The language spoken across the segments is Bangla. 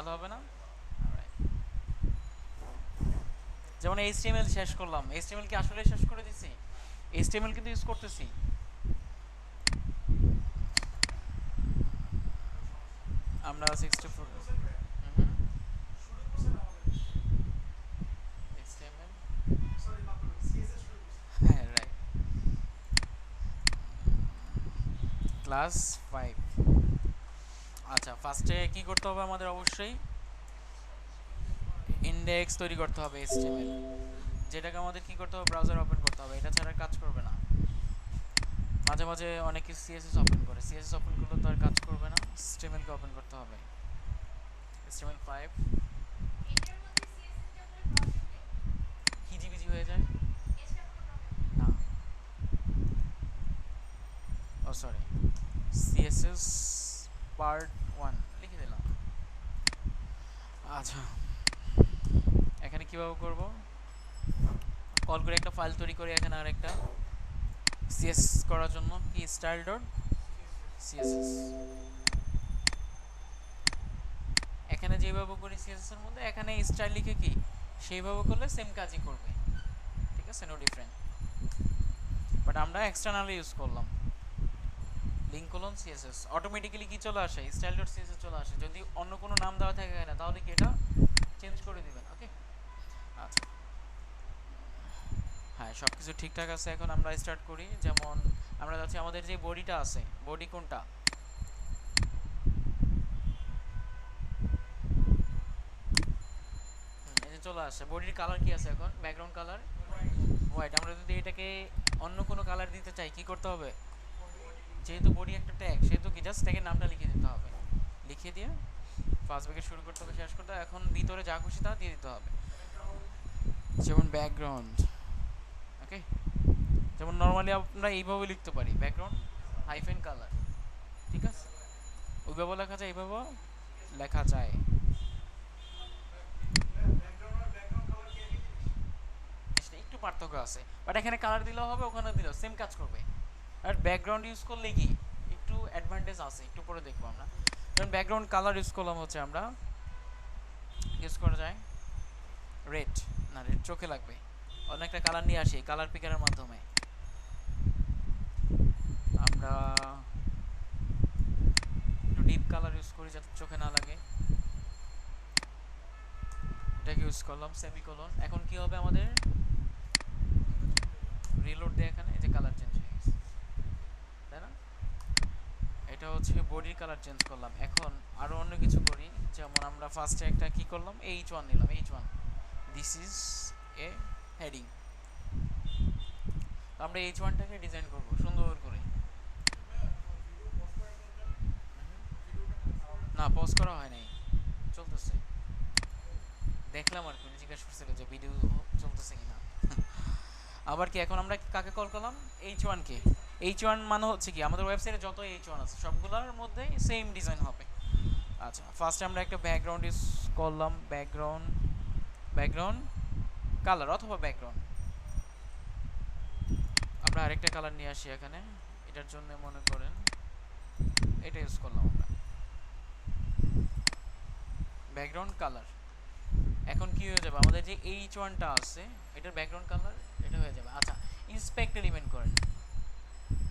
ভালো হবে না? Alright. যেমন HTML শেষ করলাম, HTML কি আসলে শেষ করে দিছি? HTML কিন্তু ইউজ করতেছি। আমরা 64 হুম HTML হ্যাঁ রাইট ক্লাস 5। আচ্ছা ফার্স্টে কি করতে হবে আমাদের? অবশ্যই ইন্ডেক্স তৈরি করতে হবে HTML, যেটাকে আমাদের কি করতে হবে? ব্রাউজার ওপেন করতে হবে, এটা ছাড়া কাজ করবে না। মাঝে মাঝে অনেকে সিএসএস ওপেন করে, সিএসএস ওপেন করলে তো আর কাজ করবে না, HTML কে ওপেন করতে হবে। HTML5 হিজিবিজি হয়ে যায় না, ও সরি, সিএসএস পার্ট 1 লিখে দিলাম। আচ্ছা এখানে কিভাবে করব? কল করে একটা ফাইল তৈরি করে এখানে আরেকটা সিএস করার জন্য কি স্টাইল ডট সিএসএস, এখানে যেভাবে করি সিএসএস এর মধ্যে এখানে স্টাইল লিখে কি সেইভাবে করলে সেম কাজই করবে, ঠিক আছে, নো ডিফারেন্ট। বাট আমরা এক্সটার্নালি ইউজ করলাম লিঙ্ক কোলন সিএসএস, অটোমেটিক্যালি কি চলে আসে? স্টাইল ডট সিএসএস চলে আসে। যদি অন্য কোনো নাম দেওয়া থাকে না তাহলে কি এটা চেঞ্জ করে দিবেন, ওকে? আচ্ছা হ্যাঁ সব কিছু ঠিকঠাক আছে, এখন আমরা স্টার্ট করি। যেমন আমরা যাচ্ছি আমাদের যে বডিটা আছে, বডি কোনটা? এই যে চলে আসে, বডির কালার কি আছে এখন? Background colour white. আমরা যদি এটাকে অন্য কোনো কালার দিতে চাই কি করতে হবে? যেহেতু বডি একটা ট্যাগ সেহেতু কি জাস্ট ট্যাগের নামটা লিখে দিতে হবে, লিখে দিয়ে ফার্স্ট ব্যাকে শুরু করতে হবে, শেষ করতে হবে। এখন ভিতরে যা খুশি তা দিয়ে দিতে হবে, যেমন ব্যাকগ্রাউন্ড, ওকে? যেমন নর্মালি আমরা এইভাবে লিখতে পারি ব্যাকগ্রাউন্ড হাইফেন কালার, ঠিক আছে? ওইভাবে লেখা যায়, এইভাবে লেখা যায়। একটু পার্থক্য আছে, বাট এখানে কালার দিলেও হবে, ওখানে দিলেও সেম কাজ করবে। আর ব্যাকগ্রাউন্ড ইউজ করলে কি একটু অ্যাডভান্টেজ আছে, একটু পরে দেখবো আমরা। যেমন ব্যাকগ্রাউন্ড কালার ইউজ করলাম হচ্ছে আমরা ইউজ করা যায় রেড, না রেড চোখে লাগবে, অন্য একটা কালার নিয়ে আসি কালার পিকারের মাধ্যমে। আমরা একটু ডিপ কালার ইউজ করি যাতে চোখে না লাগে, এটাকে ইউজ করলাম সেমিকোলন। এখন কি হবে আমাদের? রিলোড দিয়ে এখানে এই যে কালার চেঞ্জ হয়ে গেছে, তাই না? এটা হচ্ছে বডির কালার চেঞ্জ করলাম। এখন আরো অন্য কিছু করি, যেমন আমরা ফার্স্টে একটা কি করলাম? H1 নিলাম, H1, this is A heading. আমরা H1টাকে ডিজাইন করব সুন্দর করে। না পজ করা হয় নাই, চলতেছে, দেখলাম আর কি, উনি জিজ্ঞাসা করছিল যে ভিডিও চলতেছে কিনা। আবার কি এখন আমরা কাকে কল করলাম? H1 কে। H1 মানে হচ্ছে কি আমাদের ওয়েবসাইটে যত H1 আছে সবগুলোর মধ্যেই সেম ডিজাইন হবে। আচ্ছা ফার্স্টে আমরা একটা ব্যাকগ্রাউন্ড ইউজ করলাম, ব্যাকগ্রাউন্ড, ব্যাকগ্রাউন্ড কালার অথবা ব্যাকগ্রাউন্ড। আমরা আরেকটা কালার নিয়ে আসি এখানে, এটার জন্য মনে করেন এটা ইউজ করলাম আমরা, ব্যাকগ্রাউন্ড কালার। এখন কি হয়ে যাবে? আমাদের যে H1টা আছে এটার ব্যাকগ্রাউন্ড কালার এটা হয়ে যাবে। আচ্ছা ইন্সপেক্ট এলিমেন্ট করেন,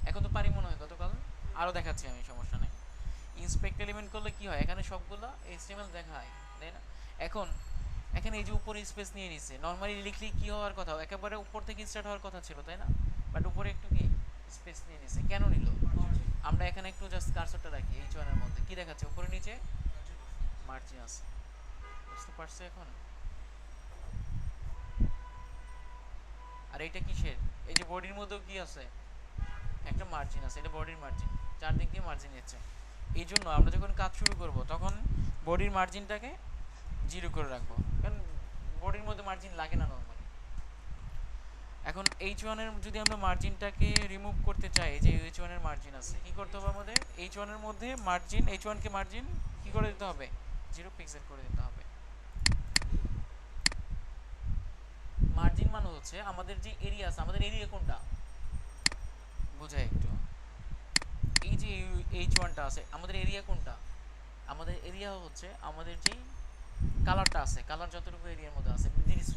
এখন তো পারি মনে হয় গতকাল, আরও দেখাচ্ছি আমি, সমস্যা নেই। ইন্সপেক্ট এলিমেন্ট করলে কি হয়? এখানে সবগুলো HTML দেখায়, তাই না? এখন এখানে এই যে উপরে স্পেস নিয়ে নিছে, নর্মালি লিখলে কি হওয়ার কথা? একেবারে উপর থেকে স্টার্ট হওয়ার কথা ছিল, তাই না? বাট উপরে একটু কি স্পেস নিয়ে নিছে, কেন নিল? আমরা এখানে একটু জাস্ট কার্সরটা রাখি H1 এর মধ্যে, কি দেখাচ্ছে উপরে নিচে? মার্জিন আছে, বুঝতে পারছো এখন? আর এইটা কিসের? এই যে বডির মধ্যেও কি আছে? একটা মার্জিন আছে, এটা বডির মার্জিন, চারদিক দিয়ে মার্জিন নিচ্ছে। এই জন্য আমরা যখন কাজ শুরু করব তখন বডির মার্জিনটাকে 0 করে রাখবো, কারণ বডির মধ্যে মার্জিন লাগে না নর্মালি। এখন H1 এর যদি আমরা মার্জিনটাকে রিমুভ করতে চাই, যে H1 এর মার্জিন আছে, কি করতে হবে আমাদের? H1 এর মধ্যে মার্জিন, H1 কে মার্জিন কি করে দিতে হবে? 0 পিক্সেল করে দিতে হবে। মার্জিন মানে হচ্ছে আমাদের যে এরিয়া আছে, আমাদের এরিয়া কোনটা বোঝায় একটু। এই যে H1টা আছে আমাদের এরিয়া কোনটা? আমাদের এরিয়া হচ্ছে আমাদের যেই কালারটা আছে, কালার যতটুকু এরিয়ার মধ্যে আছে,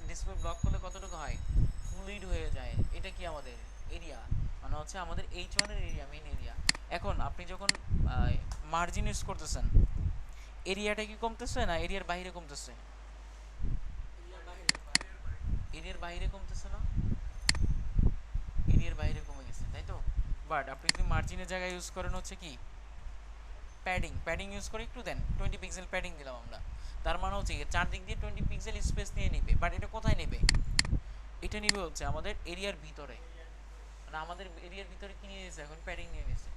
ডিসপ্লে ব্লক করলে কতটুকু হয়, ফুলিড হয়ে যায়, এটা কি আমাদের এরিয়া, মানে হচ্ছে আমাদের H1 এর এরিয়া, মেইন এরিয়া। এখন আপনি যখন মার্জিন ইউজ করতেছেন, এরিয়াটা কি কমতেছে না এরিয়ার বাইরে কমতেছে? এরিয়ার বাইরে কমতেছে না, এরিয়ার বাইরে কমে গেছে, তাই তো? বাট আপনি যদি মার্জিনের জায়গায় ইউজ করেন হচ্ছে কি প্যাডিং, প্যাডিং ইউজ করে একটু দেন, 20 পিক্সেল প্যাডিং দিলাম আমরা, তার মানে হচ্ছে চারদিক দিয়ে 20 পিক্সেল স্পেস নিয়ে নিবে। বাট এটা কোথায় নেবে? এটা নিবে হচ্ছে আমাদের এরিয়ার ভিতরে, মানে আমাদের এরিয়ার ভিতরে কি নিয়ে নিয়েছে, এখন প্যাডিং নিয়ে নিয়েছে।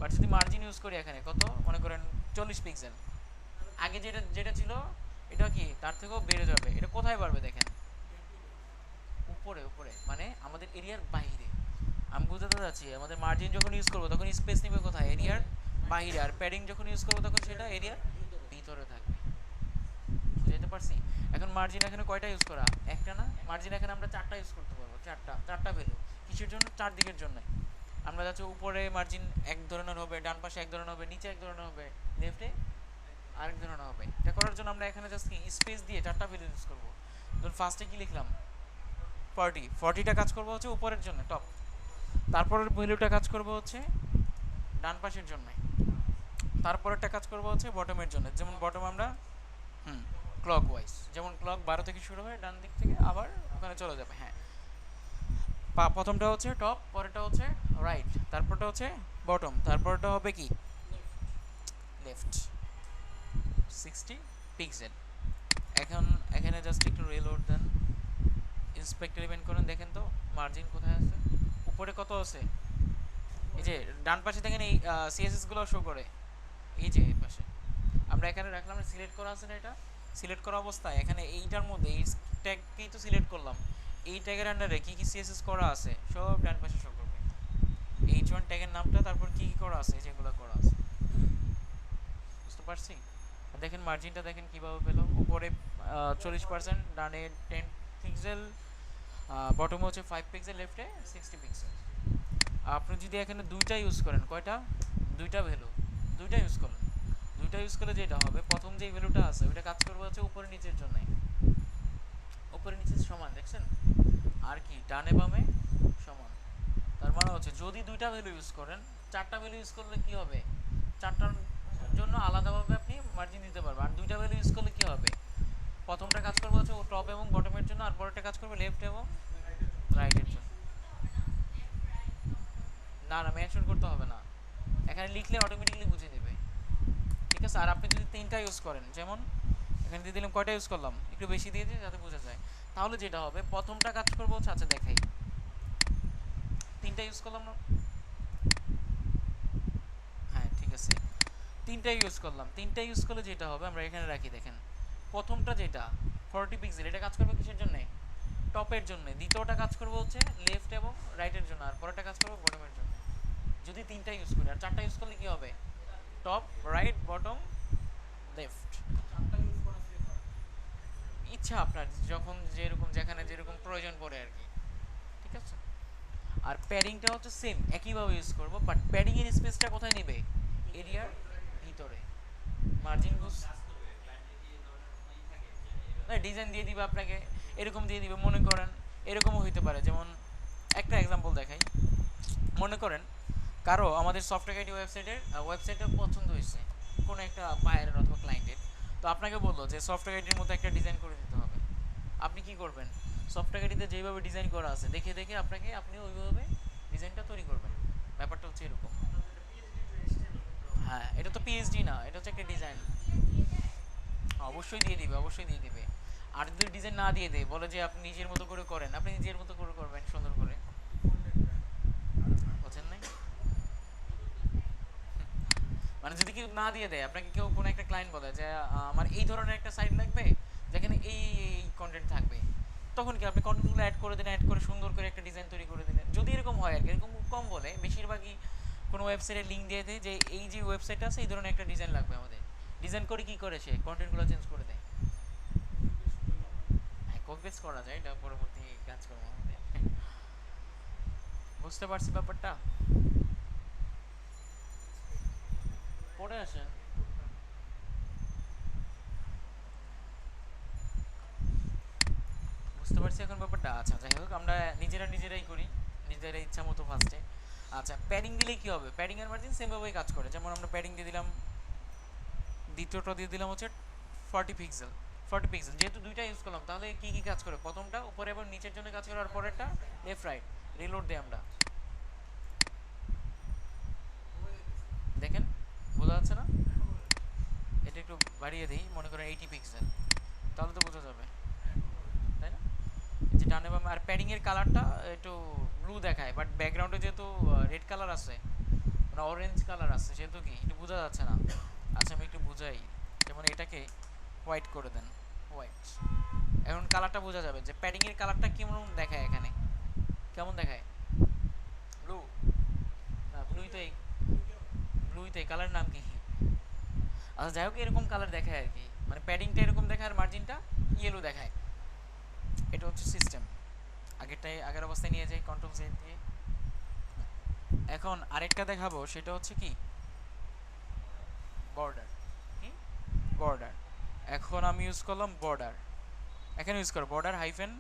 বাট যদি মার্জিন ইউজ করি এখানে কত, মনে করেন 40 পিক্সেল, আগে যেটা যেটা ছিল এটা কি তার থেকেও বেড়ে যাবে। এটা কোথায় বাড়বে দেখেন, উপরে, উপরে মানে আমাদের এরিয়ার বাইরে। আমি বুঝাতে চাচ্ছি, আমাদের মার্জিন যখন ইউজ করবো তখন স্পেস নেবে কোথায়, এরিয়ার বাইরে, আর প্যাডিং যখন ইউজ করবো তখন সেটা এরিয়ার ভিতরে থাকবে। বুঝাইতে পারছি? এখন মার্জিন এখানে কয়টা ইউজ করা, একটা না, মার্জিন এখানে আমরা চারটা ইউজ করতে পারবো, চারটা, চারটা ভ্যালু। কিসের জন্য? চারদিকের জন্য। আমরা যাচ্ছি উপরে মার্জিন এক ধরনের হবে, ডান পাশে এক ধরনের হবে, নিচে এক ধরনের হবে, লেফটে আরেক ধরনের হবে। এটা করার জন্য আমরা এখানে জাস্ট কি স্পেস দিয়ে চারটা ভ্যালু ইউজ করবো। ধরুন ফার্স্টে কি লিখলাম, 40টা কাজ করবো হচ্ছে উপরের জন্য, টপ। তারপরের ভ্যালুটা কাজ করবো হচ্ছে ডান পাশের জন্য। তারপরেরটা কাজ করবো হচ্ছে বটমের জন্য, যেমন বটম আমরা ক্লক ওয়াইজ, যেমন ক্লক 12 থেকে শুরু হয় ডান দিক থেকে আবার ওখানে চলে যাবে। হ্যাঁ, প্রথমটা হচ্ছে টপ, পরেরটা হচ্ছে রাইট, তারপরটা হচ্ছে বটম, তারপরটা হবে কি লেফট। 60 পিক্সেল। এখন এখানে জাস্ট একটু রিলোড দেন, ইন্সপেক্টর ইভেন্ট করেন, দেখেন তো মার্জিন কোথায় আছে, উপরে কত আছে, এই যে ডান পাশে দেখেন এই সিএসএস গুলো শো করে, এই যে এই পাশে আমরা এখানে রাখলাম, সিলেক্ট করা আছে না, এটা সিলেক্ট করা অবস্থায় এখানে এইটার মধ্যে এই ট্যাগকেই তো সিলেক্ট করলাম, এই ট্যাগের আন্ডারে কি কি সিএসএস করা আছে সব ডান পাশে শো করবে। H1 ট্যাগের নামটা, তারপর কি কি করা আছে, যেগুলো করা আছে, বুঝতে পারছি? দেখেন মার্জিনটা দেখেন কিভাবে পেলো, উপরে 40%, ডানে 10 পিক্সেল, বটমে হচ্ছে 5 পিক্সেল, লেফটে 60 পিক্সেল। আপনি যদি এখানে দুইটা ইউজ করেন, কয়টা, দুইটা ভ্যালু, দুইটা ইউজ করেন, দুইটা ইউজ করলে যেটা হবে, প্রথম যে ভ্যালুটা আছে ওইটা কাজ করবে হচ্ছে উপরে নিচের জন্য, উপরে নিচে সমান, দেখছেন? আর কি ডানে বামে সমান। তার মানে হচ্ছে যদি দুইটা ভ্যালু ইউজ করেন, চারটা ভ্যালু ইউজ করলে কি হবে, চারটার জন্য আলাদাভাবে আপনি মার্জিন দিতে পারবেন। আর দুইটা ভ্যালু ইউজ করলে কি হবে, প্রথমটা কাজ করবে হচ্ছে টপ এবং বটমের জন্য, আর পরেরটা কাজ করবে লেফট এবং রাইটের জন্য। না না, মেনশন করতে হবে না, এখানে লিখলে অটোমেটিক্যালি বুঝে নেবে। ঠিক আছে? আর আপনি যদি তিনটা ইউজ করেন, যেমন এখানে দিয়ে দিলাম, কয়টা ইউজ করলাম, একটু বেশি দিয়ে দিই যাতে বোঝা যায়, তাহলে যেটা হবে প্রথমটা কাজ করবো হচ্ছে, আচ্ছা দেখাই, তিনটা ইউজ করলাম না, হ্যাঁ ঠিক আছে, তিনটা ইউজ করলাম, তিনটা ইউজ করলে যেটা হবে আমরা এখানে রাখি, দেখেন প্রথমটা যেটা 40 পিক্সেল, এটা কাজ করবে কিসের জন্য, টপের জন্য। দ্বিতীয়টা কাজ করবে হচ্ছে লেফট এবং রাইটের জন্য, আর পরেরটা কাজ করবে বটমের জন্য। যদি তিনটা ইউজ করি, আর চারটা ইউজ করলে কি হবে, টপ, রাইট, বটম, লেফট। ইচ্ছা আপনার, যখন যেরকম যেখানে যেরকম প্রয়োজন পড়ে আর কি। ঠিক আছে? আর প্যাডিংটা হচ্ছে সেম একইভাবে ইউজ করব, বাট প্যাডিং এর স্পেসটা কোথায় নেবে, এরিয়ার ভিতরে। মার্জিন বুঝ না, ডিজাইন দিয়ে দিবে আপনাকে, এরকম দিয়ে দিবে, মনে করেন এরকমও হইতে পারে। যেমন একটা এক্সাম্পল দেখাই, মনে করেন কারো আমাদের সফটওয়্যার আইডি ওয়েবসাইটটা পছন্দ হয়েছে কোনো একটা বায়ারের অথবা ক্লায়েন্টের, তো আপনাকে বললো যে সফটওয়্যার আইডির মতো একটা ডিজাইন করে দিতে হবে। আপনি কি করবেন, সফটওয়্যার আইডিতে যেভাবে ডিজাইন করা আছে দেখে দেখে আপনি ওইভাবে ডিজাইনটা তৈরি করবেন। ব্যাপারটা হচ্ছে এরকম। হ্যাঁ, এটা তো পিএইচডি না, এটা হচ্ছে একটা ডিজাইন। অবশ্যই দিয়ে দিবে, অবশ্যই দিয়ে দিবে। আর যদি ডিজাইন না দিয়ে দেয়, বলে যে আপনি নিজের মতো করে করেন, আপনি নিজের মতো করে করবেন সুন্দর করে। বুঝেন নাই? মানে যদি কেউ না দিয়ে দেয় আপনাকে, কেউ কোনো একটা ক্লায়েন্ট বলে যে আমার এই ধরনের একটা সাইট লাগবে যেখানে এই এই কন্টেন্ট থাকবে, তখন কি আপনি কন্টেন্টগুলো অ্যাড করে দিন, অ্যাড করে সুন্দর করে একটা ডিজাইন তৈরি করে দিলেন। যদি এরকম হয় আর কি, এরকম কম বলে, বেশিরভাগই কোনো ওয়েবসাইটের লিঙ্ক দিয়ে দেয় যে এই যে ওয়েবসাইট আছে এই ধরনের একটা ডিজাইন লাগবে আমাদের। ডিজাইন করে কি করে সে কন্টেন্টগুলো চেঞ্জ করে দেয়। হ্যাঁ, কপি পেস্ট করা যায়, এটা পরবর্তী কাজ করবো আমাদের। বুঝতে পারছি ব্যাপারটা? পড়ে আসেন। বুঝতে পারছি এখন ব্যাপারটা। আচ্ছা যাই হোক, আমরা নিজেরাই করি নিজেরা ইচ্ছা মতো ফার্স্টে। আচ্ছা প্যাডিং দিলে কি হবে? প্যাডিং এর মার্জিন সেম ভাবেই কাজ করে। যেমন আমরা প্যাডিং দিয়ে দিলাম, দ্বিতীয়টা দিয়ে দিলাম হচ্ছে 40 পিক্সেল। 40 পিক্সেল যেহেতু দুইটা ইউজ করলাম, তাহলে কি কি কাজ করে? প্রথমটা উপরে এবং নিচের জন্য কাজ করে, আর পরেরটা লেফট রাইট। রিলোড দিই আমরা, দেখেন বোঝা যাচ্ছে না? এটা একটু বাড়িয়ে দিই, মনে করেন 80 পিক্সেল, তাহলে তো বোঝা যাবে, তাই না? যে ডানে বামে। আর প্যাডিং এর কালারটা একটু ব্লু দেখায়, বাট ব্যাকগ্রাউন্ডে যেহেতু রেড কালার আছে, মানে অরেঞ্জ কালার আছে, সেহেতু কি একটু বোঝা যাচ্ছে না। আচ্ছা আমি একটু বুঝাই, যেমন এটাকে হোয়াইট করে দেন, হোয়াইট। এখন কালারটা বোঝা যাবে যে প্যাডিং এর কালারটা কেমন দেখায় এখানে, কেমন দেখায়? ব্লু না, ব্লুই তো এই, ব্লুই তো এই কালার নাম কি? আচ্ছা যাই হোক, এরকম কালার দেখায় আর কি, মানে প্যাডিংটা এরকম দেখায় আর মার্জিনটা ইয়েলো দেখায়। এটা হচ্ছে সিস্টেম। আগের অবস্থায় নিয়ে যাই কন্ট্রোল জেড দিয়ে। এখন আরেকটা দেখাবো, সেটা হচ্ছে কি বর্ডার। কি বর্ডার? এখন আমি ইউজ করলাম বর্ডার, এখানে ইউজ করো border hyphen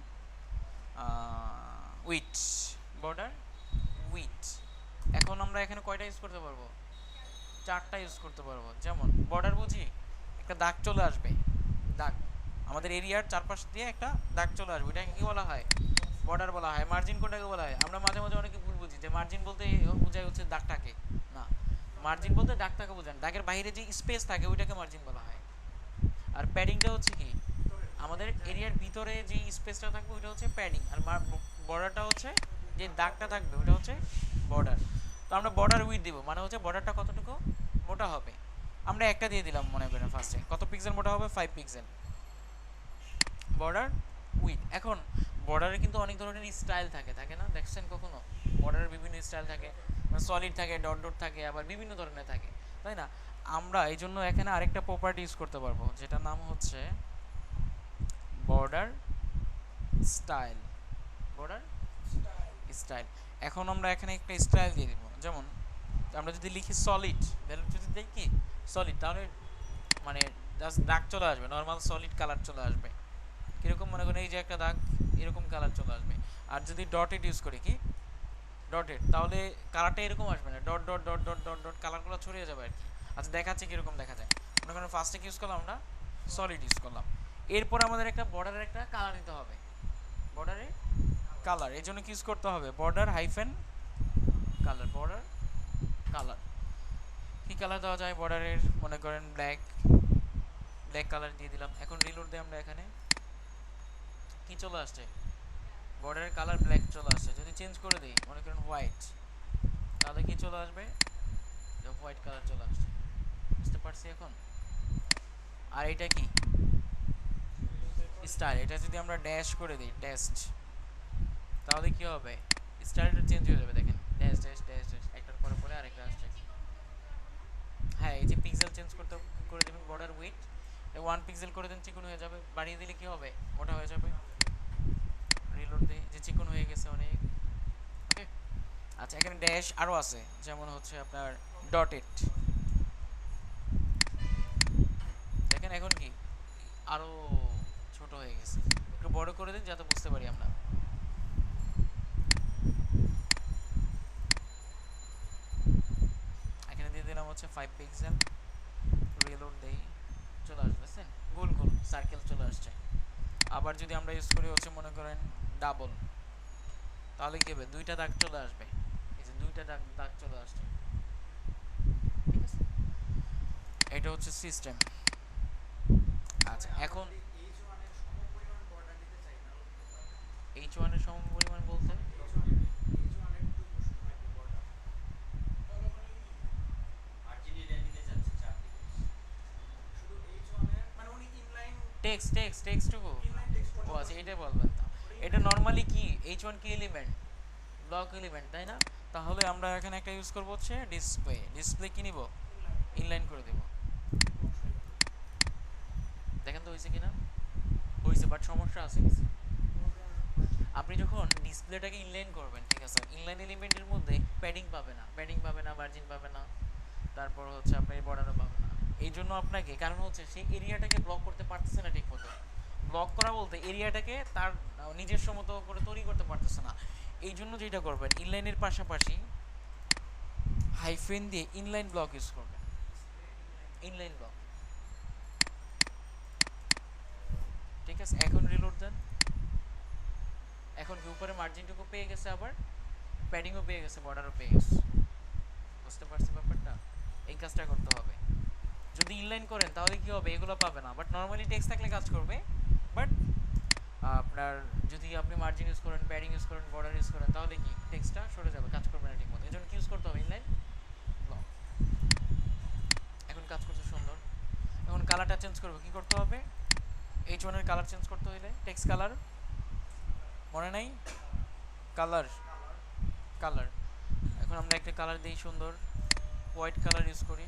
with, border with. এখন আমরা এখানে কয়টা ইউজ করতে পারবো? 4টা ইউজ করতে পারবো। যেমন বর্ডার বুঝি, একটা দাগ চলে আসবে, দাগ আমাদের এরিয়ার চারপাশ দিয়ে একটা দাগ চলে আসবে, এটাকে কি বলা হয়? বর্ডার বলা হয়। মার্জিন কোনটাকে বলা হয়? আমরা মাঝে মাঝে অনেকে ভুল বুঝি যে মার্জিন বলতে বোঝায় হচ্ছে দাগটাকে, না, মার্জিন বলতে দাগটাকে বোঝায়, দাগের বাইরে যে স্পেস থাকে ওইটাকে মার্জিন বলা হয়। আর প্যাডিংটা হচ্ছে কি, আমাদের এরিয়ার ভিতরে যে স্পেসটা থাকবে ওইটা হচ্ছে প্যাডিং, আর বর্ডারটা হচ্ছে যে দাগটা থাকবে ওইটা হচ্ছে বর্ডার। তো আমরা বর্ডার উইথ দিব, মানে হচ্ছে বর্ডারটা কতটুকু মোটা হবে। আমরা একটা দিয়ে দিলাম, মনে করেন ফার্স্টে কত পিক্সেল মোটা হবে? 5 পিক্সেল, বর্ডার উইথ। এখন বর্ডারে কিন্তু অনেক ধরনের স্টাইল থাকে, থাকে না? দেখছেন কখনো? বর্ডারের বিভিন্ন স্টাইল থাকে, সলিড থাকে, ডট ডট থাকে, আবার বিভিন্ন ধরনের থাকে, তাই না? আমরা এই জন্য এখানে আরেকটা প্রপার্টি ইউজ করতে পারবো, যেটার নাম হচ্ছে বর্ডার স্টাইল। Border style. এখন আমরা এখানে একটা স্টাইল দিয়ে দিব, যেমন আমরা যদি লিখি সলিড, যদি দেখি সলিড, তাহলে মানে জাস্ট দাগ চলে আসবে, নর্মাল সলিড কালার চলে আসবে। কিরকম? মনে করেন এই যে একটা দাগ, এরকম কালার চলে আসবে। আর যদি ডটেড ইউজ করি, কি ডটেড, তাহলে কালারটা এরকম আসবে না, dot dot dot dot dot dot কালারগুলো ছড়িয়ে যাবে আর কি। আচ্ছা দেখাচ্ছে কিরকম দেখা যায়। মনে করেন ফার্স্টে কি ইউজ করলাম আমরা? সলিড ইউজ করলাম। এরপর আমাদের একটা বর্ডারের একটা কালার দিতে হবে, বর্ডারে কালার। এই জন্য কি ইউজ করতে হবে? Border hyphen colour, border colour. কি কালার দেওয়া যায় বর্ডারের? মনে করেন ব্ল্যাক, ব্ল্যাক কালার দিয়ে দিলাম। এখন রিলোড দিই আমরা, এখানে কি চলে আসছে? বর্ডারের কালার ব্ল্যাক চলে আসছে। যদি চেঞ্জ করে দিই, মনে করেন হোয়াইট, তাহলে কি চলে আসবে? হোয়াইট কালার চলে আসছে। বুঝতে পারছি এখন? আর এটা কি স্টাইল, এটা যদি আমরা ড্যাশ করে দিই, টেস্ট, তাহলে কি হবে? স্টাইলটা চেঞ্জ হয়ে যাবে, দেখেন ড্যাশ ড্যাশ ড্যাশ ড্যাশ, একটার পরে পরে আরেকটা আসছে। হ্যাঁ, এই যে পিক্সেল চেঞ্জ করতে করে দেবেন, বর্ডার উইথ 1 পিক্সেল করে দেন, চিকন হয়ে যাবে। বাড়িয়ে দিলে কি হবে? মোটা হয়ে যাবে। রিলোড দিই, যে চিকন হয়ে গেছে অনেক। ওকে। আচ্ছা এখানে ড্যাশ আরও আছে, যেমন হচ্ছে আপনার ডটেড, দেখেন এখন কি আরও ছোট হয়ে গেছে। একটু বড় করে দিন যাতে বুঝতে পারি আমরা। এখানে দিয়ে দিলাম হচ্ছে 5 পিক্সেল, রিলোড দেই, চলে আসবে, বুঝছেন? গোল গোল সার্কেল চলে আসছে। আবার যদি আমরা ইউজ করি হচ্ছে মনে করেন ডাবল, তাহলে কি হবে? দুইটা দাগ চলে আসবে, এই যে দুইটা দাগ দাগ চলে আসছে, ঠিক আছে? এটা হচ্ছে সিস্টেম। আচ্ছা এখন H1 এর সম পরিমাণ বলতে টেক্সট টেক্সট টেক্সটটুকু, ও আচ্ছা এটাই বলবেন তো। এটা নর্মালি কি H1 কি এলিমেন্ট? ব্লক এলিমেন্ট, তাই না? তাহলে আমরা এখানে একটা ইউজ করব হচ্ছে ডিসপ্লে। ডিসপ্লে কি নিব? ইনলাইন করে দেব। দেখেন তো হয়েছে কিনা? হয়েছে, বাট সমস্যা আছে কিছু। আপনি যখন ডিসপ্লেটাকে ইনলাইন করবেন, ঠিক আছে, ইনলাইন এলিমেন্টের মধ্যে প্যাডিং পাবে না, প্যাডিং পাবে না, মার্জিন পাবে না, তারপর হচ্ছে আপনি বর্ডারও পাবে না। এই জন্য আপনাকে, কারণ হচ্ছে সেই এরিয়াটাকে ব্লক করতে পারতেছে না ঠিক মতো। ব্লক করা বলতে তো এরিয়াটাকে তার নিজস্ব মতো করে তৈরি করতে পারতেছে না। এই জন্য যেটা করবেন, ইনলাইনের পাশাপাশি হাইফেন দিয়ে ইনলাইন ব্লক ইউজ করবেন। ইনলাইন ব্লক, ঠিক আছে। এখন রিলোড দেন। এখন কি উপরে মার্জিনটুকু পেয়ে গেছে, আবার প্যাডিংও পেয়ে গেছে, বর্ডারও পেয়ে গেছে। বুঝতে পারছি ব্যাপারটা? এই কাজটা করতে হবে। যদি ইনলাইন করেন তাহলে কি হবে, এগুলো পাবে না। বাট নর্মালি টেক্সট থাকলে কাজ করবে। বাট আপনার যদি আপনি মার্জিন ইউজ করেন, প্যাডিং ইউজ করেন, বর্ডার ইউজ করেন, তাহলে কি টেক্সটটা সরে যাবে, কাজ করবে না ঠিক মতো। এই জন্য কি ইউজ করতে হবে, ইনলাইন ব্লক। এখন কাজ করছে সুন্দর। এখন কালারটা চেঞ্জ করবো, কি করতে হবে? H1 এর কালার চেঞ্জ করতে হইলে টেক্সট কালার মনে নাই, কালার কালার। এখন আমরা একটা কালার দিই সুন্দর, হোয়াইট কালার ইউজ করি।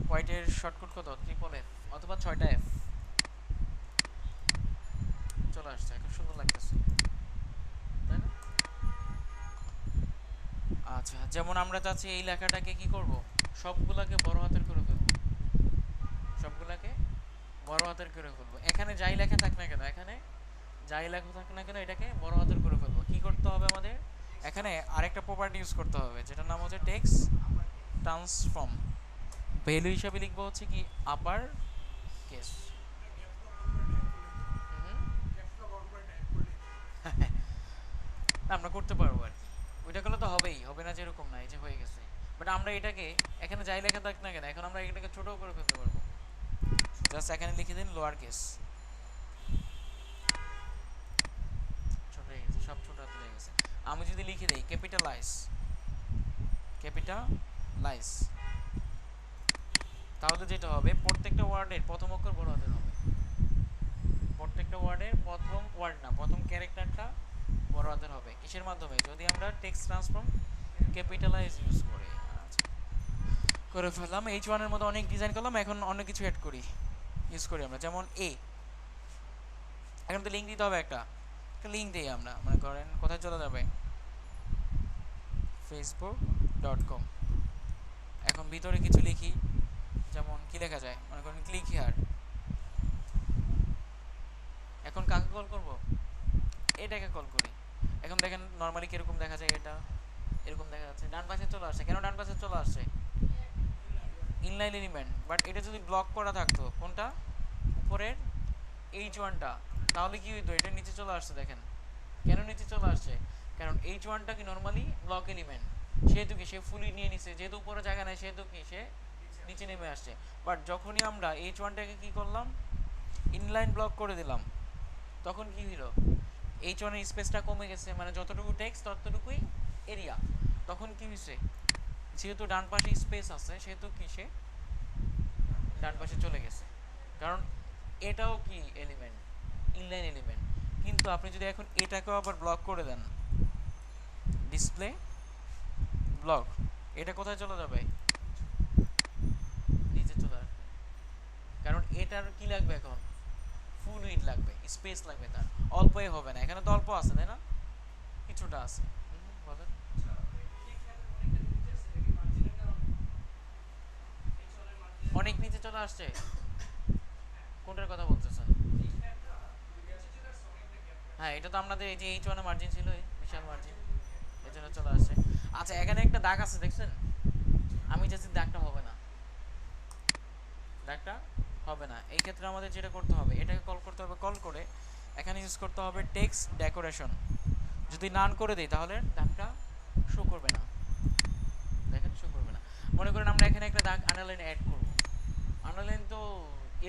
হোয়াইটের শর্টকাট কত, ট্রিপল এফ অথবা 6টা এফ। চলে আসছে, এখন সুন্দর লাগতেছে, তাই না? আচ্ছা, যেমন আমরা চাচ্ছি এই লেখাটাকে কি করব, সবগুলাকে বড় হাতের করে ফেলবো, সবগুলাকে বড় হাতের করে ফেলবো। এখানে যাই লেখা থাক না কেন, এখানে যাই লেখা থাক না কেন, এটাকে বড় হাতের করে ফেলবো। কি করতে হবে আমাদের, এখানে আরেকটা প্রপার্টি ইউজ করতে হবে, যেটার নাম হচ্ছে টেক্সট ট্রান্সফর্ম। ভ্যালু হিসাবে লিখবো হচ্ছে কি আপার কেস। আমরা করতে পারবো আর কি, ওইটা করলে তো হবেই, হবে না যেরকম না, এই যে হয়ে গেছে। বাট আমরা এটাকে এখানে যাই লেখা থাক না কেন, এখন আমরা এটাকে ছোটও করে ফেলতে পারবো। জাস্ট এখানে লিখে দিন লোয়ার কেস, ছোট হয়ে গেছে, সব ছোট হাতে হয়ে গেছে। আমি যদি লিখে দিই ক্যাপিটালাইজ, ক্যাপিটালাইজ, তাহলে যেটা হবে প্রত্যেকটা ওয়ার্ডের প্রথম অক্ষর বড় হাতের হবে। প্রত্যেকটা ওয়ার্ডের প্রথম ওয়ার্ড না, প্রথম ক্যারেক্টারটা বড় হাতের হবে। কিসের মাধ্যমে, যদি আমরা টেক্সট ট্রান্সফর্ম ক্যাপিটালাইজ ইউজ করি। আচ্ছা, করে ফেললাম। H1 এর মধ্যে অনেক ডিজাইন করলাম, এখন অনেক কিছু অ্যাড করি, ইউজ করি আমরা। যেমন এখন তো লিঙ্ক দিতে হবে, একটা লিঙ্ক দিই আমরা, মনে করেন কোথায় চলে যাবে, facebook.com। এখন ভিতরে কিছু লিখি, যেমন কি লেখা যায়, মনে করেন ক্লিক হিয়ার। এখন কাকে কল করব, এটাকে কল করি। এখন দেখেন নর্মালি কিরকম দেখা যায়, এটা এরকম দেখা যাচ্ছে, ডান পাশে চলে আসছে। কেন ডান পাশে চলে আসছে, ইনলাইন এলিমেন্ট। বাট এটা যদি ব্লক করা থাকতো, কোনটা, উপরের H1টা, তাহলে কি হইতো, এটা নিচে চলে আসছে। দেখেন কেন নিচে চলে আসছে, কারণ H1টা কি নর্মালি ব্লক এলিমেন্ট, সেহেতু কি সে ফুলি নিয়ে নিছে, যেহেতু উপরে জায়গা নেই সেহেতু কি সে নিচে নেমে আসছে। বাট যখনই আমরা H1টাকে কি করলাম, ইনলাইন ব্লক করে দিলাম, তখন কি হলো, H1 এর স্পেসটা কমে গেছে, মানে যতটুকু টেক্সট ততটুকুই এরিয়া। তখন কি হয়েছে, যেহেতু ডান পাশে স্পেস আছে সেহেতু কি সে ডান পাশে চলে গেছে, কারণ এটাও কি এলিমেন্ট, ইনলাইন এলিমেন্ট। কিন্তু আপনি যদি এখন এটাকেও আবার ব্লক করে দেন, ডিসপ্লে ব্লক, এটা কোথায় চলে যাবে, নিচে চলে আসবে। কারণ এটার কি লাগবে, এখন ফুল উইডথ লাগবে, স্পেস লাগবে, তার অল্পই হবে না। এখানে তো অল্প আছে, তাই না, কিছুটা আছে। বলেন, অনেক নিচে চলে আসছে, কোনটার কথা বলতেছেন? হ্যাঁ, এটা তো আমাদের এই যে H1 এ মার্জিন ছিল, এই বিশাল মার্জিন, এর জন্য চলে আসছে। আচ্ছা, এখানে একটা দাগ আছে দেখছেন, আমি চাচ্ছি দাগটা হবে না, দাগটা হবে না। এই ক্ষেত্রে আমাদের যেটা করতে হবে, এটাকে কল করতে হবে, কল করে এখানে ইউজ করতে হবে টেক্সট ডেকোরেশন। যদি নান করে দিই তাহলে দাগটা শো করবে না, দেখেন শো করবে না। মনে করেন আমরা এখানে একটা দাগ আন্ডারলাইন অ্যাড করব, আন্ডারলাইন তো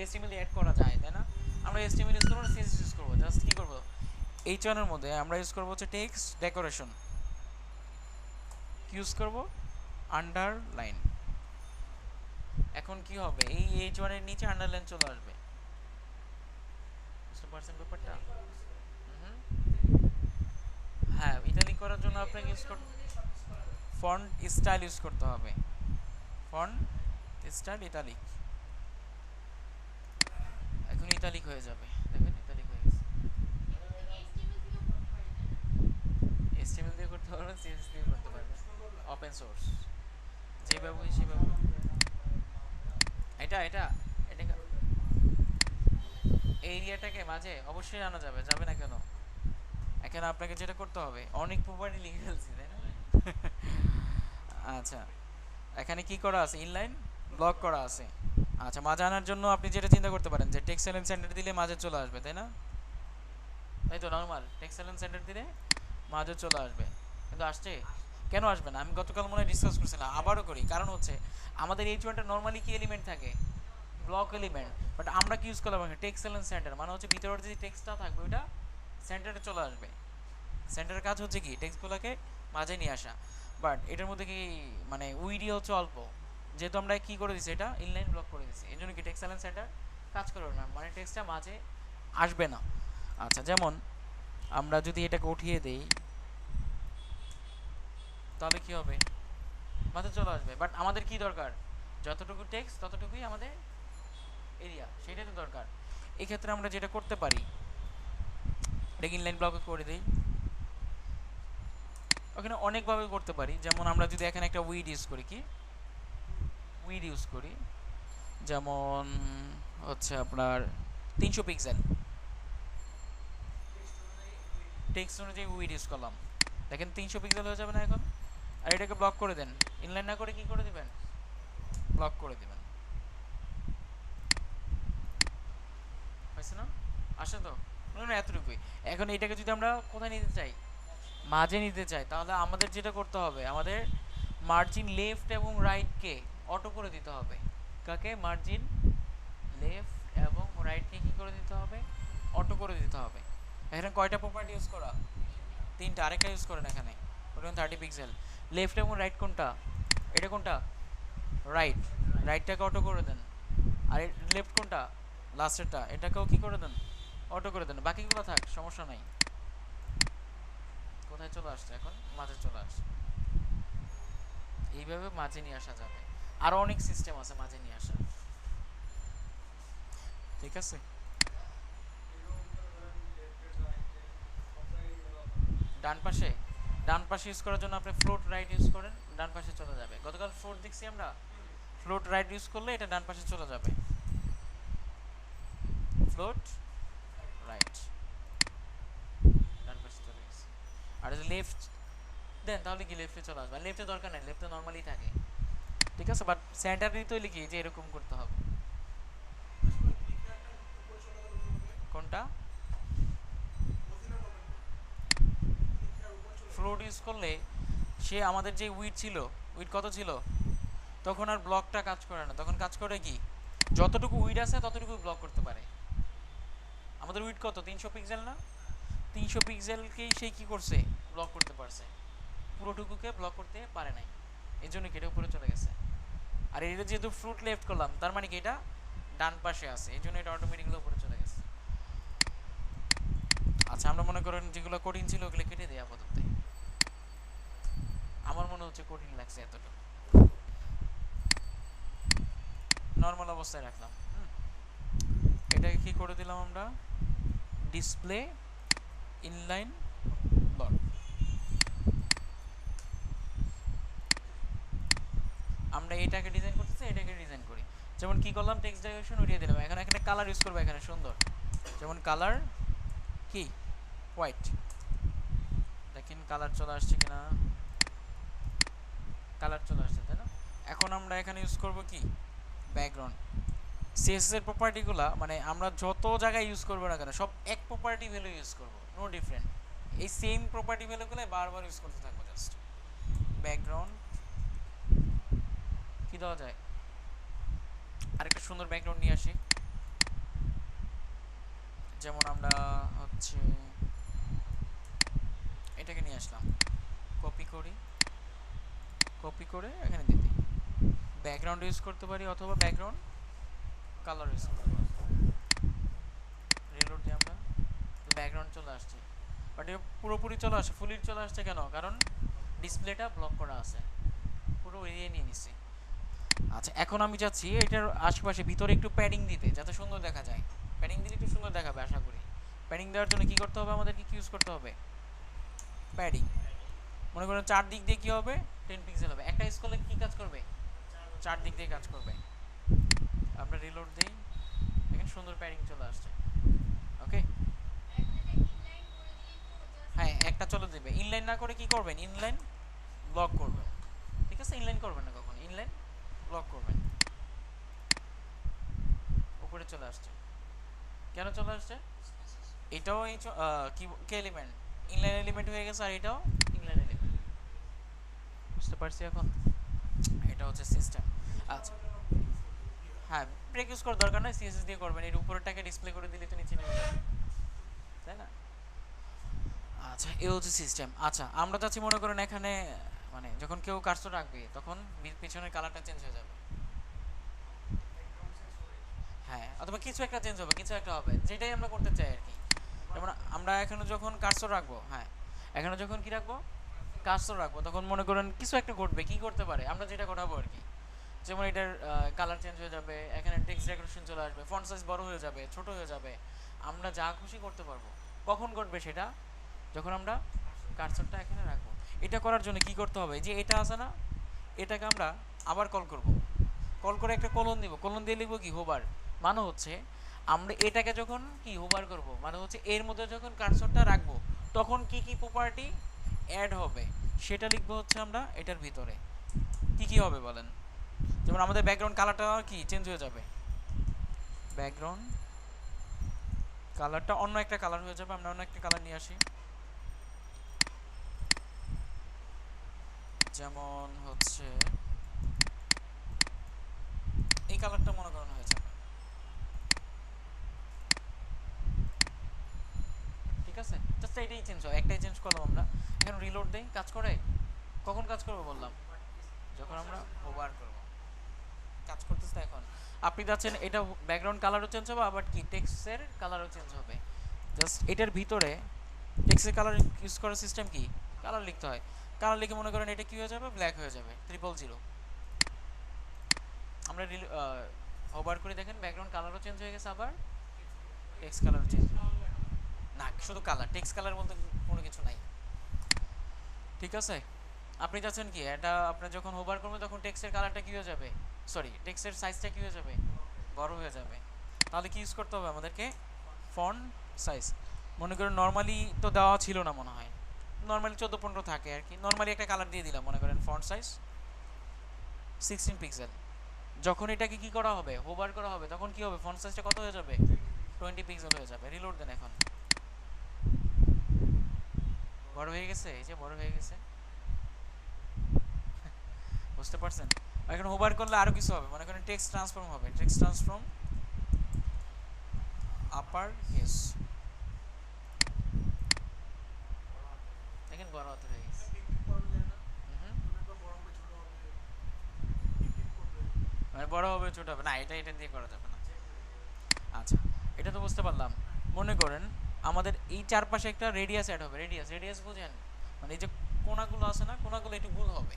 HTML অ্যাড করা যায়, তাই না? আমরা HTML ইউজ করবো না, CSS ইউজ করবো। জাস্ট কি করবো, H1 এর মধ্যে আমরা ইউজ করবো হচ্ছে টেক্সট ডেকোরেশন, ইউজ করব আন্ডারলাইন। এখন কি হবে, এই H1 এর নিচে আন্ডারলাইন চলে আসবে, বুঝতে পারছেন ব্যাপারটা? হ্যাঁ, ইটালিক করার জন্য আপনাকে ইউজ করতে ফন্ট স্টাইল ইউজ করতে হবে, ফন্ট স্টাইল ইটালিক। এখন ইটালিক হয়ে যাবে, দেখেন ইটালিক হয়ে গেছে। HTML দিয়ে করতে পারবেন, CSS দিয়ে করতে পারবেন, ওপেন সোর্স, যেভাবে সেভাবে। এটা এটা এটা এরিয়াটাকে মাঝে অবশ্যই আনা যাবে, যাবে না কেন? এখানে আপনাকে যেটা করতে হবে, অনেক প্রপার্টি লিখে ফেলছি তাই না? আচ্ছা, এখানে কি করা আছে, ইনলাইন ব্লক করা আছে। আচ্ছা, মাঝে আনার জন্য আপনি যেটা চিন্তা করতে পারেন যে টেক্সটাইল সেন্টার দিলে মাঝে চলে আসবে, তাই না? তাই তো, নর্মাল টেক্সটাইল সেন্টার দিলে মাঝে চলে আসবে, কিন্তু আসছে কেন আসবে না? আমি গতকাল মনে হয় ডিসকাস করছিলাম, আবারও করি, কারণ হচ্ছে আমাদের এই চুয়ানটা নর্মালি কি এলিমেন্ট থাকে, ব্লক এলিমেন্ট। বাট আমরা কি ইউজ করলাম, টেক্সটাইল সেন্টার, মানে হচ্ছে ভিতরের যে টেক্সটটা থাকবে ওইটা সেন্টারে চলে আসবে। সেন্টারের কাজ হচ্ছে কি টেক্সটগুলোকে মাঝে নিয়ে আসা। বাট এটার মধ্যে কি মানে উইডি হচ্ছে অল্প, যেহেতু আমরা কি করে দিছি, এটা ইনলাইন ব্লক করে দিছি, এই জন্য কি টেক্সটাইল সেন্টার কাজ করবে না, মানে টেক্সটটা মাঝে আসবে না। আচ্ছা, যেমন আমরা যদি এটাকে উঠিয়ে দেই তাহলে কি হবে, মাঝে চলে আসবে। বাট আমাদের কি দরকার, যতটুকু টেক্সট ততটুকুই আমাদের এরিয়া, সেটাই তো দরকার। এই ক্ষেত্রে আমরা যেটা করতে পারি, এটাকে ইনলাইন ব্লকে করে দিই। ওখানে অনেকভাবে করতে পারি, যেমন আমরা যদি এখানে একটা উইড ইউজ করি, কি উইড ইউজ করি, যেমন হচ্ছে আপনার 300 পিক্সেল টেক্সট অনুযায়ী উইড ইউজ করলাম, দেখেন 300 পিক্সেল হয়ে যাবে না এখন? আর এটাকে ব্লক করে দেন, ইনলাইন না করে কি করে দিবেন, ব্লক করে দিবেন, হয়েছে না? আসে তো, না এতটুকুই। এখন এটাকে যদি আমরা কোথায় নিতে চাই, মাঝে নিতে চাই, তাহলে আমাদের যেটা করতে হবে, আমাদের মার্জিন লেফট এবং রাইটকে অটো করে দিতে হবে। কাকে, মার্জিন লেফট এবং রাইটকে কি করে দিতে হবে, অটো করে দিতে হবে। এখানে কয়টা প্রপার্টি ইউজ করা, তিনটা, আরেকটা ইউজ করেন এখানে, ওটা 30 পিক্সেল। লেফট এবং রাইট কোনটা, এটা কোনটা, রাইট, রাইটটাকে অটো করে দেন। আর লেফট কোনটা, লাস্টেরটা, এটাকেও কি করে দেন, অটো করে দেন। বাকিগুলো থাক, সমস্যা নাই। কোথায় চলে আসছে এখন, মাঝে চলে আসছে। এইভাবে মাঝে নিয়ে আসা যাবে, আরো অনেক সিস্টেম আছে মাঝে নিয়ে আসা, ঠিক আছে? ডান পাশে, ডান পাশে ইউজ করার জন্য আপনি ফ্লোট রাইট ইউজ করেন, ডান পাশে চলে যাবে। গতকাল ফ্লোট দেখছি আমরা, ফ্লোট রাইট ইউজ করলে এটা ডান পাশে চলে যাবে, ফ্লোট রাইট, ডান পাশে চলে গেছে। আর যদি লেফট দেন তাহলে কি লেফটে চলে আসবে, লেফটে দরকার নেই, লেফটে নর্মালি থাকে, ঠিক আছে? বাট সেন্টার নিতে হলে কি যে এরকম করতে হবে। কোনটা, ফ্লোট ইউজ করলে সে আমাদের যে উইড ছিল, উইড কত ছিল, তখন আর ব্লকটা কাজ করে না, তখন কাজ করে কি, যতটুকু উইড আছে ততটুকু ব্লক করতে পারে। আমাদের উইড কত, 300 পিক্সেল না, 300 পিক্সেলকেই সে কি করছে, ব্লক করতে পারছে, পুরোটুকুকে ব্লক করতে পারে নাই, এই জন্য কি এটা উপরে চলে গেছে। আর এটা যেহেতু ফ্রুট লেফট করলাম, তার মানে কি এটা ডান পাশে আছে, এই জন্য এটা অটোমেটিকলি উপরে চলে গেছে। আচ্ছা, আমরা মনে করেন যেগুলো কঠিন ছিল ওগুলো কেটে দেই আপাতত, আমার মনে হচ্ছে কঠিন লাগছে এতটুকু, নর্মাল অবস্থায় রাখলাম। এটাকে কি করে দিলাম আমরা, ডিসপ্লে ইনলাইন ব্লক। আমরা এটাকে ডিজাইন করতেছি, এটাকে ডিজাইন করি, যেমন কি করলাম, টেক্সট ডাইরেকশন উঠিয়ে দিলাম, এখানে একটা কালার ইউজ করবো এখানে সুন্দর, যেমন কালার কি হোয়াইট, দেখেন কালার চলে আসছে কিনা, কালার চলে আসছে তাই না? এখন আমরা এখানে ইউজ করব কি, ব্যাকগ্রাউন্ড। সিএসএস এর প্রপার্টিগুলো মানে আমরা যত জায়গায় ইউজ করবো না কেন, সব এক প্রপার্টি ভ্যালু ইউজ করবো, নো ডিফারেন্ট, এই সেম প্রপার্টি ভ্যালুগুলো বারবার ইউজ করতে থাকবো। জাস্ট ব্যাকগ্রাউন্ড কি দেওয়া যায়, আরেকটা সুন্দর ব্যাকগ্রাউন্ড নিয়ে আসি, যেমন আমরা হচ্ছে এটাকে নিয়ে আসলাম, কপি করি, কপি করে এখানে দিতে, ব্যাকগ্রাউন্ড ইউজ করতে পারি অথবা ব্যাকগ্রাউন্ড কালার ইউজ করতে পারি। রিলোড দিয়ে আমরা ব্যাকগ্রাউন্ড চলে আসছে, বাট এটা পুরোপুরি চলে আসে, ফুলি চলে আসছে কেন, কারণ ডিসপ্লেটা ব্লক করা আছে, পুরো এরিয়া নিয়ে নিছি। আচ্ছা, এখন আমি চাচ্ছি এটার আশেপাশে ভিতরে একটু প্যাডিং দিতে, যাতে সুন্দর দেখা যায়, প্যাডিং দিলে একটু সুন্দর দেখাবে আশা করি। প্যাডিং দেওয়ার জন্য কি করতে হবে, আমাদেরকে কি ইউজ করতে হবে, প্যাডিং। মনে করেন চারদিক দিয়ে কি হবে, 10 পিক্সেল হবে, একটা ইউজ করলে কি কাজ করবে, চারদিক দিয়ে কাজ করবে। আমরা রিলোড দিই, এখানে সুন্দর প্যাডিং চলে আসছে। চলে দিবে। ইনলাইন না করে কি করবেন, ইনলাইন ব্লক করবেন, ঠিক আছে? ইনলাইন করবেন না কখন, ইনলাইন ব্লক করবেন। উপরে চলে আসছে, কেন চলে আসছে? এটাও এই কি এলিমেন্ট, ইনলাইন এলিমেন্ট হয়ে গেছে, আর এটাও ইনলাইন এলিমেন্ট। বুঝতে পারছি এখন? এটা হচ্ছে সিস্টেম। আচ্ছা হ্যাঁ, ব্রেক ইউজ করার দরকার নাই, সিএসএস দিয়ে করবেন। এর উপরেরটাকে ডিসপ্লে করে দিলে তো নিচে নেমে যাবে, তাই না? আচ্ছা এই হচ্ছে সিস্টেম। আচ্ছা আমরা চাচ্ছি মনে করেন এখানে মানে যখন কেউ কার্সর রাখবে তখন পিছনের কালারটা চেঞ্জ হয়ে যাবে। হ্যাঁ, অথবা কিছু একটা চেঞ্জ হবে, কিছু একটা হবে, যেটাই আমরা করতে চাই আর কি। যেমন আমরা এখানে যখন কার্সর রাখবো, হ্যাঁ এখানে যখন কি রাখবো, কার্সর রাখবো, তখন মনে করেন কিছু একটা ঘটবে। কি করতে পারে, আমরা যেটা ঘটাবো আর কি। যেমন এটার কালার চেঞ্জ হয়ে যাবে, এখানে টেক্সট ডেকোরেশন চলে আসবে, ফন্ট সাইজ বড় হয়ে যাবে, ছোট হয়ে যাবে, আমরা যা খুশি করতে পারবো। কখন ঘটবে সেটা, যখন আমরা কার্সরটা এখানে রাখবো। এটা করার জন্য কি করতে হবে, যে এটা আছে না, এটাকে আমরা আবার কল করব। কল করে একটা কলন দিব, কলন দিয়ে লিখবো কি, হোবার। মানে হচ্ছে আমরা এটাকে যখন কি হোবার করব, মানে হচ্ছে এর মধ্যে যখন কার্সরটা রাখবো তখন কি কি প্রপার্টি অ্যাড হবে সেটা লিখবো হচ্ছে আমরা এটার ভিতরে। কি কি হবে বলেন? যেমন আমাদের ব্যাকগ্রাউন্ড কালারটা কি চেঞ্জ হয়ে যাবে, ব্যাকগ্রাউন্ড কালারটা অন্য একটা কালার হয়ে যাবে। আমরা অন্য একটা কালার নিয়ে আসি, যেমন হচ্ছে এই কালারটা মনে করানো হয়ে যাবে, ঠিক আছে? জাস্ট এইটাই চেঞ্জ হয়, একটাই চেঞ্জ করলাম আমরা। এখন রিলোড দেই, কাজ করে? কখন কাজ করবে বললাম, যখন আমরা হোভার করব। কাজ করতেছে এখন। আপনি যাচ্ছেন এটা ব্যাকগ্রাউন্ড কালারও চেঞ্জ হবে, আবার কি টেক্সটের কালারও চেঞ্জ হবে। জাস্ট এটার ভিতরে টেক্সটের কালার ইউজ করার সিস্টেম কি, কালার লিখতে হয়। কালার লিখে মনে করেন এটা কি হয়ে যাবে, ব্ল্যাক হয়ে যাবে, 000। আমরা হোভার করে দেখেন ব্যাকগ্রাউন্ড কালারও চেঞ্জ হয়ে গেছে, আবার টেক্সট কালারও চেঞ্জ, না শুধু কালার, টেক্সট কালার বলতে কোনো কিছু নাই, ঠিক আছে? আপনি চাচ্ছেন কি এটা আপনি যখন হোভার করবেন তখন টেক্সটের কালারটা কি হয়ে যাবে, সরি টেক্সটের সাইজটা কি হয়ে যাবে, বড় হয়ে যাবে। তাহলে কি ইউজ করতে হবে আমাদেরকে, ফন্ট সাইজ। মনে করেন নর্মালি তো দেওয়া ছিল না মনে হয়, নর্মালি 14-15 থাকে আর কি। নর্মালি একটা কালার দিয়ে দিলাম, মনে করেন ফন্ট সাইজ 16 পিক্সেল। যখন এটাকে কি করা হবে, হোভার করা হবে, তখন কি হবে, ফন্ট সাইজটা কত হয়ে যাবে, 20 পিক্সেল হয়ে যাবে। রিলোড দেন, এখন বড় হয়ে গেছে, এই যে বড় হয়ে গেছে, বুঝতে পারছেন? এখন হোভার করলে আরো কিছু হবে, মনে করেন টেক্সট ট্রান্সফর্ম হবে, টেক্সট ট্রান্সফর্ম আপার কেস, দেখেন বড় হাতের হয়ে গেছে। মানে বড় হবে ছোট হবে না, এটা দিয়ে করা যাবে না। আচ্ছা এটা তো বুঝতে পারলাম। মনে করেন আমাদের এই চারপাশে একটা রেডিয়াস অ্যাড হবে, রেডিয়াস, রেডিয়াস বুঝেন? মানে এই যে কোনাগুলো আছে না, কোনাগুলো একটু গোল হবে,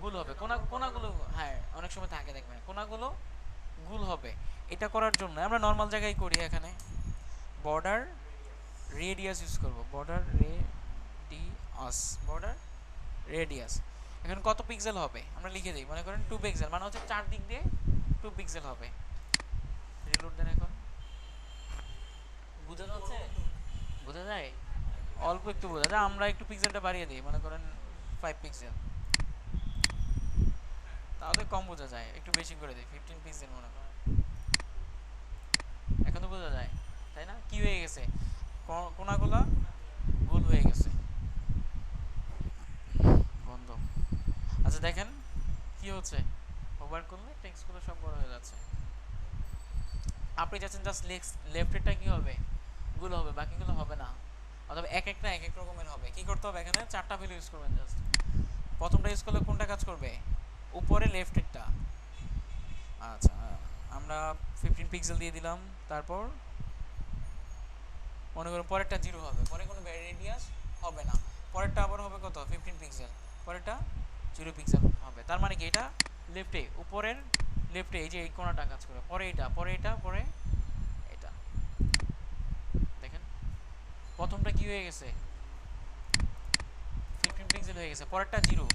গোল হবে কোনাগুলো, হ্যাঁ অনেক সময় থাকে দেখবেন কোনাগুলো গোল হবে। এটা করার জন্য আমরা নর্মাল জায়গায় করি, এখানে বর্ডার রেডিয়াস ইউজ করব, বর্ডার রেডিয়াস, বর্ডার রেডিয়াস। এখন কত পিক্সেল হবে আমরা লিখে দিই, মনে করেন 2 পিক্সেল, মানে হচ্ছে চার দিক দিয়ে 2 পিক্সেল হবে। রিলোড দেন, এখন বোঝা যাচ্ছে, বোঝা যায়? অল্প একটু বোঝা যায়, আমরা একটু পিক্সেলটা বাড়িয়ে দিই, মনে করেন 5 পিক্সেল, তাহলে কম বোঝা যায়। একটু বেশি করে দিই, 15 পিক্সেল মনে করেন, এখন তো বোঝা যায়, তাই না? কি হয়ে গেছে, কোনাগুলা গোল হয়ে গেছে, বন্ধ। আচ্ছা দেখেন কি হচ্ছে, ওভার করলে টেক্সটগুলো সব বড় হয়ে যাচ্ছে। আপনি চাচ্ছেন জাস্ট লেফটেরটা কি হবে, গুলো হবে, বাকিগুলো হবে না, অথবা এক একটা এক এক রকমের হবে। কি করতে হবে, এখানে চারটা ভ্যালু ইউজ করবেন জাস্ট। প্রথমটা ইউজ করলে কোনটা কাজ করবে, উপরে লেফটেরটা। আচ্ছা আমরা 15 পিক্সেল দিয়ে দিলাম, তারপর মনে করুন পরেরটা 0 হবে, পরে কোনো রেডিয়াস হবে না, পরেরটা আবার হবে কত, 15 পিক্সেল, পরেরটা 0 পিক্সেল হবে। তার মানে কি এটা লেফটে, উপরের লেফটে এই যে এই কোণাটা কাজ করে, পরে এটা, পরে এটা, পরে এটা। দেখেন প্রথমটা কি হয়ে গেছে, 15 পিক্সেল হয়ে গেছে, পরেরটা 0,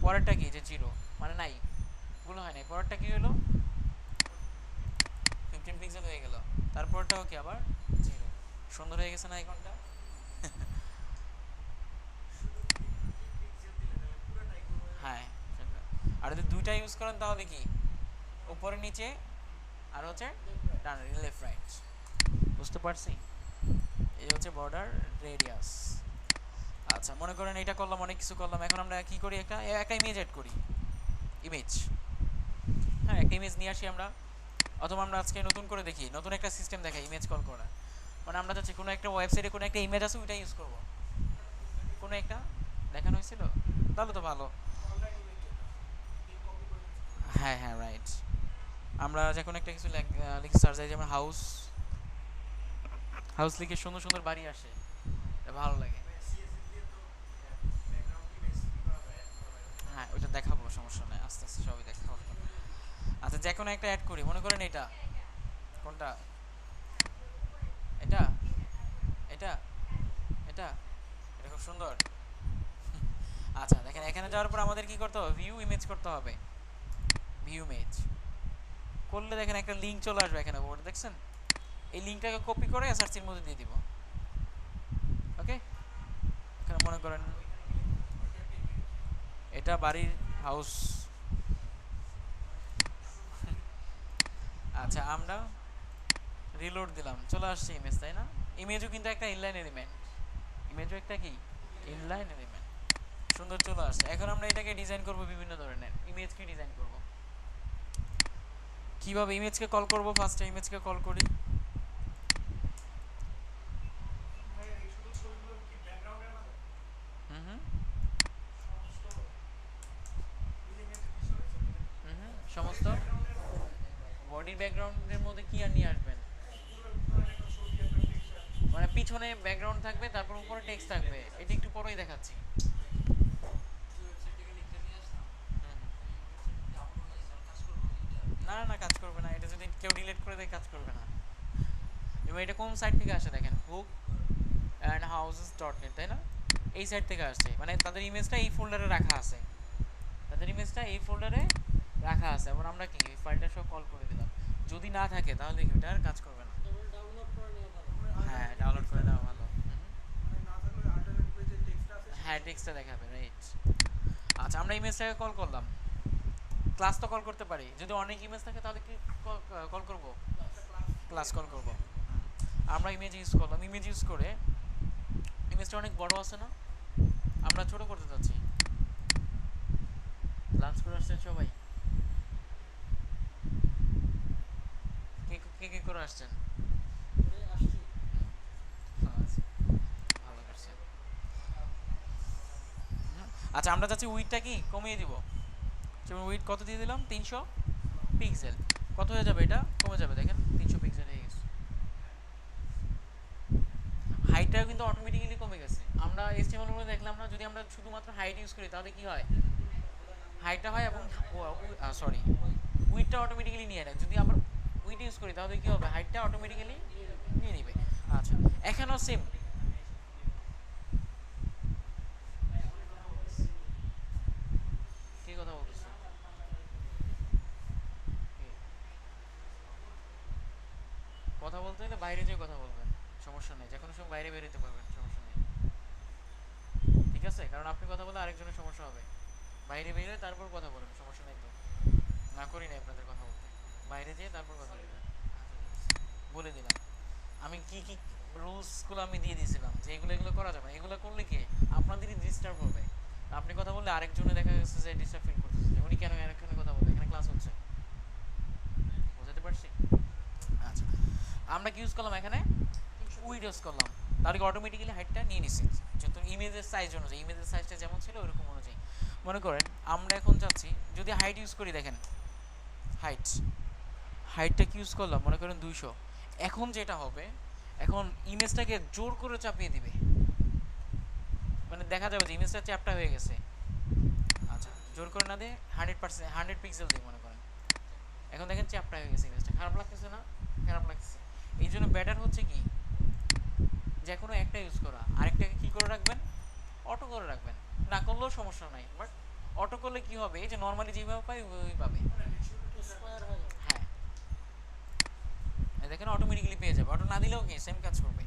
পরেরটা কি যে 0, মানে নাই, গুলো হয় নাই, পরেরটা কি হলো 15 পিক্সেল হয়ে গেল, তারপরটাও কি আবার 0। সুন্দর হয়ে গেছে না আইকনটা? হ্যাঁ, আর যদি দুইটা ইউজ করেন তাহলে কি উপরে নিচে আর হচ্ছে ডান লেফট রাইট। বুঝতে পারছি? এই হচ্ছে বর্ডার রেডিয়াস। আচ্ছা মনে করেন এটা করলাম, অনেক কিছু করলাম, এখন আমরা কি করি, একটা একটা ইমেজ অ্যাড করি। ইমেজ, হ্যাঁ একটা ইমেজ নিয়ে আসি আমরা, অথবা আমরা আজকে নতুন করে দেখি, নতুন একটা সিস্টেম দেখাই ইমেজ কল করা। মানে আমরা যাচ্ছি কোনো একটা ওয়েবসাইটে কোনো একটা ইমেজ আছে ওইটা ইউজ করব, কোনো একটা দেখানো হয়েছিল, তাহলে তো ভালো। হ্যাঁ হ্যাঁ রাইট, আমরা যে কোনো একটা কিছু লিখে সার্চ দিই, যেমন হাউস, হাউস লিখে সুন্দর সুন্দর বাড়ি আসে, ভালো লাগে। হ্যাঁ ওইটা দেখাবো, সমস্যা নেই, আস্তে আস্তে সবই দেখাবো। আচ্ছা যে কোনো একটা অ্যাড করি, মনে করেন এটা কোনটা, এটা এটা এটা এটা খুব সুন্দর। আচ্ছা দেখেন এখানে যাওয়ার পর আমাদের কি করতে হবে, ভিউ ইমেজ করতে হবে। ভিউ ইমেজ করলে দেখেন একটা লিঙ্ক চলে আসবে এখানে বোর্ডে, দেখছেন? এই লিঙ্কটাকে কপি করে সার্চের মধ্যে দিয়ে দিব। ওকে, এখানে মনে করেন এটা বাড়ির হাউস। আচ্ছা আমরা রিলোড দিলাম, চলে আসছে ইমেজ, তাই না? ইমেজও কিন্তু একটা ইনলাইন এলিমেন্ট, ইমেজও একটা কি ইনলাইন এলিমেন্ট, সুন্দর চলে আসছে। এখন আমরা এটাকে ডিজাইন করব বিভিন্ন ধরনের, ইমেজকে ডিজাইন করব। কিভাবে ইমেজকে কল করব? ফার্স্টে ইমেজকে কল করি। হুম হুম সমস্ত বডির ব্যাকগ্রাউন্ডের মধ্যে কি আর নিয়ে আসবেন, মানে পিছনে ব্যাকগ্রাউন্ড থাকবে, তারপর উপরে টেক্সট থাকবে, এটা একটু পরেই দেখাচ্ছি। না না কাজ করবে না, এটা যদি কেউ ডিলিট করে দেয় কাজ করবে না। এবং এটা কোন সাইট থেকে আসে দেখেন, hook and houses dot net, তাই না? এই সাইট থেকে আসছে, মানে তাদের ইমেজটা এই ফোল্ডারে রাখা আছে, তাদের ইমেজটা এই ফোল্ডারে রাখা আছে। এবং আমরা কি এই ফাইলটা সব কল করে দিলাম, যদি না থাকে তাহলে কি ওটা আর কাজ করবে না। হ্যাঁ ডাউনলোড করে নেওয়া ভালো। হ্যাঁ টেক্সটটা দেখাবে, রাইট। আচ্ছা আমরা ইমেজটাকে কল করলাম, ক্লাস তো কল করতে পারি, যদি অনেক ইমেজ থাকে তাহলে কি কল করব, ক্লাস কল করব। আমরা ইমেজ ইউজ করলাম, ইমেজ ইউজ করে ইমেজটা অনেক বড় আছে না, আমরা ছোট করতে চাচ্ছি। লাঞ্চ করে আসছেন সবাই? কে কে কে করে আসছেন? ভালো করছেন। আচ্ছা আমরা চাচ্ছি উইডটা কি কমিয়ে দিব, যেমন উইড কত দিয়ে দিলাম, 300 পিক্সেল। কত হয়ে যাবে, এটা কমে যাবে, দেখেন 300 পিক্সেল হয়ে গেছে। হাইটটাও কিন্তু অটোমেটিক্যালি কমে গেছে। আমরা এসটিএমএল এর মধ্যে দেখলাম না, যদি আমরা শুধুমাত্র হাইট ইউজ করি তাহলে কি হয়, হাইটটা হয় এবং সরি উইডটা অটোমেটিক্যালি নিয়ে নেয়। যদি আমরা উইড ইউজ করি তাহলে কি হবে, হাইটটা অটোমেটিক্যালি নিয়ে নেবে। আচ্ছা এখানেও সেম, কি কথা বলতেছে, কথা বলতে হলে বাইরে যেয়ে কথা বলবেন, সমস্যা নেই, যে কোনো সময় বাইরে বেরোতে পারবেন, সমস্যা নেই। ঠিক আছে, কারণ আপনি কথা বলে আরেকজনের সমস্যা হবে, বাইরে বেরোয় তারপর কথা বলেন, সমস্যা নেই তো। না করি না আপনাদের কথা বলতে, বাইরে যেয়ে তারপর কথা বলবেন। বলে দিলাম আমি কি কি রুলসগুলো আমি দিয়ে দিয়েছিলাম, যে এগুলো এগুলো করা যাবে না, এগুলো করলে কি আপনাদেরই ডিস্টার্ব হবে। আপনি কথা বললে আরেকজনে দেখা গেছে যে ডিস্টার্ব ফিল করতেছে, উনি কেন এখানে কথা বলবে, এখানে ক্লাস হচ্ছে। বুঝতে পারছি? আচ্ছা আমরা কি ইউজ করলাম এখানে, উইড ইউজ করলাম, তাহলে অটোমেটিক্যালি হাইটটা নিয়ে নিছি, যেহেতু ইমেজের সাইজ অনুযায়ী, ইমেজের সাইজটা যেমন ছিল ওরকম অনুযায়ী। মনে করেন আমরা এখন চাচ্ছি যদি হাইট ইউজ করি, দেখেন হাইট, হাইটটা কি ইউজ করলাম, মনে করেন 200। এখন যেটা হবে, এখন ইমেজটাকে জোর করে চাপিয়ে দিবে, মানে দেখা যাবে যে ইমেজটা চ্যাপটা হয়ে গেছে। আচ্ছা জোর করে না দিয়ে 100%, 100 পিক্সেল দিয়ে মনে করেন, এখন দেখেন চ্যাপটা হয়ে গেছে ইমেজটা, খারাপ লাগতেছে না? খারাপ লাগছে। এই জন্য বেটার হচ্ছে কি, যে কোনো একটা ইউজ করা, আরেকটাকে কি করে রাখবেন, অটো করে রাখবেন, না করলেও সমস্যা নাই, বাট অটো করলে কি হবে, এই যে নর্মালি যেভাবে পাই ওইভাবে পাবে। হ্যাঁ দেখেন অটোমেটিক্যালি পেয়ে যাবে, অটো না দিলেও কি সেম কাজ করবে।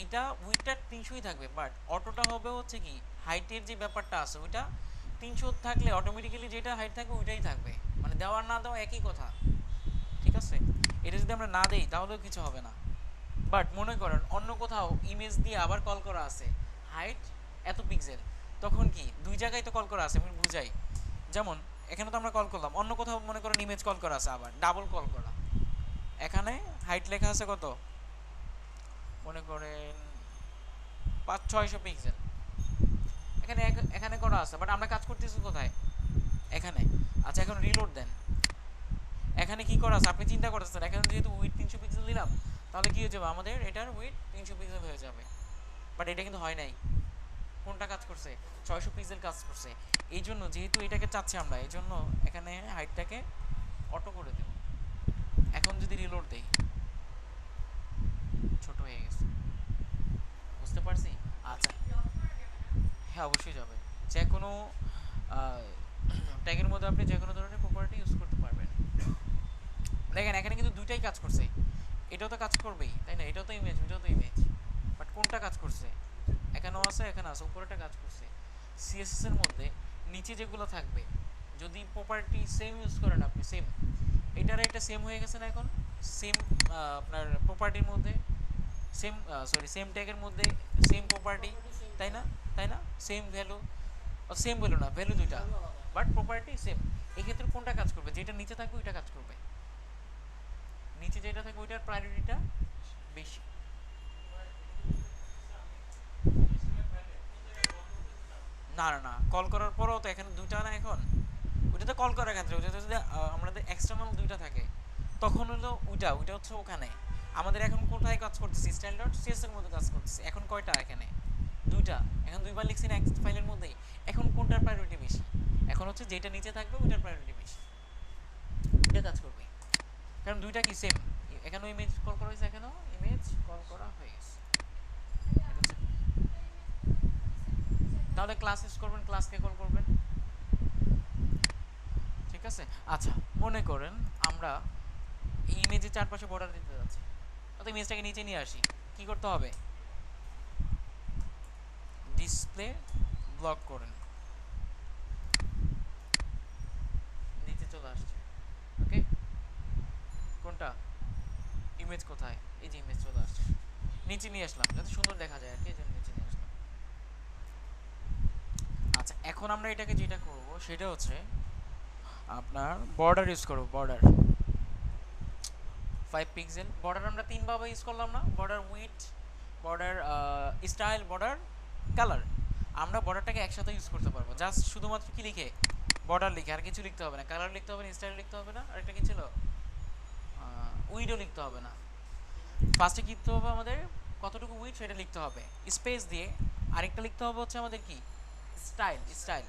এইটা উইডটা 300ই থাকবে, বাট অটোটা হবে হচ্ছে কি হাইটের যে ব্যাপারটা আছে ওইটা 300 থাকলে অটোমেটিক্যালি যেটা হাইট থাকবে ওইটাই থাকবে, মানে দেওয়ার না দেওয়া একই কথা, ঠিক আছে। এটা যদি আমরা না দেই তাহলেও কিছু হবে না। বাট মনে করেন অন্য কোথাও ইমেজ দিয়ে আবার কল করা আছে হাইট এত পিক্সেল, তখন কি দুই জায়গায় তো কল করা আছে, আমি বুঝাই। যেমন এখানে তো আমরা কল করলাম, অন্য কোথাও মনে করেন ইমেজ কল করা আছে আবার ডাবল কল করা, এখানে হাইট লেখা আছে কত মনে করেন 500-600 পিক্সেল, এখানে এখানে করা আছে, বাট আমরা কাজ করতেছি কোথায় এখানে। আচ্ছা এখন রিলোড দেন, এখানে কি করা আছে আপনি চিন্তা করতেছেন, এখানে যেহেতু উইথ 300 পিক্সেল দিলাম তাহলে কি হয়ে যাবে আমাদের এটার উইথ 300 পিক্সেল হয়ে যাবে, বাট এটা কিন্তু হয় নাই। কোনটা কাজ করছে 600 পিক্সেল কাজ করছে, এই জন্য যেহেতু এটাকে চাচ্ছি আমরা এই জন্য এখানে হাইটটাকে অটো করে দেব। এখন যদি রিলোড দেই ছোট হয়ে গেছে, বুঝতে পারছি। আচ্ছা হ্যাঁ অবশ্যই যাবে, যে কোনো ট্যাগের মধ্যে আপনি যে কোনো ধরনের প্রপার্টি ইউজ করতে পারবেন। দেখেন এখানে কিন্তু দুইটাই কাজ করছে, এটাও তো কাজ করবেই তাই না, এটাও তো ইমেজ এটাও তো ইমেজ, বাট কোনটা কাজ করছে এখানেও আছে এখানে আছে, উপরেটা কাজ করছে। সিএসএস এর মধ্যে নিচে যেগুলো থাকবে যদি প্রপার্টি সেম ইউজ করেন আপনি, সেম এটার একটা সেম হয়ে গেছে না এখন, সেম আপনার প্রপার্টির মধ্যে সেম সেম ট্যাগের মধ্যে সেম প্রপার্টি, তাই না তাই না, সেম ভ্যালু, সেম ভ্যালু না ভ্যালু দুইটা বাট প্রপার্টি সেম। এই ক্ষেত্রে কোনটা কাজ করবে, যেটা নিচে থাকবে ওইটা কাজ করবে, নিচে যেটা থাকবে ওইটার প্রায়োরিটিটা বেশি। না না না কল করার পরও তো এখানে দুইটা না, এখন ওইটা তো কল করার ক্ষেত্রে ওইটা যদি আমাদের এক্সটার্নাল দুইটা থাকে তখন হলো ওইটা ওইটা হচ্ছে ওখানে। আমাদের এখন কোথায় কাজ করতেছি স্টাইল ডট সিএস এর মধ্যে কাজ করতেছি, এখন কয়টা এখানে দুইটা, এখন দুইবার লিখছি না এক ফাইলের মধ্যেই, এখন কোনটার প্রায়োরিটি বেশি, এখন হচ্ছে যেটা নিচে থাকবে ওইটার প্রায়োরিটি বেশি, এটা কাজ করবে কারণ দুইটা কি সেম। এখানেও ইমেজ কল করা হয়েছে এখানেও ইমেজ কল করা হয়ে গেছে, তাহলে ক্লাস ইউজ করবেন ক্লাসকে কল করবেন, ঠিক আছে। আচ্ছা মনে করেন আমরা এই ইমেজের চারপাশে বর্ডার দিতে যাচ্ছি, অর্থাৎ ইমেজটাকে নিচে নিয়ে আসি, কি করতে হবে ডিসপ্লে ব্লক করেন, নিচে চলে আসছে, ওকে কোনটা ইমেজ কোথায়, এই যে ইমেজ চলে আসছে, নিচে নিয়ে আসলাম যাতে সুন্দর দেখা যায় আর কি, এই জন্য নিচে নিয়ে আসলাম। আচ্ছা এখন আমরা এটাকে যেটা করব সেটা হচ্ছে আপনার বর্ডার ইউজ করব, বর্ডার 5 পিক্সেল বর্ডার আমরা তিন ভাবে ইউজ করলাম না, border with, border style, border colour. আমরা বর্ডারটাকে একসাথে ইউজ করতে পারবো, জাস্ট শুধুমাত্র কি লিখে বর্ডার লিখে, আর কিছু লিখতে হবে না, কালার লিখতে হবে না, স্টাইল লিখতে হবে না, আর একটা কি ছিল উইডও লিখতে হবে না। ফার্স্টে কি লিখতে হবে আমাদের কতটুকু উইথ সেটা লিখতে হবে স্পেস দিয়ে, আরেকটা লিখতে হবে হচ্ছে আমাদের কি স্টাইল, স্টাইল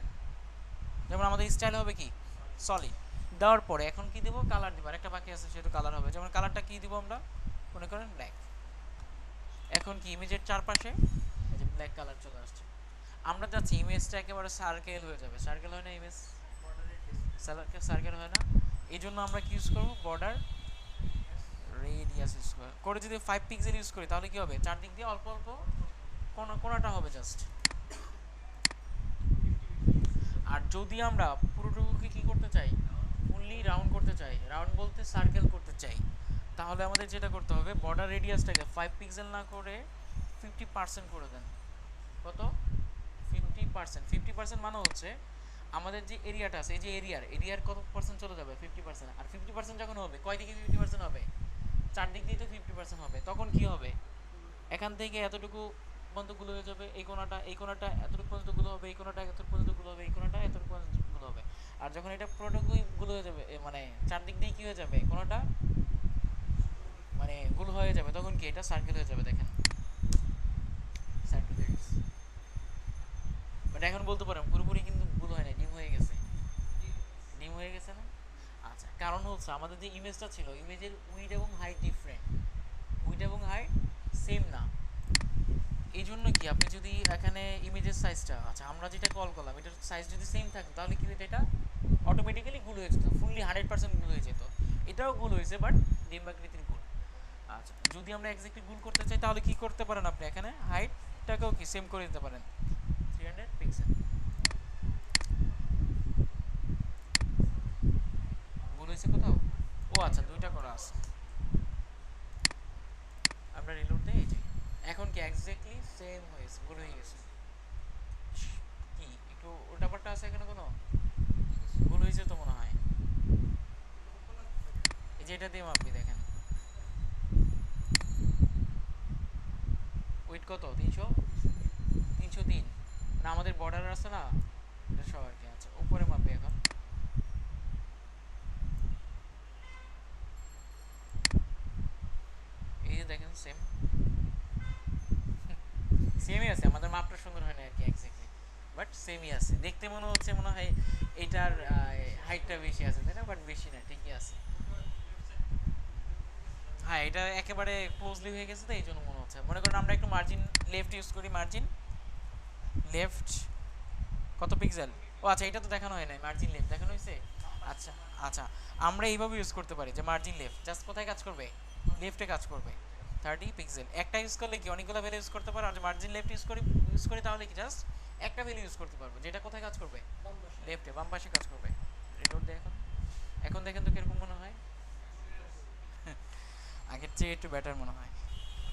যেমন আমাদের স্টাইল হবে কি সলিড, দেওয়ার পরে এখন কি দিব কালার দিব, আরেকটা বাকি আছে সেটা কালার হবে, যেমন কালারটা কি দিব আমরা মনে করেন ব্ল্যাক। এখন কি ইমেজের চারপাশে এই যে ব্ল্যাক কালার চলে আসছে, আমরা যাচ্ছি ইমেজটা একেবারে সার্কেল হয়ে যাবে, সার্কেল হয় না ইমেজ, সার্কেল হয় না, এই জন্য আমরা কি ইউজ করবো বর্ডার রেডিয়াস ইউজ করে, যদি 5 পিক্সেল ইউজ করি তাহলে কি হবে চারদিক দিয়ে অল্প অল্প কোনাটা হবে জাস্ট। আর যদি আমরা পুরোটুকুকে কি করতে চাই ফুললি রাউন্ড করতে চাই, রাউন্ড বলতে সার্কেল করতে চাই, তাহলে আমাদের যেটা করতে হবে বর্ডার রেডিয়াসটাকে 5 পিক্সেল না করে 50% করে দেন। কত 50%, 50% মানে হচ্ছে আমাদের যে এরিয়াটা আছে এই যে এরিয়ার কত পার্সেন্ট চলে যাবে 50%, আর 50% যখন হবে কয় দিকে 50% হবে চারদিক দিয়ে তো 50% হবে, তখন কি হবে এখান থেকে এতটুকু পর্যন্ত গুলো হয়ে যাবে, এই কোণাটা এতটুকু পর্যন্ত গুলো হবে, এই কোণাটা এতটুকু পর্যন্ত গুলো হবে, এই কোণাটা এতটুকু পর্যন্ত গুলো হবে। আর যখন এটা পুরোটুকুই গুলো হয়ে যাবে মানে চারদিক দিয়ে কি হয়ে যাবে কোণাটা মানে গুলো হয়ে যাবে, তখন কি এটা সার্কেল হয়ে যাবে, দেখেন সার্কেল হয়ে গেছে। বাট এখন বলতে পারেন পুরোপুরি কিন্তু গুলো হয় না, ডিম হয়ে গেছে, ডিম হয়ে গেছে না। আচ্ছা কারণ হচ্ছে আমাদের যে ইমেজটা ছিল ইমেজের উইড এবং হাইট ডিফারেন্ট, উইড এবং হাইট সেম না, এই জন্য কি আপনি যদি এখানে ইমেজের সাইজটা আচ্ছা আমরা যেটা কল করলাম এটার সাইজ যদি সেম থাকে তাহলে কি হতো এটা অটোমেটিক্যালি গুলো হয়ে যেত, ফুললি 100% গুলো হয়ে যেত, এটাও গুলো হয়েছে বাট ডিম্বাকৃতির গুল। আচ্ছা যদি আমরা এক্স্যাক্টলি গুণ করতে চাই তাহলে কি করতে পারেন আপনি এখানে হাইটটাকেও কি সেম করে দিতে পারেন 300 পিক্সেল। ভুল হয়েছে কোথাও? ও আচ্ছা দুইটা করা আছে। আমরা রিলোড দেই, এই যে এখন কি এক্স্যাক্টলি সেম হয়েছে, ভুল হয়ে গেছে কি একটু উল্টাপাল্টা আছে এখানে, কোনো ভুল হয়েছে তো মনে হয়। এই যে এটা দিয়ে মাপি দেখেন, ওয়েট কত 300, 303 না আমাদের বর্ডার আছে না এটা সব আর কি। আচ্ছা উপরে মাপি এখন, এই যে দেখেন সেম সেমই আছে, আমাদের মাপটা সুন্দর হয় না আর কি এক্স্যাক্টলি, বাট সেমই আছে। দেখতে মনে হচ্ছে মনে হয় এটার হাইটটা বেশি আছে তাই না, বাট বেশি না, ঠিকই আছে। হ্যাঁ এটা একেবারে ক্লোজলি হয়ে গেছে তো এই জন্য মনে হচ্ছে। মনে করেন আমরা একটু মার্জিন লেফট ইউজ করি, মার্জিন লেফট কত পিক্সেল, ও আচ্ছা এটা তো দেখানো হয় নাই, মার্জিন লেফট দেখানো হয়েছে। আচ্ছা আচ্ছা আমরা এইভাবে ইউজ করতে পারি যে মার্জিন লেফট জাস্ট কোথায় কাজ করবে, লেফটে কাজ করবে 30 পিক্সেল। একটা ইউজ করলে কি অনেকগুলো ভ্যালু ইউজ করতে পারো, আর মার্জিন লেফট ইউজ করি তাহলে কি জাস্ট একটা ভ্যালু ইউজ করতে পারবো, যেটা কোথায় কাজ করবে, লেফটে বাম পাশে কাজ করবে। রিলোড দেয় এখন, এখন দেখেন তো কিরকম মনে হয় আগের চেয়ে একটু বেটার মনে হয়।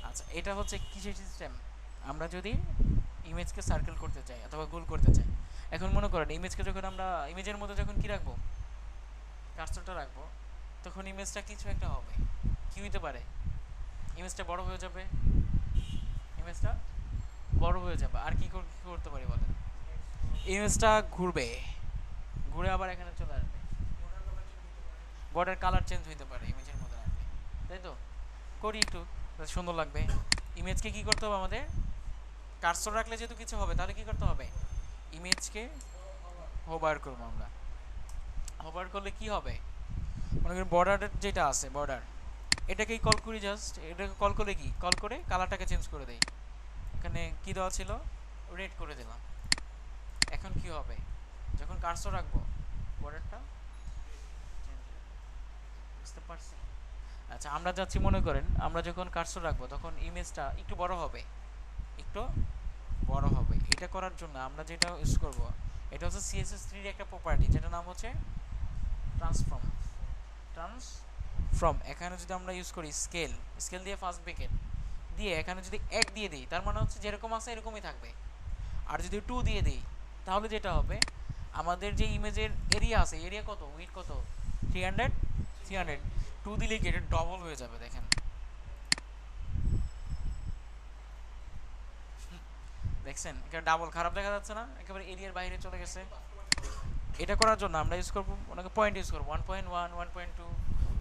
আচ্ছা এটা হচ্ছে কিসের সিস্টেম, আমরা যদি ইমেজকে সার্কেল করতে চাই অথবা গোল করতে চাই, এখন মনে করেন ইমেজকে যখন আমরা ইমেজের মধ্যে যখন কি রাখবো, কার্সরটা রাখবো, তখন ইমেজটা কিছু একটা হবে, কি হইতে পারে, ইমেজটা বড় হয়ে যাবে, ইমেজটা বড় হয়ে যাবে। আর কি করতে পারি বলেন, ইমেজটা ঘুরবে, ঘুরে আবার এখানে চলে আসবে, বর্ডার কালার চেঞ্জ হইতে পারে ইমেজের মধ্যে রাখলে, তাই তো করি একটু সুন্দর লাগবে। ইমেজকে কি করতে হবে আমাদের, কার্সর রাখলে যেহেতু কিছু হবে তাহলে কি করতে হবে, ইমেজকে হোভার করবো আমরা। হোভার করলে কি হবে, মনে করি বর্ডার যেটা আছে বর্ডার, এটাকেই কল করি, জাস্ট এটাকে কল করে কি কল করে কালারটাকে চেঞ্জ করে দেই, এখানে কি দেওয়া ছিল রেড করে দিলাম। এখন কি হবে, যখন কার্সর রাখবো বর্ডারটা, বুঝতে পারছি। আচ্ছা আমরা যাচ্ছি, মনে করেন আমরা যখন কার্সর রাখবো তখন ইমেজটা একটু বড় হবে, একটু বড় হবে। এটা করার জন্য আমরা যেটা ইউজ করব, এটা হচ্ছে CSS3 এর একটা প্রপার্টি যেটা নাম হচ্ছে ট্রান্সফর্ম। ট্রান্সফর্ম এখানে যদি আমরা ইউজ করি স্কেল, স্কেল দিয়ে ফার্স্ট ব্র্যাকেট দিয়ে এখানে যদি 1 দিয়ে দিই তার মানে হচ্ছে যেরকম আছে এরকমই থাকবে। আর যদি 2 দিয়ে দিই তাহলে যেটা হবে, আমাদের যে ইমেজের এরিয়া আছে, এরিয়া কত, উইডথ কত, 300, 300, 2 দিলে কি এটা ডবল হয়ে যাবে দেখেন। দেখছেন এটা ডাবল, খারাপ দেখা যাচ্ছে না, একেবারে এরিয়ার বাইরে চলে গেছে। এটা করার জন্য আমরা ইউজ করবো, ওনাকে পয়েন্ট ইউজ করবো 1.1, 1.2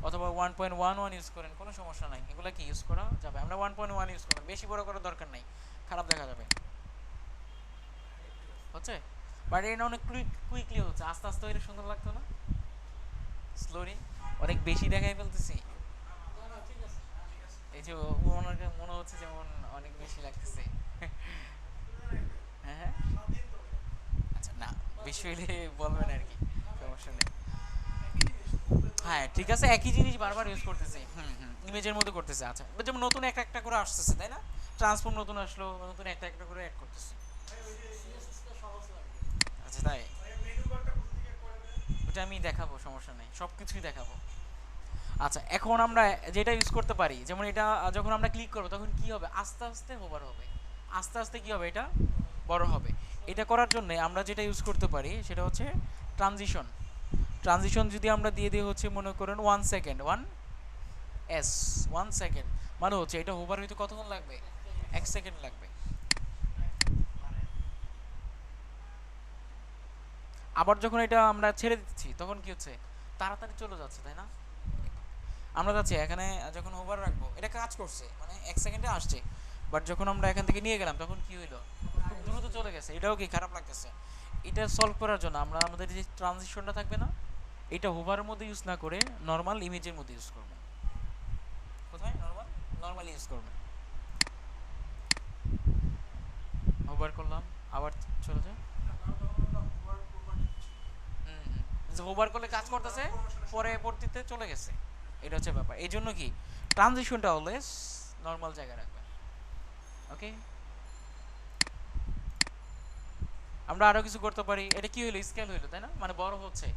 অথবা 1.11 ইউজ করেন, কোনো সমস্যা নাই, এগুলো কি ইউজ করা যাবে। আমরা 1.1 ইউজ করলাম, বেশি বড় করার দরকার নাই, খারাপ দেখা যাবে, হচ্ছে। বাট এটা অনেক কুইকলি হচ্ছে, আস্তে আস্তে হইলে সুন্দর লাগতো না, স্লোলি অনেক বেশি দেখাই ফেলতেছি। এই যে ওনাকে মনে হচ্ছে যেমন অনেক বেশি লাগতেছে হ্যাঁ হ্যাঁ আচ্ছা না, বেশি হইলে বলবেন আর কি, সমস্যা নেই। হ্যাঁ ঠিক আছে, একই জিনিস বারবার ইউজ করতেছে, ইমেজের মধ্যে করতেছে। আচ্ছা যেমন নতুন একটা একটা করে আসতেছে তাই না, ট্রান্সফর্ম নতুন আসলো, নতুন একটা একটা করে অ্যাড করতেছে। আচ্ছা তাই, ওটা আমি দেখাবো, সমস্যা নেই, সব কিছুই দেখাবো। আচ্ছা এখন আমরা যেটা ইউজ করতে পারি, যেমন এটা যখন আমরা ক্লিক করবো তখন কি হবে, আস্তে আস্তে হোভার হবে, আস্তে আস্তে কি হবে, এটা বড় হবে। এটা করার জন্য আমরা যেটা ইউজ করতে পারি সেটা হচ্ছে ট্রানজিশন। ট্রানজিশন যদি আমরা দিয়ে দিই হচ্ছে মনে করেন 1 সেকেন্ড, 1 সেকেন্ড, মানে হচ্ছে এটা হোভার হইতে কতক্ষণ লাগবে, 1 সেকেন্ড লাগবে। আবার যখন এটা আমরা ছেড়ে দিচ্ছি তখন কি হচ্ছে, তাড়াতাড়ি চলে যাচ্ছে তাই না। আমরা যাচ্ছি এখানে যখন ওভার রাখবো এটা কাজ করছে, মানে 1 সেকেন্ডে আসছে, বাট যখন আমরা এখান থেকে নিয়ে গেলাম তখন কি হইলো, খুব দ্রুত চলে গেছে, এটাও কি খারাপ লাগতেছে। এটা সলভ করার জন্য আমরা আমাদের যে ট্রানজিশনটা থাকবে না, এটা হোভারের মধ্যে ইউজ না করে নর্মাল ইমেজের মধ্যে ইউজ করবো। কোথায় নর্মাল, নর্মালি ইউজ করবো, হোভার করলাম আবার চলে যায়। হোভার করলে কাজ করতেছে, পরে পরবর্তীতে চলে গেছে, এটা হচ্ছে ব্যাপার। এই জন্য কি ট্রানজিশনটা অলওয়েজ নর্মাল জায়গায় রাখবেন। ওকে, আমরা আরো কিছু করতে পারি। এটা কি হইলো, স্কেল হইলো তাই না, মানে বড় হচ্ছে।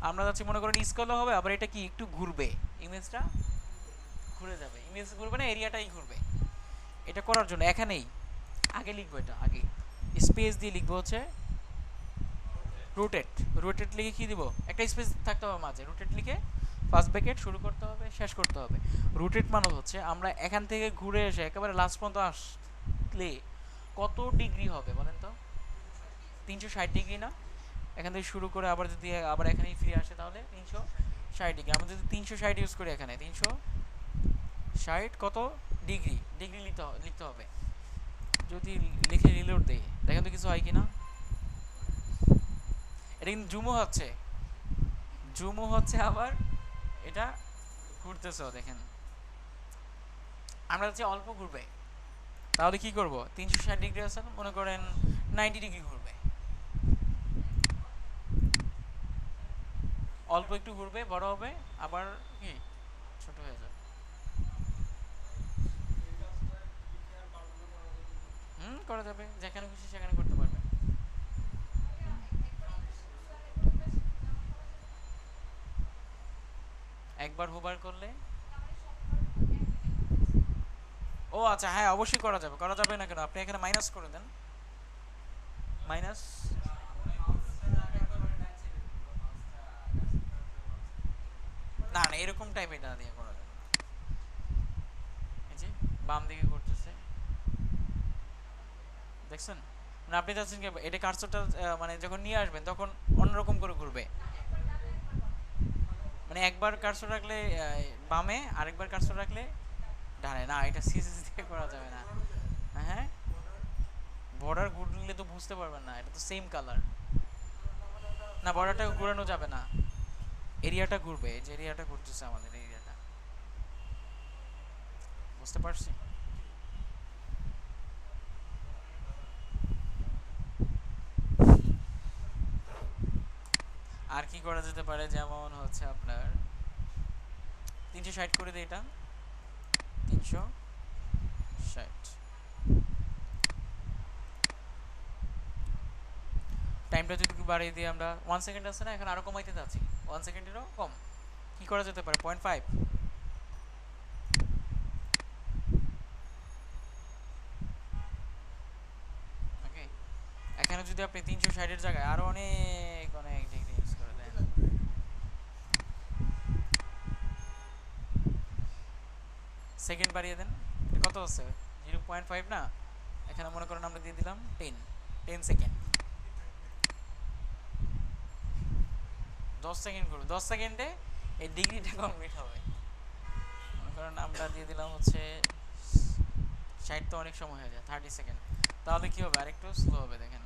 আমরা যাচ্ছি মনে করেন স্কেলও হবে, আবার এটা কি একটু ঘুরবে, ইমেজটা ঘুরে যাবে, ইমেজ ঘুরবে না, এরিয়াটাই ঘুরবে। এটা করার জন্য এখানেই আগে লিখবো, এটা আগে স্পেস দিয়ে লিখবো হচ্ছে রোটেট। রোটেট লিখে কি দিব, একটা স্পেস থাকতে হবে মাঝে, রোটেট লিখে ফার্স্ট ব্র্যাকেট শুরু করতে হবে, শেষ করতে হবে। রোটেট মানে হচ্ছে আমরা এখান থেকে ঘুরে এসে একেবারে লাস্ট পর্যন্ত আসলে কত ডিগ্রি হবে বলেন তো, 360 ডিগ্রি না? এখান থেকে শুরু করে আবার যদি আবার এখানেই ফিরে আসে তাহলে 360 ডিগ্রি। আমরা যদি 360 ইউজ করি, এখানে 360 কত ডিগ্রি, ডিগ্রি লিখতে হবে। যদি লিখে রিলোড দেই, দেখেন তো কিছু হয় কি না। এটা কিন্তু জুমও হচ্ছে, জুমও হচ্ছে, আবার এটা ঘুরতেছে দেখেন। আমরা হচ্ছে অল্প ঘুরবে, তাহলে কি করব, 360 ডিগ্রি আছে মনে করেন 90 ডিগ্রি ঘুরবে, অল্প একটু ঘুরবে, বড় হবে, আবার কি ছোট হয়ে যাবে। করা যাবে, যেখানে খুশি সেখানে করতে পারবে। একবার হোভার করলে, ও আচ্ছা হ্যাঁ অবশ্যই করা যাবে, করা যাবে না কেন, আপনি এখানে মাইনাস করে দেন, মাইনাস। না না, এরকম টাইপ এটা দিয়ে করা যাবে না। এই যে বাম দিকে করতেছে, দেখছেন, মানে আপনি চাচ্ছেন কি এটা কার্সরটা মানে যখন নিয়ে আসবেন তখন অন্যরকম করে ঘুরবে, মানে একবার কার্সর রাখলে বামে, আরেকবার কার্সর রাখলে ডানে। না, এটা সিএসএস দিয়ে করা যাবে না। হ্যাঁ, বর্ডার ঘুরলে তো বুঝতে পারবেন না, এটা তো সেম কালার। না, বর্ডারটা ঘোরানো যাবে না, এরিয়াটা ঘুরবে, এই যে এরিয়াটা ঘুরতেছে আমাদের এরিয়াটা, বুঝতে পারছি। আর কি করা যেতে পারে, যেমন হচ্ছে আপনার 360 করে দিই, এটা 360। টাইমটা যদি বাড়িয়ে দিই আমরা, 1 সেকেন্ড আছে না, এখন আরো কমাইতে যাচ্ছি, 1 সেকেন্ডেরও কম। কি করা যেতে পারে, 0.5। ওকে, এখানে যদি আপনি 360-এর জায়গায় আরো অনেক অনেক ডিগ্রি ইউজ করে দেন, সেকেন্ড বাড়িয়ে দেন, কত আছে 0.5 না, এখানে মনে করেন আমরা দিয়ে দিলাম 10 সেকেন্ড। 10 সেকেন্ড করবো, 10 সেকেন্ডে এই ডিগ্রিটা কমপ্লিট হবে। কারণ আমরা দিয়ে দিলাম হচ্ছে 60, তো অনেক সময় হয়ে যায়, 30 সেকেন্ড। তাহলে কি হবে, আরেকটু স্লো হবে দেখেন।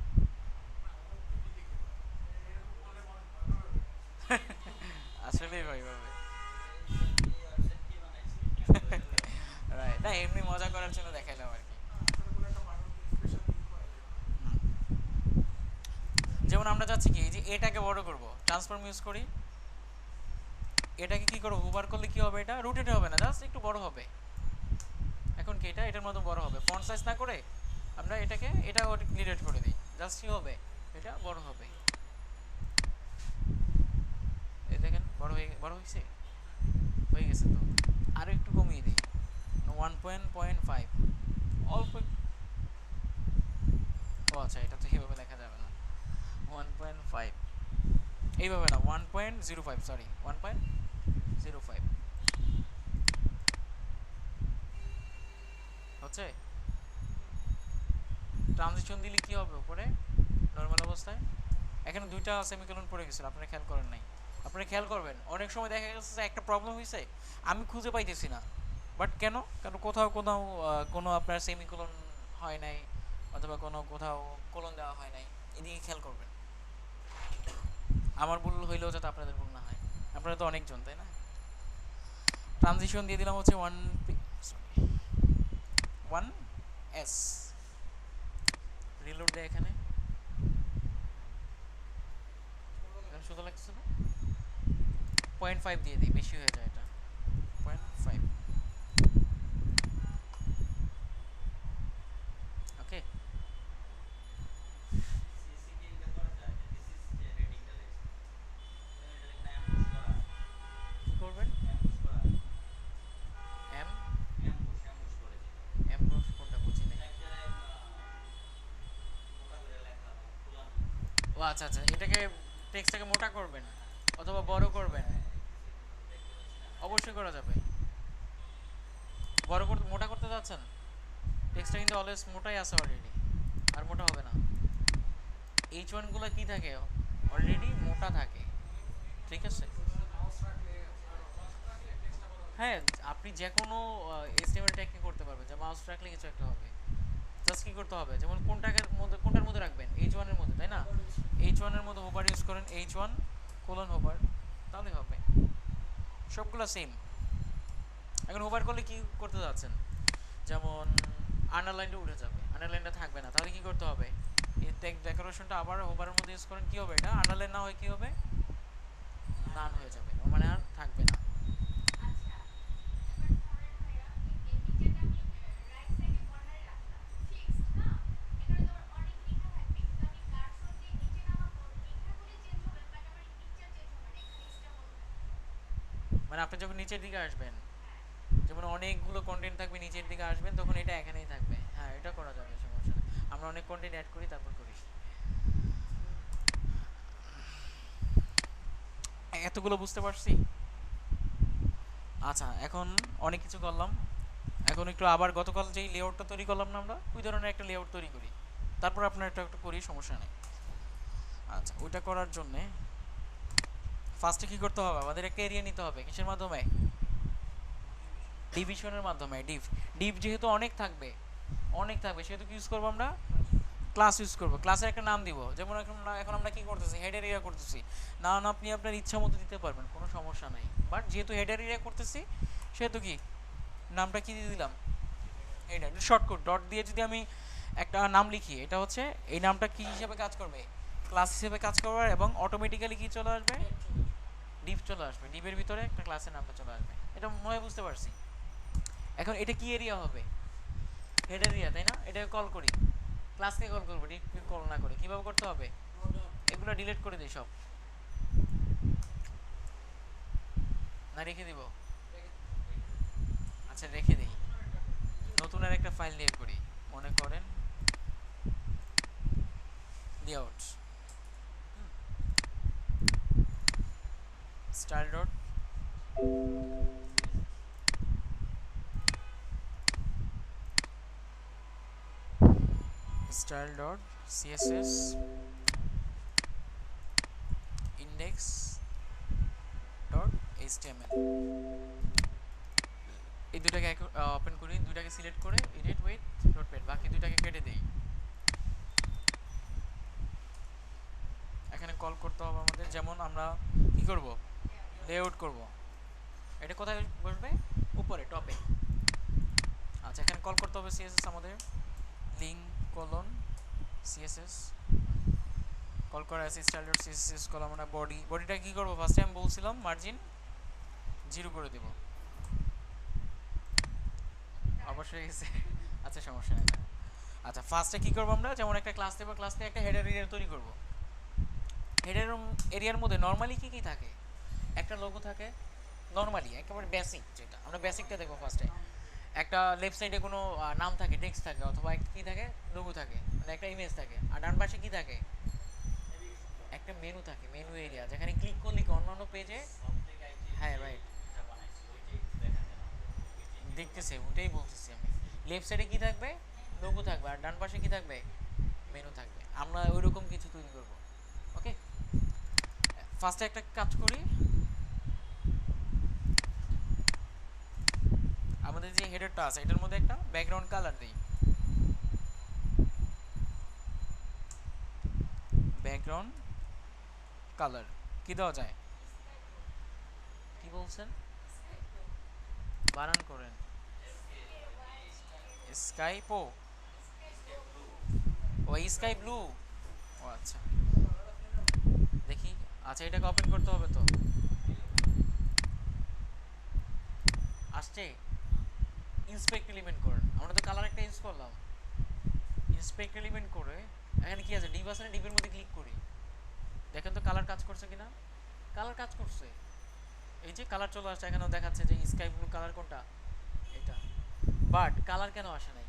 আসলেই ভাই ভাবে রাইট, না এমনি মজা করার জন্য দেখাইলাম আর কি। যেমন আমরা চাচ্ছি কি, এই যে এটাকে বড় করব, ট্রান্সফর্ম ইউজ করি, এটাকে কি করব, ওভার করলে কি হবে, এটা রোটেট হবে না, জাস্ট একটু বড় হবে। এখন কি এটা এটার মতো বড় হবে, ফন্ট সাইজ না করে আমরা এটাকে এটা ডিলিট করে দিই, জাস্ট কি হবে, এটা বড় হবে। এই দেখেন বড় হয়েছে, হয়ে গেছে তো। আরো একটু কমিয়ে দিই, 1.5, অল্প ও আচ্ছা, এটা তো এইভাবে লেখা যাবে না, 1.5 এইভাবে না, 1.05, সরি 1.05 হচ্ছে। ট্রানজিশন দিলে কি হবে উপরে, নর্মাল অবস্থায় এখানে দুইটা সেমিকোলন পড়ে গেছিল, আপনারা খেয়াল করেন নাই, আপনারা খেয়াল করবেন। অনেক সময় দেখা গেছে যে একটা প্রবলেম হয়েছে, আমি খুঁজে পাইতেছি না, বাট কেন, কারণ কোথাও কোথাও কোনো আপনার সেমিকোলন হয় নাই, অথবা কোথাও কোলন দেওয়া হয় নাই, এদিকে খেয়াল করবেন। আমার ভুল হইলেও যাতে আপনাদের ভুল না হয়, আপনারা তো অনেকজন তাই না। ট্রানজিশন দিয়ে দিলাম হচ্ছে 1s, রিলোড দেয় এখানে, শুধু লাগছে না, 0.5 দিয়ে দিই, বেশি হয়ে যায় এটা, 0.5। ও আচ্ছা আচ্ছা, এটাকে টেক্সটটাকে মোটা করবেন অথবা বড় করবেন? অবশ্যই করা যাবে। বড় করতে মোটা করতে যাচ্ছেন? টেক্সটটা কিন্তু অলওয়েজ মোটাই আছে অলরেডি, আর মোটা হবে না। এইচ ওয়ানগুলো কি থাকে, অলরেডি মোটা থাকে, ঠিক আছে? হ্যাঁ, আপনি যে কোনো এস্টিমেট টেকনিক করতে পারবেন, যে মাউস রাখলে কিছু একটা হবে। জাস্ট কি করতে হবে, যেমন কোনটার মধ্যে রাখবেন, এইচ ওয়ানের মধ্যে, তাই না? এইচ ওয়ানের মধ্যে হোভার ইউজ করেন, এইচ ওয়ান কোলন হোভার, তাহলে হবে। সবগুলো সেম। এখন হোভার করলে কি করতে যাচ্ছেন, যেমন আন্ডারলাইনটা উঠে যাবে, আন্ডারলাইনটা থাকবে না, তাহলে কি করতে হবে, এই ডেকোরেশনটা আবার হোভারের মধ্যে ইউজ করেন, কি হবে, এটা আন্ডারলাইন না হয় কি হবে, নান হয়ে যাবে, মানে আর থাকবে না। মানে আপনি যখন নিচের দিকে আসবেন, যেমন অনেকগুলো কন্টেন্ট থাকবে, নিচের দিকে আসবেন, তখন এটা এখানেই থাকবে। হ্যাঁ, এটা করা যাবে, সমস্যা নেই। আমরা অনেক কন্টেন্ট অ্যাড করি, তারপর করি। এতগুলো বুঝতে পারছি। আচ্ছা, এখন অনেক কিছু করলাম, এখন একটু আবার গতকাল যেই লেআউটটা তৈরি করলাম না আমরা, ওই ধরনের একটা লেআউট তৈরি করি, তারপর আপনার একটা একটা করি, সমস্যা নেই। আচ্ছা, ওইটা করার জন্যে ফার্স্টে কী করতে হবে, আমাদের একটা এরিয়া নিতে হবে, কিসের মাধ্যমে, ডিভিশনের মাধ্যমে। ডিভ ডিভ যেহেতু অনেক থাকবে, সেহেতু কি ইউজ করবো আমরা, ক্লাস ইউজ করবো। ক্লাসের একটা নাম দিব, যেমন এখন আমরা কি করতেছি, হেডার এরিয়া করতেছি। নাম আপনি আপনার ইচ্ছা মতো দিতে পারবেন, কোনো সমস্যা নাই, বাট যেহেতু হেডার এরিয়া করতেছি, সেহেতু কি নামটা কি দিয়ে দিলাম, হেডার। শর্টকাট ডট দিয়ে যদি আমি একটা নাম লিখি, এটা হচ্ছে এই নামটা কি হিসেবে কাজ করবে, ক্লাস হিসেবে কাজ করবে, এবং অটোমেটিক্যালি কি চলে আসবে, ডিভ চলে আসবে, ডিভের ভিতরে একটা ক্লাসের নামটা চলে আসবে। এটা মনে হয় বুঝতে পারছি। এখন এটা কি এরিয়া হবে, হেডার এরিয়া, তাই না? এটাকে কল করি, ক্লাসকে কল করবো, ডিভ কল না করে। কিভাবে করতে হবে, এগুলো ডিলিট করে দিই সব, না রেখে দিব? আচ্ছা, রেখে দিই, নতুন আর একটা ফাইল নিয়ে করি, মনে করেন layout style dot style dot css index dot html। এই দুটাকে ওপেন করি, দুটাকে সিলেক্ট করে এডিট উইথ নোটপ্যাড, বাকি দুটাকে কেটে দেই। এখানে কল করতে হবে আমাদের, যেমন আমরা কি করব, লেআউট করব, এটা কোথায় বসবে, উপরে টপে। আচ্ছা, এখানে কল করতে হবে সিএসএস আমাদের, লিঙ্ক কোলন সিএসএস কল করা আছে, স্টাইল ডট সিএসএস কল। আমরা বডিটা কি করব, ফার্স্ট টাইম বলছিলাম মার্জিন 0 করে দেব, অবশ্যই গেছে। আচ্ছা, সমস্যা নেই। আচ্ছা, ফার্স্টে কি করব আমরা, যেমন একটা ক্লাস দেব, ক্লাস থেকে একটা হেডার এরিয়া তৈরি করব। হেডার এরিয়ার মধ্যে নরমালি কি কি থাকে, একটা লোগো থাকে, নরমালি একেবারে বেসিক, যেটা আমরা বেসিকটা দেখবো ফার্স্টে। একটা লেফট সাইডে কোনো নাম থাকে, টেক্সট থাকে, অথবা একটা কি থাকে, লোগো থাকে, মানে একটা ইমেজ থাকে। আর ডান পাশে কি থাকে, একটা মেনু থাকে, মেনু এরিয়া, যেখানে ক্লিক করলে কি অন্যান্য পেজে, হ্যাঁ রাইট, দেখতেছে, ওটাই বলতেছি আমি। লেফট সাইডে কি থাকবে, লোগো থাকবে, আর ডান পাশে কি থাকবে, মেনু থাকবে। আমরা ওইরকম কিছু তৈরি করব। ওকে, ফার্স্টে একটা কাজ করি, আমাদের যে হেডারটা আছে এটার মধ্যে একটা ব্যাকগ্রাউন্ড কালার দিই। ব্যাকগ্রাউন্ড কালার কি দেওয়া যায়, কি বলছেন, বানান করেন, স্কাই পো, ও স্কাই ব্লু, ও আচ্ছা, দেখি। আচ্ছা, এটাকে ওপেন করতে হবে তো, আসছে। ইন্সপেক্ট এলিমেন্ট করেন, আমরা তো কালার একটা ইউজ করলাম। ইন্সপেক্ট এলিমেন্ট করে এখানে কি আছে, ডিভ আছে না, ডিভের মধ্যে ক্লিক করি, দেখেন তো কালার কাজ করছে কিনা। কালার কাজ করছে, এই যে কালার চলে আসছে, এখানেও দেখাচ্ছে যে স্কাই ব্লু কালার কোনটা, এটা। বাট কালার কেন আসে নাই,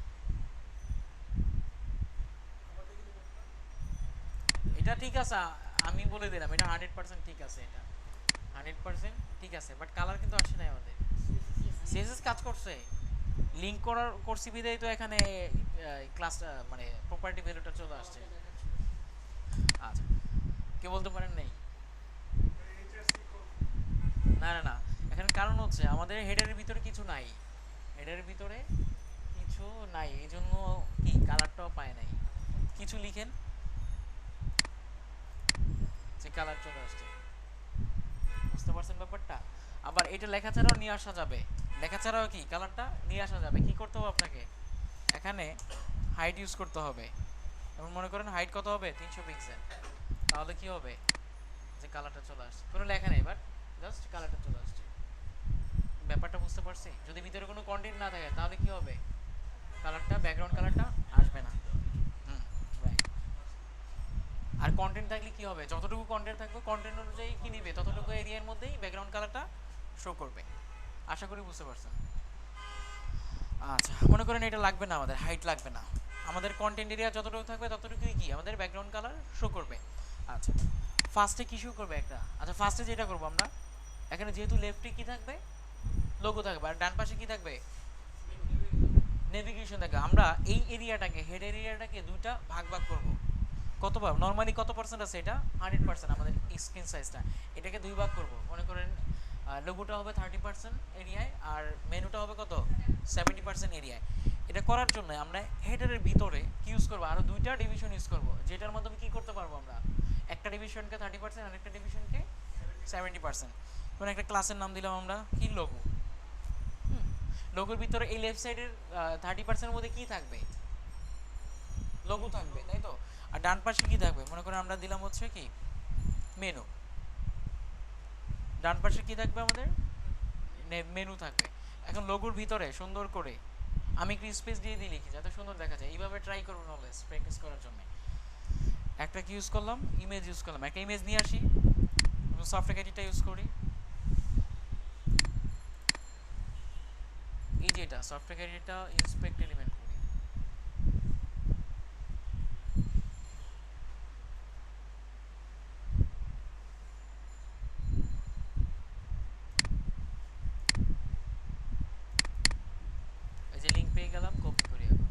এটা ঠিক আছে, আমি বলে দিলাম এটা 100% ঠিক আছে, এটা 100% ঠিক আছে, বাট কালার কিন্তু আসে নাই আমাদের। সিএসএস কাজ করছে, লিংক করছি বিদায় তো এখানে ক্লাস মানে প্রপার্টি ভ্যালুটা চলে আসছে। আচ্ছা, কে বলতে পারেন নাই? না না না, এখানে কারণ হচ্ছে আমাদের হেডারের ভিতরে কিছু নাই, হেডারের ভিতরে কিছু নাই, এই জন্য কি কালারটাও পায় নাই। কিছু লিখেন যে কালার চলে আসছে, বুঝতে পারছেন ব্যাপারটা? আবার এটা লেখা ছাড়াও নিয়ে আসা যাবে, লেখা ছাড়াও কি কালারটা নিয়ে আসা যাবে। কি করতে হবে আপনাকে? এখানে হাইট ইউজ করতে হবে। যেমন মনে করেন হাইট কত হবে, 300 পিক্সেল, তাহলে কি হবে যে কালারটা চলে আসছে, কোনো লেখা নেই বাট জাস্ট কালারটা চলে আসছে। ব্যাপারটা বুঝতে পারছি? যদি ভিতরে কোনো কন্টেন্ট না থাকে তাহলে কি হবে, কালারটা ব্যাকগ্রাউন্ড কালারটা আসবে না। হুম, রাইট। আর কন্টেন্ট থাকলে কি হবে, যতটুকু কন্টেন্ট থাকবে কন্টেন্ট অনুযায়ী কি নিবে, ততটুকু এরিয়ার মধ্যেই ব্যাকগ্রাউন্ড কালারটা শো করবে। আশা করি বুঝতে পারছেন। আচ্ছা, মনে করেন এটা লাগবে না, আমাদের হাইট লাগবে না, আমাদের কন্টেন্ট এরিয়া যতটুকু থাকবে ততটুকুই কি আমাদের ব্যাকগ্রাউন্ড কালার শো করবে। আচ্ছা, ফার্স্টে কি শো করবে একটা, আচ্ছা ফার্স্টে যেটা করবো আমরা, এখানে যেহেতু লেফটে কি থাকবে, লোগো থাকবে, আর ডান পাশে কি থাকবে, নেভিগেশন থাকবে। আমরা এই এরিয়াটাকে, হেড এরিয়াটাকে দুইটা ভাগ ভাগ করব। কত ভাগ, নর্মালি কত পার্সেন্ট আছে এটা, 100% আমাদের স্ক্রিন সাইজটা, এটাকে দুই ভাগ করব। মনে করেন লোগোটা হবে 30% এরিয়ায়, আর মেনুটা হবে কত, 70% এরিয়ায়। এটা করার জন্য আমরা হেডারের ভিতরে কি ইউজ করবো, আরও দুইটা ডিভিশন ইউজ করব, যেটার মাধ্যমে কি করতে পারবো আমরা, একটা ডিভিশনকে 30% আর একটা ডিভিশনকে 70%। কোনো একটা ক্লাসের নাম দিলাম আমরা কি, লোগো। লোগোর ভিতরে এই লেফট সাইডের 30%-এর মধ্যে কি থাকবে, লোগো থাকবে, তাই তো? আর ডান পাশে কি থাকবে, মনে করেন আমরা দিলাম হচ্ছে কি, মেনু। ডান পাশে কি থাকবে আমাদের, মেনু থাকবে। এখন লোগোর ভিতরে সুন্দর করে আমি একটু স্পেস দিয়ে দিয়ে লিখি যাতে সুন্দর দেখা যায়, এইভাবে ট্রাই করুন অলওয়েজ প্র্যাকটিস করার জন্য। একটা কি ইউজ করলাম, ইমেজ ইউজ করলাম, একটা ইমেজ নিয়ে আসি, সফটওয়্যার এডিটটা ইউজ করি, এই যে এটা সফটওয়্যার এডিটটা ইন্সপেক্ট এলিমেন্ট করি। এই যে লিংক পেয়ে গেলাম, কপি করি, এখন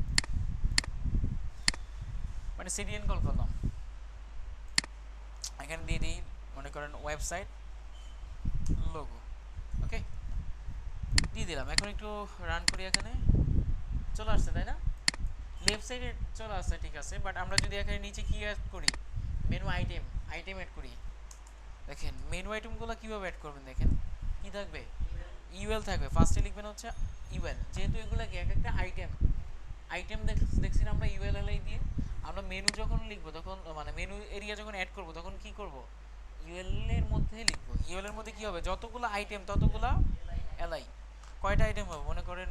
মানে সিডিএন কল করলাম, এখানে দিয়ে দিই মনে করেন ওয়েবসাইট লোগো, ওকে দিয়ে দিলাম। এখন একটু রান করি, এখানে চলে আসছে তাই না, লেফট সাইডে চলে আসছে, ঠিক আছে। বাট আমরা যদি এখানে নিচে কি অ্যাড করি, মেনু আইটেম, আইটেম অ্যাড করি, দেখেন মেনু আইটেমগুলো কীভাবে অ্যাড করবেন, দেখেন কি থাকবে, ইউএল থাকবে, ফার্স্টে লিখবেন হচ্ছে ইউএল, যেহেতু এগুলো কি এক একটা আইটেম, আইটেম দেখছি আমরা ইউএল এলআই দিয়ে। আমরা মেনু যখন লিখবো তখন, মানে মেনু এরিয়া যখন অ্যাড করব তখন কি করব, ইউএল এর মধ্যে লিখবো। ইউএল এর মধ্যে কি হবে, যতগুলো আইটেম ততগুলো এলআই। কয়টা আইটেম হবে, মনে করেন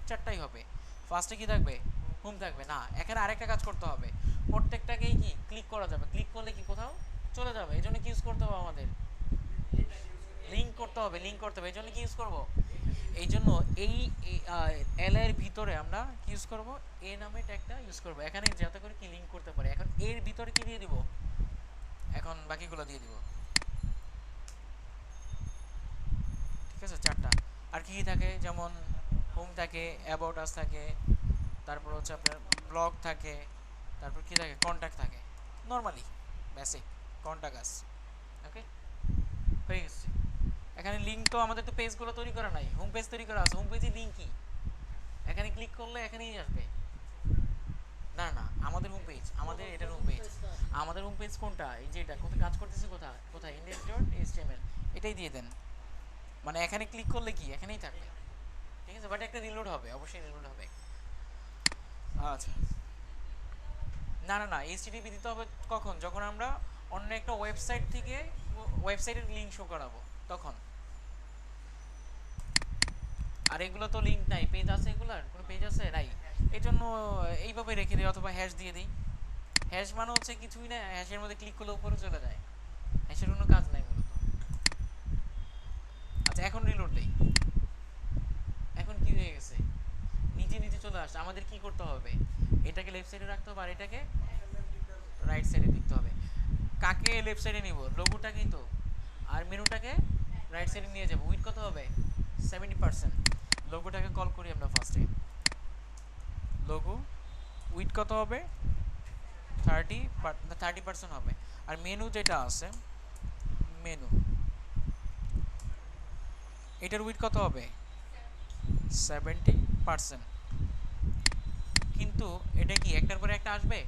চারটাই হবে। ফার্স্টে কি থাকবে, হোম থাকবে না, এখানে আরেকটা কাজ করতে হবে, প্রত্যেকটাকেই কি ক্লিক করা যাবে, ক্লিক করলে কি কোথাও চলে যাবে, এই জন্য কি ইউজ করতে হবে আমাদের, লিঙ্ক করতে হবে, লিঙ্ক করতে হবে, এই জন্য কি ইউজ করব, এই জন্য এই এল এর ভিতরে আমরা কি ইউজ করব, এ নামে ট্যাগটা ইউজ করব, এখানে যাতে করে কি লিঙ্ক করতে পারে। এখন এর ভিতরে কি দিয়ে দিব, এখন বাকিগুলো দিয়ে দিব, ঠিক আছে, চারটা। আর কি কি থাকে, যেমন হোম থাকে, অ্যাবাউট আস থাকে, তারপর হচ্ছে আপনার ব্লগ থাকে, তারপর কি থাকে, কন্ট্যাক্ট থাকে, নর্মালি বেসিক কন্ট্যাক্ট আস, ওকে হয়ে গেছে। এখানে লিঙ্ক তো আমাদের তো পেজগুলো তৈরি করা নাই, হোম পেজ তৈরি করা আছে, হোম পেজে লিঙ্ক কি, এখানে ক্লিক করলে এখানেই আসবে। না না, আমাদের হোম পেজ, আমাদের এটার হোম পেজ, আমাদের হোম পেজ কোনটা, এই যে এটা কোথায় কাজ করতেছে, কোথায় কোথায় index.html, এটাই দিয়ে দেন, মানে এখানে ক্লিক করলে কি এখানেই থাকবে, ঠিক আছে। বাট একটা রিলোড হবে, অবশ্যই রিলোড হবে। আচ্ছা, না না না, এইচটিটিপি দিতে হবে কখন, যখন আমরা অন্য একটা ওয়েবসাইট থেকে ওয়েবসাইটের লিঙ্ক শো করাবো তখন। আর এগুলো তো লিঙ্ক নাই, পেজ আছে, এগুলার কোনো পেজ আছে নাই, এই জন্য এইভাবে রেখে দিই, অথবা হ্যাশ দিয়ে দিই। হ্যাশ মানে হচ্ছে কিছুই না, হ্যাশের মধ্যে ক্লিক করলে উপরে চলে যায়, হ্যাশের কোনো কাজ নাই মূলত। আচ্ছা, এখন রিলোড দেই, এখন কি হয়ে গেছে, নিচে নিচে চলে আসছে। আমাদের কি করতে হবে, এটাকে লেফট সাইডে রাখতে হবে আর এটাকে রাইট রাইট সাইডে দেখতে হবে। কাকে লেফট সাইডে নিব? লোগোটাকেই তো। আর মেনুটাকে রাইট সাইডে নিয়ে যাব। উইথ কত হবে? 70%। লোগোটাকে কল করি আমরা ফার্স্টে। লোগো উইথ কত হবে? 30% হবে। আর মেনু যেটা আছে, মেনু এটার উইথ কত হবে? 70%। কিন্তু এটা কি একটার পরে একটা আসবে?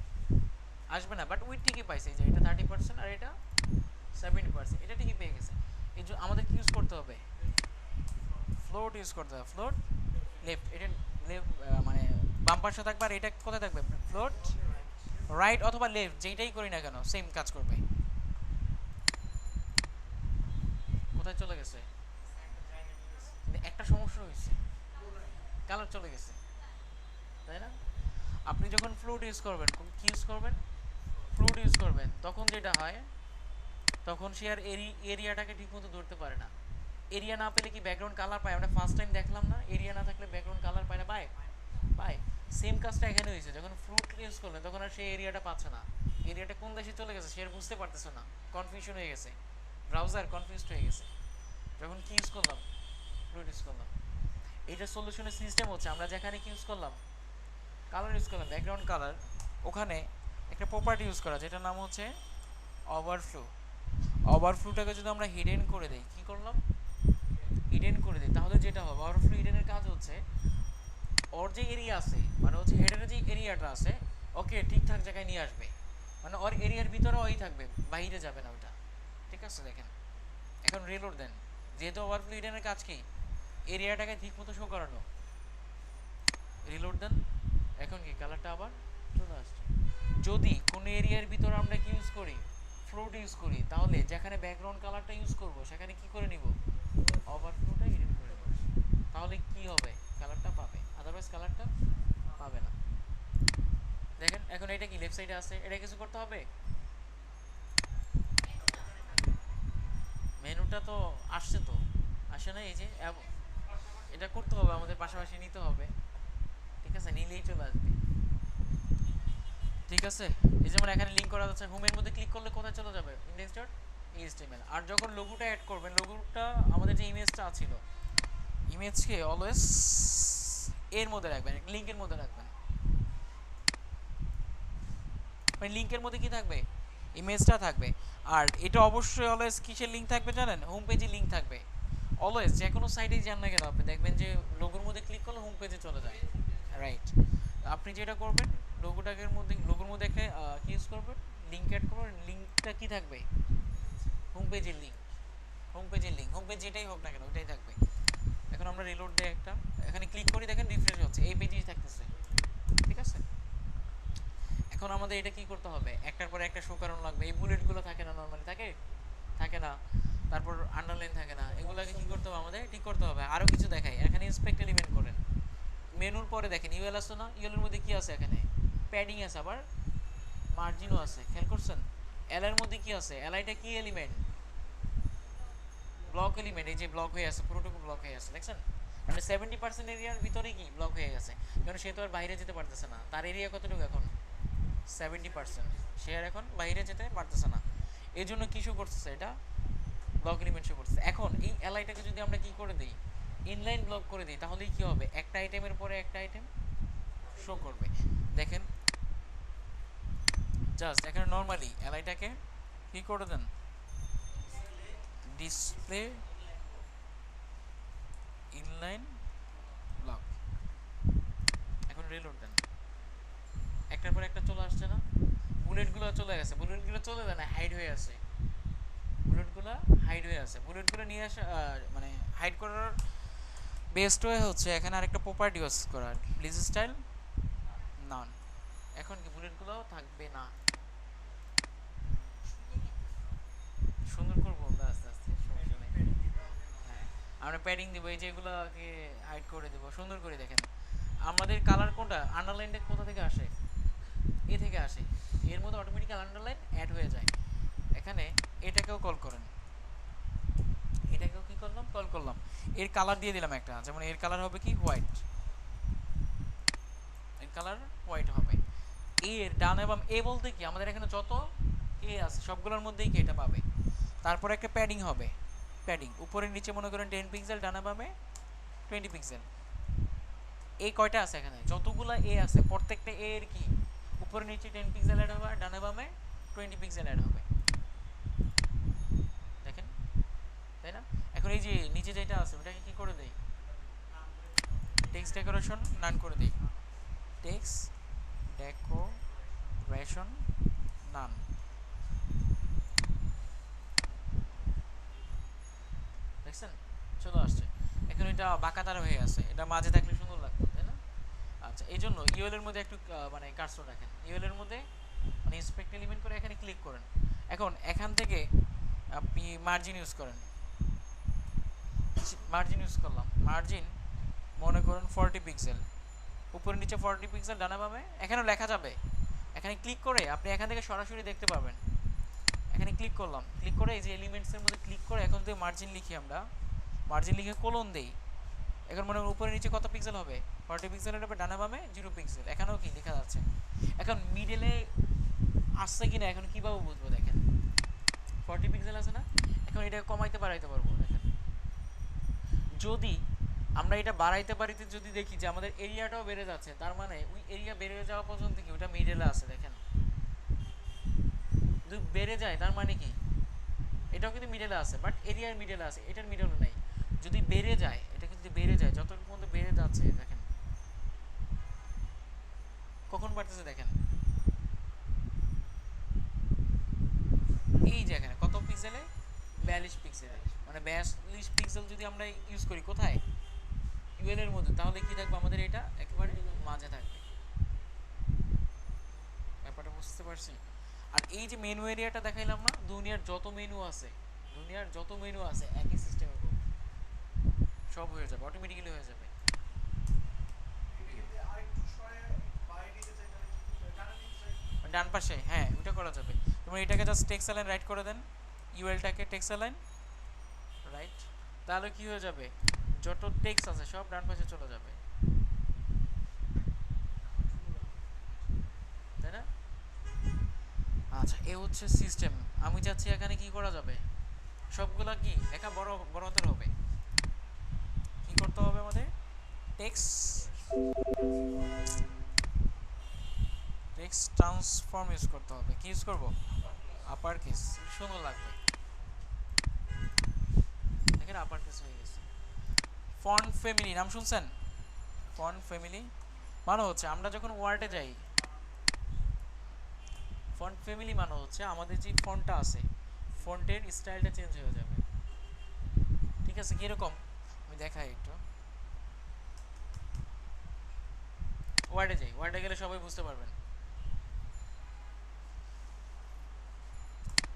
আসবে না, বাট উইথ ঠিকই পাইছে। যে এটা 30% আর এটা 70%, এটা ঠিকই পেয়ে গেছে। এই যে আমাদের কি ইউজ করতে হবে? ফ্লোট ইউজ করতে হবে। ফ্লোট লেফট, এটা লেফট মানে বাম পাশে থাকবে। আর এটা কোথায় থাকবে? ফ্লোট রাইট অথবা লেফট, যেটাই করি না কেন সেম কাজ করবে। কোথায় চলে গেছে? একটা সমস্যা হয়েছে, কালার চলে গেছে, তাই না? আপনি যখন ফ্লোট ইউজ করবেন, কি ইউজ করবেন? ফ্লোট ইউজ করবেন, তখন যেটা হয়, তখন সে আর এরিয়াটাকে ঠিকমতো ধরতে পারে না। এরিয়া না পেলে কি ব্যাকগ্রাউন্ড কালার পায়? আমরা ফার্স্ট টাইম দেখলাম না, এরিয়া না থাকলে ব্যাকগ্রাউন্ড কালার পায় না? পায়, পায়। সেম কাজটা এখানে হয়েছে, যখন ফ্রুট ইউজ করলেন তখন আর সেই এরিয়াটা পাচ্ছে না। এরিয়াটা কোন দেশে চলে গেছে সে আর বুঝতে পারতেছে না, কনফিউশন হয়ে গেছে, ব্রাউজার কনফিউজড হয়ে গেছে। যখন কি ইউজ করলাম? ফ্রুট ইউজ করলাম। এইটা সলিউশনের সিস্টেম হচ্ছে, আমরা যেখানে কি ইউজ করলাম? কালার ইউজ করলাম, ব্যাকগ্রাউন্ড কালার। ওখানে একটা প্রপার্টি ইউজ করা যেটার নাম হচ্ছে ওভারফ্লো। ওভারফ্লোটাকে যদি আমরা হিডেন করে দেই, কি করলাম? হিডেন করে দিই, তাহলে যেটা হবে, ওভারফ্লো হিডেনের কাজ হচ্ছে ওর যে এরিয়া আছে, মানে হচ্ছে হেডারের যে এরিয়াটা আছে, ওকে ঠিকঠাক জায়গায় নিয়ে আসবে। মানে ওর এরিয়ার ভিতরে ওই থাকবে, বাইরে যাবে না ওটা। ঠিক আছে, দেখেন এখন রিলোড দেন। যেহেতু ওভারফ্লো হিডেনের কাজ কি? এরিয়াটাকে ঠিক মতো শো করানো। রিলোড দেন, এখন কি কালারটা আবার চলে আসছে। যদি কোনো এরিয়ার ভিতরে আমরা কি ইউজ করি? ফ্লোট ইউজ করি, তাহলে যেখানে ব্যাকগ্রাউন্ড কালারটা ইউজ করব সেখানে কি করে নিব? ওভারফ্লোটা হিডেন করে দেব। তাহলে কি হবে? কালারটা পাবে, আদারওয়াইজ কালারটা পাবে না। দেখেন এখন এটা কি লেফট সাইডে আছে, এটা কিছু করতে হবে? মেনুটা তো আসছে, তো আসে না। এই যে এটা করতে হবে আমাদের, পাশাপাশি নিতে হবে। ঠিক আছে, নিলেই চলে আসবে। ঠিক আছে, এই যেমন এখানে লিঙ্ক করা যাচ্ছে, হোমের মধ্যে ক্লিক করলে কোথায় চলে যাবে? Index dot HTML. আর যখন লোগোটা অ্যাড করবেন, লোগোটা আমাদের যে ইমেজটা ছিল, ইমেজকে অলওয়েজ এর মধ্যে রাখবেন, লিঙ্কের মধ্যে রাখবেন। মানে লিঙ্কের মধ্যে কি থাকবে? ইমেজটা থাকবে। আর এটা অবশ্যই অলওয়েজ কিসের লিঙ্ক থাকবে জানেন? হোম পেজে লিঙ্ক থাকবে। অলওয়েজ যে কোনো সাইটেই যান না কেন, আপনি দেখবেন যে লোগোর মধ্যে ক্লিক করলে হোম পেজে চলে যায়। রাইট, আপনি যেটা করবেন, লোগোর মধ্যে একটা কি ইউজ করবেন? লিঙ্ক অ্যাড করবেন। লিঙ্কটা কি থাকবে? হোম পেজের লিঙ্ক। হোম পেজের লিঙ্ক, হোম পেজ যেটাই হোক না কেন ওইটাই থাকবে। এখন আমরা রিলোড দেই একটা, এখানে ক্লিক করি, দেখেন রিফ্রেশ হচ্ছে, এই পেজেই থাকতেছে। ঠিক আছে, এখন আমাদের এটা কি করতে হবে? একটার পরে একটা শো করানো লাগবে। এই বুলেটগুলো থাকে না নরমালি? থাকে, থাকে না। তারপর আন্ডারলাইন থাকে না, এগুলোকে কি করতে হবে? আমাদের ঠিক করতে হবে। আরও কিছু দেখাই, এখানে ইন্সপেক্ট এলিমেন্ট করেন। মেনুর পরে দেখেন ইউএল আছে না? ইউএলের মধ্যে কি আছে? এখানে প্যাডিং আছে, আবার মার্জিনও আছে, খেয়াল করছেন? এল এর মধ্যে কি আছে? এলআইটা কি এলিমেন্ট? Block element. এই যে ব্লক হয়ে আছে, পুরোটুকু ব্লক হয়ে আছে, দেখছেন? মানে 70% এরিয়ার ভিতরে কি ব্লক হয়ে গেছে, কারণ সে তো আর বাইরে যেতে পারতেছে না। তার এরিয়া কতটুকু এখন? 70%। সে আর এখন বাইরে যেতে পারতেছে না, এই জন্য কি শো করতেছে? এটা ব্লক এলিমেন্ট শো করতেছে। এখন এই এলআইটাকে যদি আমরা কি করে দিই? ইনলাইন ব্লক করে দিই, তাহলে কি হবে? একটা আইটেমের পরে একটা আইটেম শো করবে। দেখেন জাস্ট এখানে নর্মালি এলআইটাকে কি করে দেন? Display inline block. এখন রিলোড দেন, একটার পর একটা চলে আসছে না? বুলেটগুলো চলে গেছে, বুলেটগুলো চলে যায় না, হাইড হয়ে আছে। বুলেটগুলো হাইড হয়ে আছে। বুলেটগুলো নিয়ে আসা মানে হাইড করার বেস্ট ওয়ে হচ্ছে এখানে আরেকটা প্রপার্টি ইউজ করা, প্লিজ স্টাইল নান। এখন কি বুলেটগুলো থাকবে না? সুন্দর করবো আমরা আস্তে আস্তে, সমস্যা নেই। হ্যাঁ, আমরা প্যাডিং দেবো, এই যে এগুলোকে হাইড করে দেবো সুন্দর করে। দেখেন আমাদের কালার কোনটা? আন্ডারলাইনটা কোথা থেকে আসে? এ থেকে আসে। এর মধ্যে অটোমেটিক্যাল আন্ডারলাইন অ্যাড হয়ে যায়। এখানে এটাকেও কল করেন, এটাকেও কি করলাম? কল করলাম। এর কালার দিয়ে দিলাম একটা, যেমন এর কালার হবে কি? হোয়াইট। এর কালার হোয়াইট হবে। এ এর ডানে বাম, এ বলতে কি আমাদের এখানে যত এ আছে সবগুলোর মধ্যেই কি এটা পাবে। তারপর একটা প্যাডিং হবে, প্যাডিং উপরে নিচে মনে করেন 10 পিক্সেল, ডানে বামে 20 পিক্সেল। এই কয়টা আছে এখানে যতগুলা এ আছে প্রত্যেকটা এ এর কি উপরে নিচে 10 পিক্সেল অ্যাড হবে, ডানে বামে 20 পিক্সেল অ্যাড হবে। দেখেন, তাই না? এখন এই যে নিচে যেটা আছে ওটাকে কি করে দেই, টেক্সট ডেকোরেশন নান করে দেই, টেক্সট ডেকোরেশন নান। দেখছেন চলে আসছে। এখন এটা বাঁকা তারা হয়ে আছে, এটা মাঝে থাকলে সুন্দর লাগতো, তাই না? আচ্ছা, এই জন্য ইউএল এর মধ্যে একটু মানে কার্সর রাখেন, ইউএল এর মধ্যে মানে ইন্সপেক্ট এলিমেন্ট করে এখানে ক্লিক করেন। এখন এখান থেকে আপনি মার্জিন ইউজ করেন, মার্জিন ইউজ করলাম, মার্জিন মনে করুন 40 পিক্সেল, উপরে নিচে 40 পিক্সেল, ডানা বামে এখানেও লেখা যাবে। এখানে ক্লিক করে আপনি এখান থেকে সরাসরি দেখতে পাবেন। এখানে ক্লিক করলাম, ক্লিক করে এই যে এলিমেন্টসের মধ্যে ক্লিক করে এখন যদি মার্জিন লিখি, আমরা মার্জিন লিখে কোলন দেই, এখন মনে করেন উপরে নিচে কত পিক্সেল হবে, 40 পিক্সেল হবে, ডানা বামে 0 পিক্সেল, এখানেও কি লেখা যাচ্ছে। এখন মিডলে আসছে কিনা এখন কীভাবে বুঝবো, দেখেন 40 পিক্সেল আছে না, এখন এটা কমাইতে বাড়াইতে পারবো। দেখেন যদি আমরা এটা বাড়াইতে বাড়িতে যদি দেখি যে আমাদের এরিয়াটাও বেড়ে যাচ্ছে, তার মানে ওই এরিয়া বেড়ে যাওয়া পর্যন্ত কি ওটা মিডলে আছে। দেখেন যদি বেড়ে যায় তার মানে কি এটাও কিন্তু মিডলে আছে, বাট এরিয়ার মিডলে আছে, এটার মিডলে নাই। যদি বেড়ে যায়, এটা যদি বেড়ে যায়, যতটুকু পর্যন্ত বেড়ে যাচ্ছে, দেখেন কখন বাড়তেছে, দেখেন এই যে এখানে কত পিক্সেলে, 42 পিক্সেলে, মানে 42 পিক্সেল যদি আমরা ইউজ করি কোথায়, ইউএল এর মধ্যে, তাহলে কি থাকবে আমাদের এটা একেবারে মাঝে থাকবে। ব্যাপারটা বুঝতে পারছি? আর এই যে মেনু এরিয়াটা দেখাইলাম না, দুনিয়ার যত মেনু আছে, দুনিয়ার যত মেনু আছে একই সিস্টেমে করব, সব হয়ে যাবে, অটোমেটিক্যালি হয়ে যাবে। ডান পাশে, হ্যাঁ ওটা করা যাবে। তোমরা এটাকে জাস্ট টেক্সট লাইন রাইট করে দেন, ইউএলটাকে টেক্সট লাইন রাইট, তাহলে কি হয়ে যাবে, যত টেক্সট আছে সব ডান পাশে চলে যাবে, তাই না? আচ্ছা, এ হচ্ছে সিস্টেম। আমি চাচ্ছি এখানে কি করা যাবে, সবগুলা কি লেখা বড় বড় হাতের হবে। কি করতে হবে আমাদের, টেক্সট টেক্সট ট্রান্সফর্ম ইউজ করতে হবে। কি ইউজ করব, আপার কেস, সুন্দর লাগবে। দেখেন আপার কেস হয়ে গেছে। ফন্ট ফ্যামিলি নাম শুনছেন, ফন্ট ফ্যামিলি মানে হচ্ছে আমরা যখন ওয়ার্ডে যাই, ফন্ট ফ্যামিলি মানে হচ্ছে আমাদের যে ফন্টটা আছে ফন্টের স্টাইলটা চেঞ্জ হয়ে যাবে। ঠিক আছে, কিরকম আমি দেখাই একটু। ওয়ার্ডে যাই, ওয়ার্ডে গেলে সবাই বুঝতে পারবেন।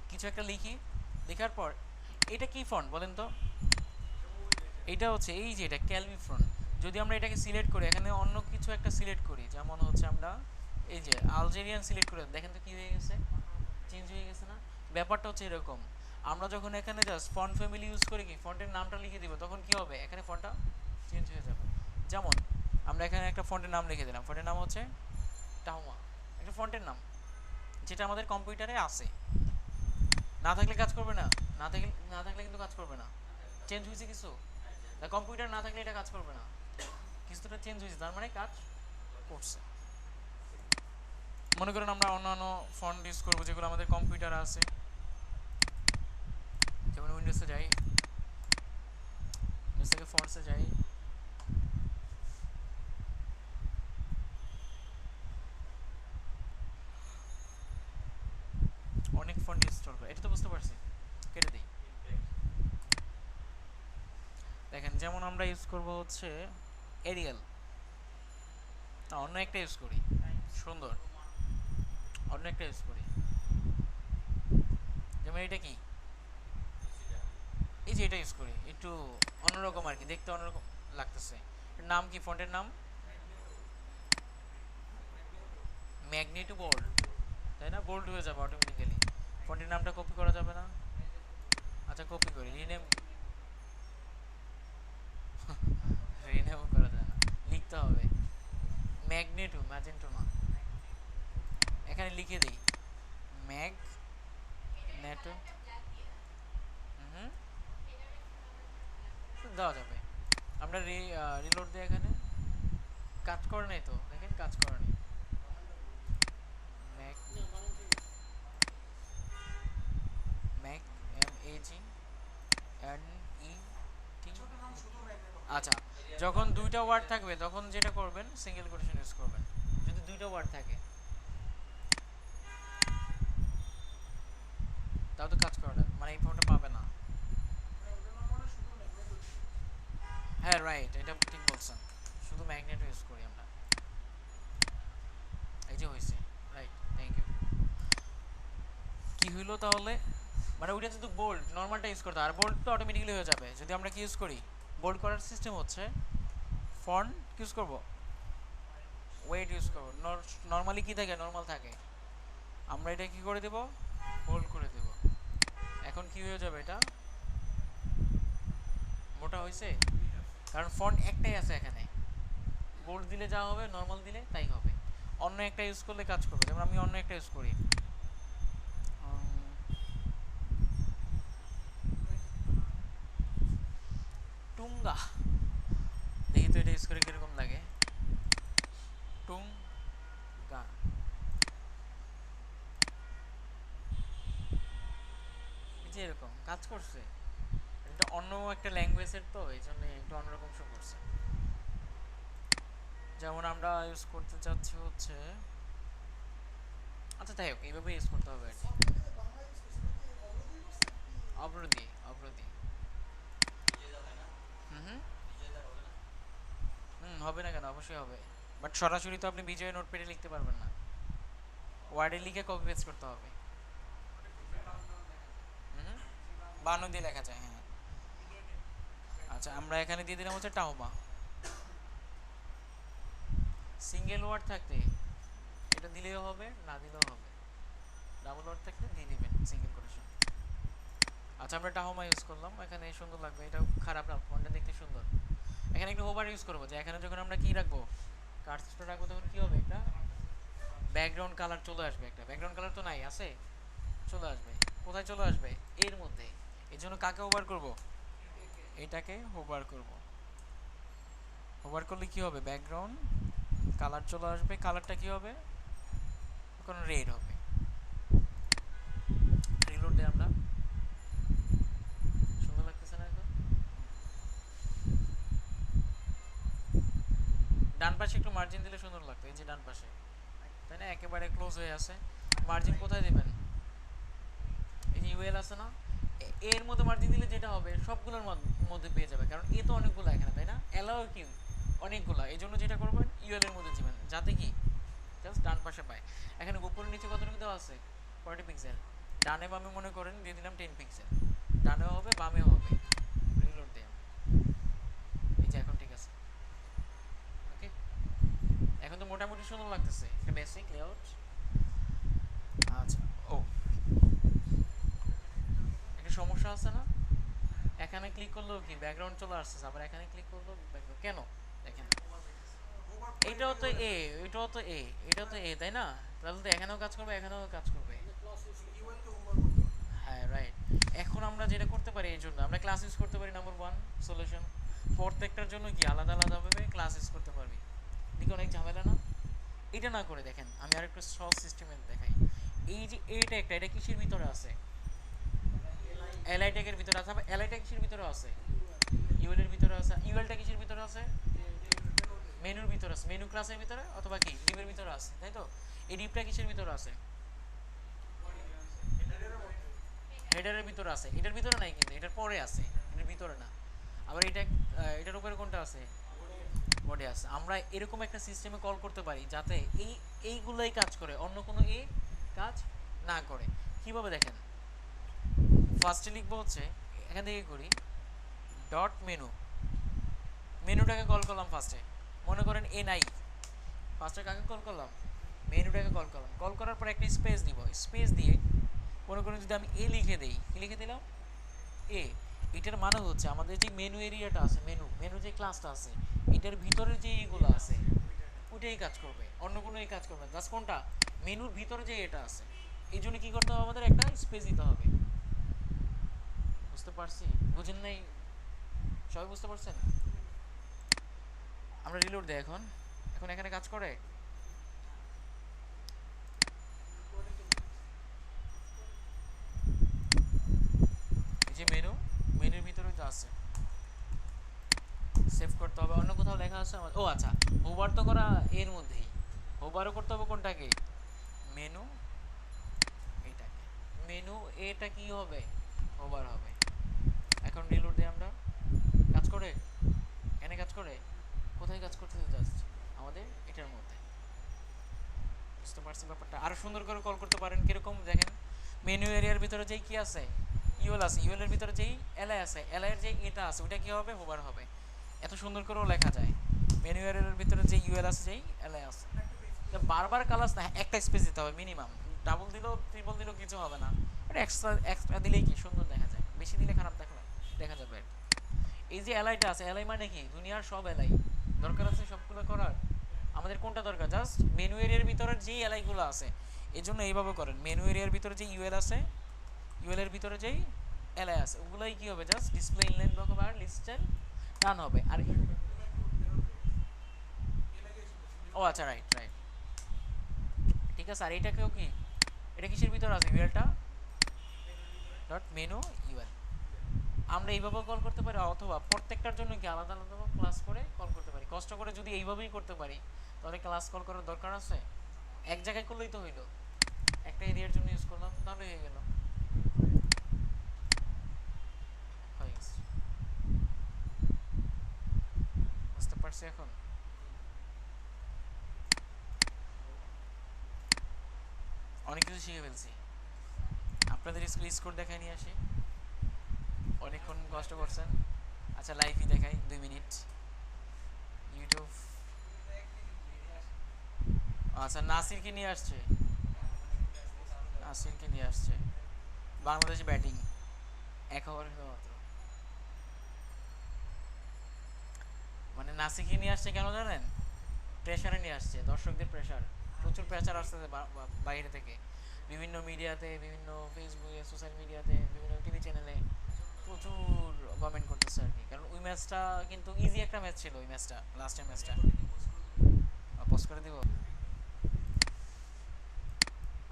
কিছু একটা লিখি, লেখার পর এটা কি ফন্ট বলেন তো, এটা হচ্ছে এই যে এটা ক্যালমি ফন্ট। যদি আমরা এটাকে সিলেক্ট করি, এখানে অন্য কিছু একটা সিলেক্ট করি, যেমন হচ্ছে আমরা এই যে আলজেরিয়ান সিলেক্ট করে, দেখেন তো কি হয়ে গেছে, চেঞ্জ হয়ে গেছে না? ব্যাপারটা হচ্ছে এরকম, আমরা যখন এখানে জাস্ট ফন্ট ফ্যামিলি ইউজ করি, কি ফন্টের নামটা লিখে দিব, তখন কি হবে, এখানে ফন্টটা চেঞ্জ হয়ে যাবে। যেমন আমরা এখানে একটা ফন্টের নাম লিখে দিলাম, ফন্টের নাম হচ্ছে টাউমা, একটা ফন্টের নাম যেটা আমাদের কম্পিউটারে আছে, না থাকলে কাজ করবে না, না থাকলে কিন্তু কাজ করবে না। চেঞ্জ হয়েছে কিছু, কম্পিউটার না থাকলে এটা কাজ করবে না, কিছুটা চেঞ্জ হয়েছে তার মানে কাজ করছে। মনে করেন আমরা অন্যান্য ফন্ট ইউজ করবো যেগুলো আমাদের কম্পিউটারে আছে, যেমন উইন্ডোজে যাই, উইন্ডোজ থেকে ফন্টসে যাই, অনেক ফন্ট ইনস্টল করে, এটা তো বুঝতে পারছি, কেটে দিই। দেখেন যেমন আমরা ইউজ করব হচ্ছে এরিয়াল, অন্য একটা ইউজ করি, সুন্দর, অন্য একটা ইউজ করি, যেমন এটা কি, এই যে এটা ইউজ করি, একটু অন্যরকম আর কি, দেখতে অন্যরকম লাগতেছে। নাম কি, ফন্টের নাম ম্যাগনেটো বোল্ড, তাই না? বোল্ড হয়ে যাবে অটোমেটিক্যালি। ফন্টের নামটা কপি করা যাবে না, আচ্ছা কপি করি, রিনেম, রিনেম করা যায় না, লিখতে হবে ম্যাগনেটো, ম্যাজেন্টো না, এখানে লিখে দিই ম্যাগ নেটো, হুম দেওয়া যাবে। আমরা রিলোড দিই, এখানে কাজ করে নাই তো, দেখেন কাজ করে নাই। Mac Mac MAGNET। আচ্ছা, যখন দুইটা ওয়ার্ড থাকবে তখন যেটা করবেন সিঙ্গেল কোটেশন ইউজ করবেন, যদি দুইটা ওয়ার্ড থাকে তাও তো কাজ করে না, মানে এই ফোনটা পাবে না। হ্যাঁ রাইট, এটা ঠিক বলছেন, শুধু ম্যাগনেট ইউজ করি আমরা। এই যে হয়েছে, রাইট, থ্যাংক ইউ। কি হইলো তাহলে, মানে ওইটা কিন্তু বোল্ড নর্মালটা ইউজ করতে, আর বোল্ড তো অটোমেটিক্যালি হয়ে যাবে যদি আমরা কি ইউজ করি। বোল্ড করার সিস্টেম হচ্ছে ফন্ট ইউজ করব, ওয়েট ইউজ করব, নর্মালি কি থাকে, নর্মাল থাকে, আমরা এটা কি করে দেব, বোল্ড করে দেব। এখন কি হয়ে যাবে, এটা মোটা হয়েছে, কারণ ফন্ট একটাই আছে এখানে, বোল্ড দিলে যা হবে নর্মাল দিলে তাই হবে। অন্য একটা ইউজ করলে কাজ করবে, যেমন আমি অন্য একটা ইউজ করি, টুঙ্গা, দেখি তো এটা ইউজ করে কিরকম লাগে, টুঙ্গা। যে এরকম কাজ করছে, এটা অন্য একটা ল্যাঙ্গুয়েজের তো এই জন্য একটু অন্যরকম শো করছে। যেমন আমরা ইউজ করতে চাচ্ছি হচ্ছে, আচ্ছা তাই হোক, এইভাবে ইউজ করতে হবে আর কি। অবরোধী, অবরোধী, হুম হুম হুম, হবে না কেন, অবশ্যই হবে, বাট সরাসরি তো আপনি বিজয় নোটপ্যাডে লিখতে পারবেন না, ওয়ার্ডে লিখে কপি পেস্ট করতে হবে। হুম, বানানো দিয়ে লেখা যায়, হ্যাঁ। আচ্ছা, আমরা এখানে দিয়ে দিলাম হচ্ছে টাওমা, সিঙ্গেল ওয়ার্ড থাকতে এটা দিলেও হবে, না দিলেও হবে, ডাবল ওয়ার্ড থাকলে দিয়ে দিবেন সিঙ্গেল কোটেশন। আচ্ছা, আমরা টাহমা ইউজ করলাম, এখানে সুন্দর লাগবে, এটা খারাপ না, ফন্টটা দেখতে সুন্দর। এখানে একটু হোভার ইউজ করবো, যে এখানে যখন আমরা কি রাখবো, কার্সরটা রাখবো, তখন কি হবে, একটা ব্যাকগ্রাউন্ড কালার চলে আসবে, একটা ব্যাকগ্রাউন্ড কালার তো নাই, আছে, চলে আসবে, কোথায় চলে আসবে, এর মধ্যে। এর জন্য কাকে হোভার করব, এটাকে হোভার করব, হোভার করলে কি হবে, ব্যাকগ্রাউন্ড কালার চলে আসবে, কালারটা কি হবে, এখন রেড হবে। রিলোড দেই আমরা, সুন্দর লাগতেছে না এখন। ডান পাশে একটু মার্জিন দিলে সুন্দর লাগতো, এই যে ডান পাশে, তাই না, একেবারে ক্লোজ হয়ে আছে। মার্জিন কোথায় দিবেন, এই যে ইউএল আছে না, এর মধ্যে মার্জিন দিলে যেটা হবে সবগুলোর মধ্যে পেয়ে যাবে, কারণ এ তো অনেকগুলো এখানে, তাই না, এলাও কি অনেকগুলা, এই জন্য যেটা করবেন ইউএল এর মধ্যে দিবেন, যাতে কি জাস্ট ডান পাশে পায়। এখানে উপরে নিচে কতটুকু দেওয়া আছে, 40 পিক্সেল, ডানে বামে মনে করেন দিয়ে দিলাম 10 পিক্সেল, ডানেও হবে বামেও হবে। রিলোড দেন, এই যে এখন ঠিক আছে, ওকে, এখন তো মোটামুটি সুন্দর লাগতেছে, একটা বেসিক লেআউট। আচ্ছা, ও একটা সমস্যা আছে না, এখানে ক্লিক করলেও কি ব্যাকগ্রাউন্ড চলে আসছে, আবার এখানে ক্লিক করলেও ব্যাকগ্রাউন্ড কেন, দেখেন এটাও তো এ, এটাও তো এ, এটাও তো এ, তাই না, তাহলে তো এখানেও কাজ করবে, এখানেও কাজ করবে। হ্যাঁ রাইট, এখন আমরা যেটা করতে পারি, এই জন্য আমরা ক্লাস ইউজ করতে পারি, নাম্বার ওয়ান সলিউশন, প্রত্যেকটার জন্য কি আলাদা আলাদাভাবে ক্লাস ইউজ করতে পারবি, দিকে অনেক ঝামেলা না। এটা না করে দেখেন, আমি আরেকটু সহজ সিস্টেমে দেখাই, এই যে এইটা একটা, এটা কিসের ভিতরে আছে, এলআই ট্যাগের ভিতরে আছে, আবার এলআই ট্যাগ কিসের ভিতরে আছে, ইউএল এর ভিতরে আছে, ইউএলটা কিসের ভিতরে আছে, মেনুর ভিতরে আছে, মেনু ক্লাসের ভিতরে, অথবা কি ডিপের ভিতরে আছে, তাই তো। এই ডিপটা কিসের ভিতরে আছে, হেডারের ভিতরে আছে, এটার ভিতরে নাই কিন্তু, এটার পরে আছে, এটার ভিতরে না। আবার এটা এটার উপরে কোনটা আছে, বডি আছে। আমরা এরকম একটা সিস্টেমে কল করতে পারি যাতে এইগুলাই কাজ করে, অন্য কোনো কাজ না করে। কিভাবে দেখেন, ফার্স্টে লিখবো হচ্ছে, এখান থেকে করি ডট মেনু, মেনুটাকে কল করলাম ফার্স্টে, মনে করেন এ নাই, ফার্স্টে কাকে কল করলাম, মেনুটাকে কল করলাম, কল করার পর একটা স্পেস দিব, স্পেস দিয়ে মনে করেন যদি আমি এ লিখে দেই, কি লিখে দিলাম, এ, এটার মানে হচ্ছে আমাদের যে মেনু এরিয়াটা আছে, মেনু মেনু যে ক্লাসটা আছে, এটার ভিতরে যে এগুলো আছে, ওইটাই কাজ করবে, অন্য কোনোই কাজ করবে না। জাস্ট কোনটা মেনুর ভিতরে যে এটা আছে, এই জন্য কী করতে হবে আমাদের একটা স্পেস দিতে হবে। বুঝতে পারছি? বুঝেন নাই? সবাই বুঝতে পারছেন? আমরা রিলোড দেই এখন। এখন এখানে কাজ করে এই যে মেনুর ভিতরে যা আছে সেভ করতে হবে। অন্য কোথাও লেখা আছে ও আচ্ছা, হোভার তো করা এর মধ্যেই, হোভারও করতে হবে কোনটাকে, মেনু এইটাকে, মেনু এটা কি হবে, হোভার হবে। এখন রিলোড দিই আমরা, কাজ করে, এনে কাজ করে, কোথায় কাজ করতেছে জাস্ট আমাদের এটার মধ্যে। বুঝতে পারছেন ব্যাপারটা? আরো সুন্দর করে কল করতে পারেন কিরকম দেখেন, মেনু এরিয়ার ভিতরে যেই কি আছে, ইউএল আছে, ইউএল এর ভিতরে যেই এলআই আছে, এলআই এর যে এটা আছে ওটা কি হবে, হোভার হবে। এত সুন্দর করেও লেখা যায়। মেনু এরিয়ার ভিতরে যে ইউএল আছে, যেই এলআই আছে, তো বারবার কালাস না, একটা স্পেস দিতে হবে মিনিমাম। ডাবল দিলেও ট্রিপল দিলেও কিছু হবে না, এটা এক্সট্রা এক্সট্রা দিলেই কি সুন্দর দেখা যায়, বেশি দিলে খারাপ দেখা যাবে। এই যে এলআইটা আছে, এলআই মানে কি দুনিয়ার সব এলআই দরকার আছে সবগুলো করার, আমাদের কোনটা দরকার, জাস্ট মেনু এরিয়ার ভিতরে যেই এলআইগুলো আছে। এই জন্য এইভাবে করেন, মেনু এরিয়ার ভিতরে যে ইউএল আছে, ইউএল এর ভিতরে যেই এলআই আছে ওগুলাই কি হবে, জাস্ট ডিসপ্লে ইনলাইন ব্লক হবে আর লিস্টের রান হবে। আর ও আচ্ছা, রাইট রাইট, ঠিক আছে। আর এইটাকেও কি, এটা কিসের ভিতরে আছে, ইউএলটা ডট মেনু ইউএল। আমরা এইভাবে কল করতে পারি, অথবা প্রত্যেকটার জন্য কি আলাদা আলাদা ক্লাস করে কল করতে পারি। কষ্ট করে যদি এইভাবেই করতে পারি তাহলে ক্লাস কল করার দরকার আছে? এক জায়গায় করলেই তো হইলো, একটা এরিয়ার জন্য ইউজ করলাম তাহলে হয়ে গেল, হয়ে গেছে। বুঝতে পারছি এখন? অনেক কিছু শিখে ফেলছি। আপনাদের স্কোর দেখায় নিয়ে আসি, অনেকক্ষণ কষ্ট করছেন। আচ্ছা লাইভই দেখাই 2 মিনিট, ইউটিউব। আচ্ছা নাসিরকে নিয়ে আসছে, নাসিরকে নিয়ে আসছে, বাংলাদেশ ব্যাটিং 1 ওভার মাত্র। মানে নাসিরকে নিয়ে আসছে কেন জানেন, প্রেশারে নিয়ে আসছে, দর্শকদের প্রেশার, প্রচুর প্রেশার আসতেছে বাইরে থেকে, বিভিন্ন মিডিয়াতে, বিভিন্ন ফেসবুকে, সোশ্যাল মিডিয়াতে, বিভিন্ন টিভি চ্যানেলে প্রচুর কমেন্ট করতেছে আর কি। কারণ ওই ম্যাচটা কিন্তু ইজি একটা ম্যাচ ছিল, ওই ম্যাচটা, লাস্টের ম্যাচটা। পোস্ট করে দিব।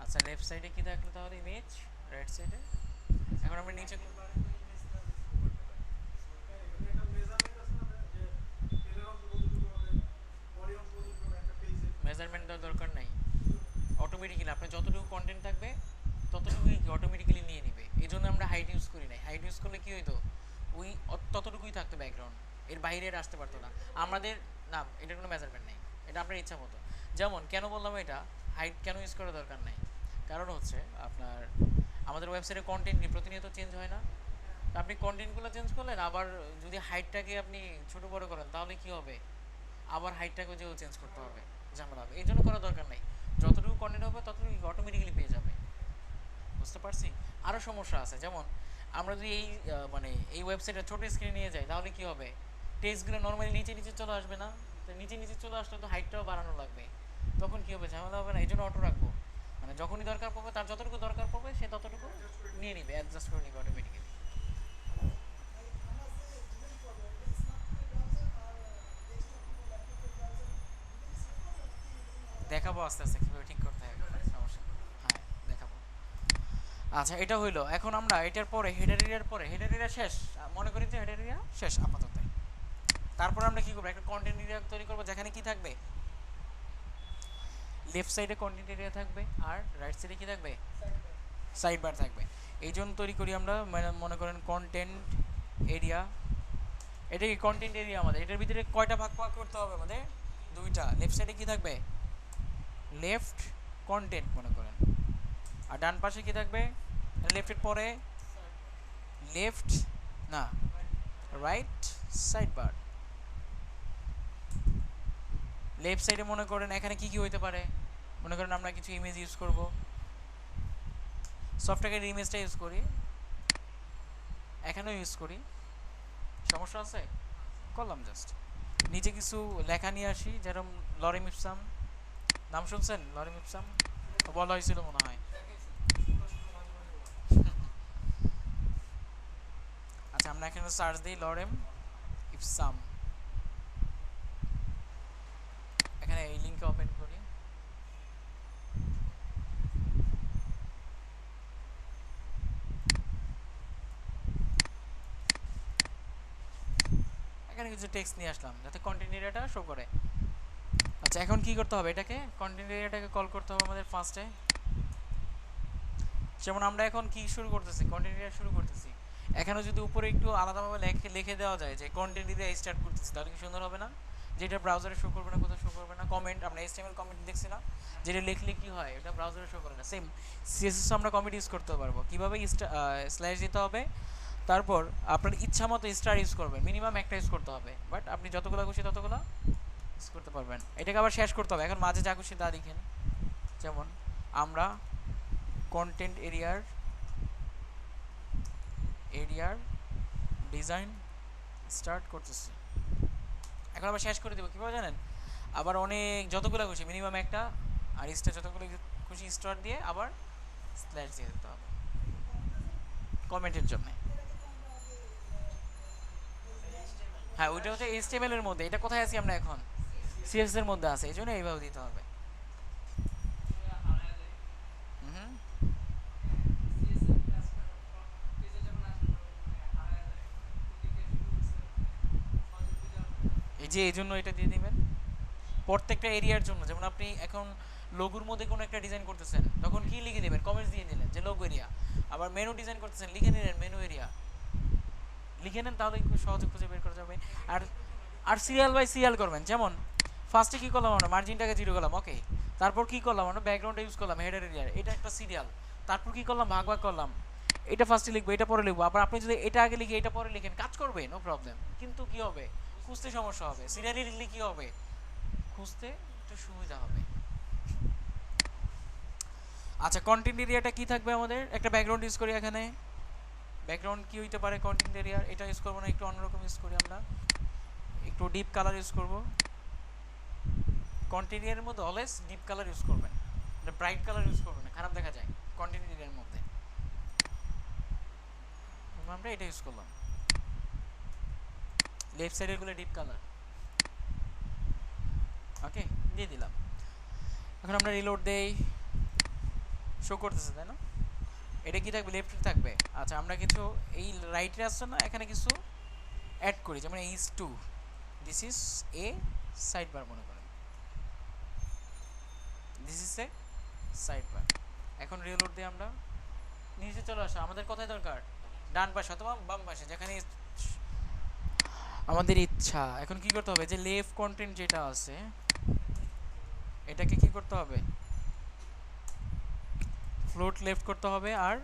আচ্ছা লেফট সাইডে কি থাকলো তাহলে, ইমেজ, রাইট সাইডে। এখন আমরা নিচে মেজারমেন্ট দেওয়ার দরকার নাই, অটোমেটিক্যালি আপনার যতটুকু কন্টেন্ট থাকবে ততটুকুই অটোমেটিক্যালি নিয়ে নিবে। এই জন্য আমরা হাইট ইউজ করি নাই, হাইট ইউজ করলে কি হইতো, ওই ততটুকুই থাকতো ব্যাকগ্রাউন্ড, এর বাইরে আসতে পারতো না আমাদের। না, এটার কোনো মেজারমেন্ট নেই, এটা আপনার ইচ্ছা মতো। যেমন কেন বললাম এটা, হাইট কেন ইউজ করার দরকার নাই, কারণ হচ্ছে আপনার আমাদের ওয়েবসাইটে কন্টেন্ট প্রতিনিয়ত চেঞ্জ হয় না, তো আপনি কন্টেন্টগুলো চেঞ্জ করলেন, আবার যদি হাইটটাকে আপনি ছোটো বড়ো করেন তাহলে কি হবে, আবার হাইটটাকে যেও চেঞ্জ করতে হবে, ঝামেলা হবে। এই জন্য করার দরকার নেই, যতটুকু কন্টেন্ট হবে ততটুকু অটোমেটিক্যালি পেয়ে যাবে। বুঝতে পারছি? আরও সমস্যা আছে, যেমন আমরা যদি এই মানে এই ওয়েবসাইটে ছোটো স্ক্রিন নিয়ে যাই তাহলে কি হবে, টেক্সটগুলো নর্মালি নিচে নিচে চলে আসবে না, তো নিচে নিচে চলে আসলে তো হাইটটাও বাড়ানো লাগবে, তখন কি হবে, ঝামেলা হবে না। এই জন্য অটো রাখবো, মানে যখনই দরকার পড়বে, তার যতটুকু দরকার পড়বে সে ততটুকু নিয়ে নিবে, অ্যাডজাস্ট করে নিবে অটোমেটিক্যালি। দেখাবো আস্তে আস্তে কীভাবে ঠিক করতে হবে, সমস্যা নেই। হ্যাঁ দেখাবো। আচ্ছা এটা হইলো, এখন আমরা এটার পরে হেডার এরিয়ার পরে, হেডার এরিয়া শেষ, মনে করি যে হেডার এরিয়া শেষ আপাতত। তারপর আমরা কি করবো, একটা কন্টেন্ট এরিয়া তৈরি করবো, যেখানে কি থাকবে, লেফট সাইডে কন্টেন্ট এরিয়া থাকবে আর রাইট সাইডে কি থাকবে, সাইড বার থাকবে। এই জন্য তৈরি করি আমরা, মানে মনে করেন কন্টেন্ট এরিয়া, এটা কি কন্টেন্ট এরিয়া আমাদের, এটার ভিতরে কয়টা ভাগ ভাগ করতে হবে আমাদের, দুইটা। লেফট সাইডে কি থাকবে, লেফট কন্টেন্ট মনে করেন, আর ডান পাশে কি থাকবে, লেফটের পরে লেফট, না রাইট সাইড বার। লেফট সাইডে মনে করেন এখানে কি কি হইতে পারে, মনে করেন আমরা কিছু ইমেজ ইউজ করব, সফটওয়্যারের ইমেজটা ইউজ করি, এখানেও ইউজ করি, সমস্যা আছে, করলাম জাস্ট নিচে কিছু লেখা নিয়ে আসি, যেরকম লরেম ইপসাম, নাম শুনছেন লরেম ইপসাম? বলা হয়েছিল মনে হয়। আচ্ছা আমরা এখানে সার্চ দিই লরেম ইপসাম, এখানে এই লিঙ্কে ওপেন করি। এখানে কিছু টেক্সট নিয়ে আসলাম যাতে কন্টেন্ট এরিয়াটা শো করে। আচ্ছা এখন কি করতে হবে, এটাকে কন্টেন্ট এরিয়াটাকে কল করতে হবে আমাদের ফার্স্টে। যেমন আমরা এখন কি শুরু করতেছি, কন্টেন্ট এরিয়া শুরু করতেছি, এখানে যদি উপরে একটু আলাদাভাবে লিখে দেওয়া যায় যে কন্টেন্ট এরিয়া স্টার্ট করতেছি, তাহলে কি সুন্দর হবে না? যেটা ব্রাউজারে শো করবে না, কোথাও শো করবে না। কমেন্ট আমরা এইচটিএমএল কমেন্ট দেখছি না, যেটা লিখলে কি হয় এটা ব্রাউজারে শো করে না। সেম সিএসএস আমরা কমেন্ট ইউজ করতে পারবো। কীভাবে স্ল্যাশ দিতে হবে, তারপর আপনার ইচ্ছা মতো স্টার ইউজ করবেন, মিনিমাম একটা ইউজ করতে হবে, বাট আপনি যতগুলো খুশি ততগুলো ইউজ করতে পারবেন। এটাকে আবার শেষ করতে হবে, এখন মাঝে যা খুশি তা লিখেন। যেমন আমরা কন্টেন্ট এরিয়ার ডিজাইন স্টার্ট করতেছি, এখন আবার শেষ করে দেবো। কীভাবে জানেন? আবার অনেক যতগুলো খুশি মিনিমাম একটা, আর স্টার যতগুলো খুশি স্টার দিয়ে আবার স্ল্যাশ দিয়ে দিতে হবে কমেন্টের জন্য। হ্যাঁ ওইটা হচ্ছে এইচটিএমএল এর মধ্যে, এটা কোথায় আছি আমরা এখন? সিএসএস এর মধ্যে আছে, এই জন্য এইভাবে দিতে হবে। হুম, এই যে এই জন্য এটা দিয়ে দিবেন প্রত্যেকটা এরিয়ার জন্য। যেমন আপনি এখন লোগোর মধ্যে কোনো একটা ডিজাইন করতেছেন, তখন কি লিখে দেবেন? কমেন্টস দিয়ে দিলেন যে লোগো এরিয়া। আবার মেনু ডিজাইন করতেছেন, লিখে নিলেন মেনু এরিয়া, লিখে নেন, তাহলে খুব সহজে খুঁজে বের করা যাবে। আর আর সিরিয়াল বাই সিরিয়াল করবেন। যেমন ফার্স্টে কী করলাম আমরা, মার্জিনটাকে জিরো করলাম, ওকে। তারপর কী করলাম আমরা, ব্যাকগ্রাউন্ডটা ইউজ করলাম হেডার এরিয়ার, এটা একটা সিরিয়াল। তারপর কী করলাম, ভাগ ভাগ করলাম, এটা ফার্স্টে লিখবো, এটা পরে লিখবো। আবার আপনি যদি এটা আগে লিখে এটা পরে লিখেন, কাজ করবে, নো প্রবলেম। কিন্তু কী হবে, খুঁজতে সমস্যা হবে। সিরিয়ালি লিখলে কী হবে, খুঁজতে একটু সুবিধা হবে। আচ্ছা কন্টেন্ট এরিয়াটা কী থাকবে আমাদের, একটা ব্যাকগ্রাউন্ড ইউজ করি এখানে। ব্যাকগ্রাউন্ড কী হইতে পারে কন্টেন্ট এরিয়ার, এটা ইউজ করবো না, একটু অন্যরকম ইউজ করি আমরা, একটু ডিপ কালার ইউজ করবো। কন্টেন্ট এরিয়ার মধ্যে অলওয়েজ ডিপ কালার ইউজ করবেন, ব্রাইট কালার ইউজ করবেন না, খারাপ দেখা যায় কন্টেন্ট এরিয়ার মধ্যে। আমরা এটা ইউজ করলাম, লেফট সাইডের গুলো ডিপ কালার, ওকে দিয়ে দিলাম। এখন আমরা রিলোড দেই, শো করতেছে তাই না? এটা কি থাকবে, লেফটে থাকবে। আচ্ছা আমরা কিছু এই রাইটে আসছে না, এখানে কিছু অ্যাড করি, যেমন H two, this is a side bar মনে করেন, this is a side bar. এখন রিলোড দিয়ে আমরা নিচে চলে আসা, আমাদের কোথায় দরকার, ডান পাশে অথবা বাম পাশে, যেখানে আমাদের ইচ্ছা। এখন কি করতে হবে, যে লেফট কন্টেন্ট যেটা আছে এটাকে কি করতে হবে, ফ্লোট লেফট করতে হবে। আর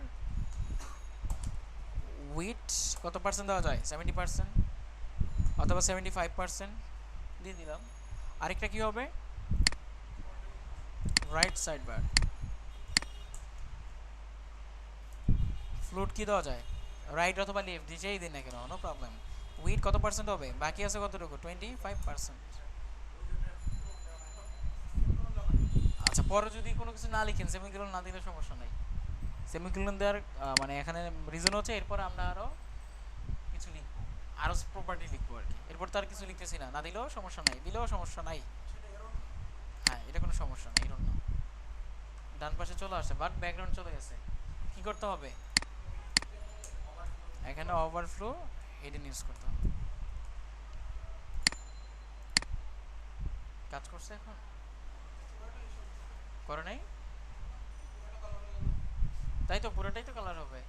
উইথ কত পার্সেন্ট দেওয়া যায়, 70% অথবা 75% দিয়ে দিলাম। আরেকটা কি হবে, রাইট সাইড বার, ফ্লোট কি দেওয়া যায়, রাইট অথবা লেফট যেই দিন না কেন, নো প্রবলেম। উইথ কত পার্সেন্ট হবে, বাকি আছে কতটুকু, 25%। আচ্ছা পরে যদি কোনো কিছু না লিখেন, সেমিকোলন না দিলে সমস্যা নাই। সেমিকোলন দেওয়ার মানে এখানে রিজন হচ্ছে এরপর আমরা আরও কিছু লিখবো, আরও প্রপার্টি লিখবো আর কি। এরপর তো আর কিছু লিখতেছি না, না দিলেও সমস্যা নাই, দিলেও সমস্যা নাই। হ্যাঁ এটা কোনো সমস্যা নেই, এরকম না। ডান পাশে চলে আসে, বাট ব্যাকগ্রাউন্ড চলে গেছে, কি করতে হবে, এখানে ওভারফ্লো হেডিং ইউজ করতে হবে। কাজ করছে এখন, করে নাই, তাই তো পুরোটাই তো কালার হবে।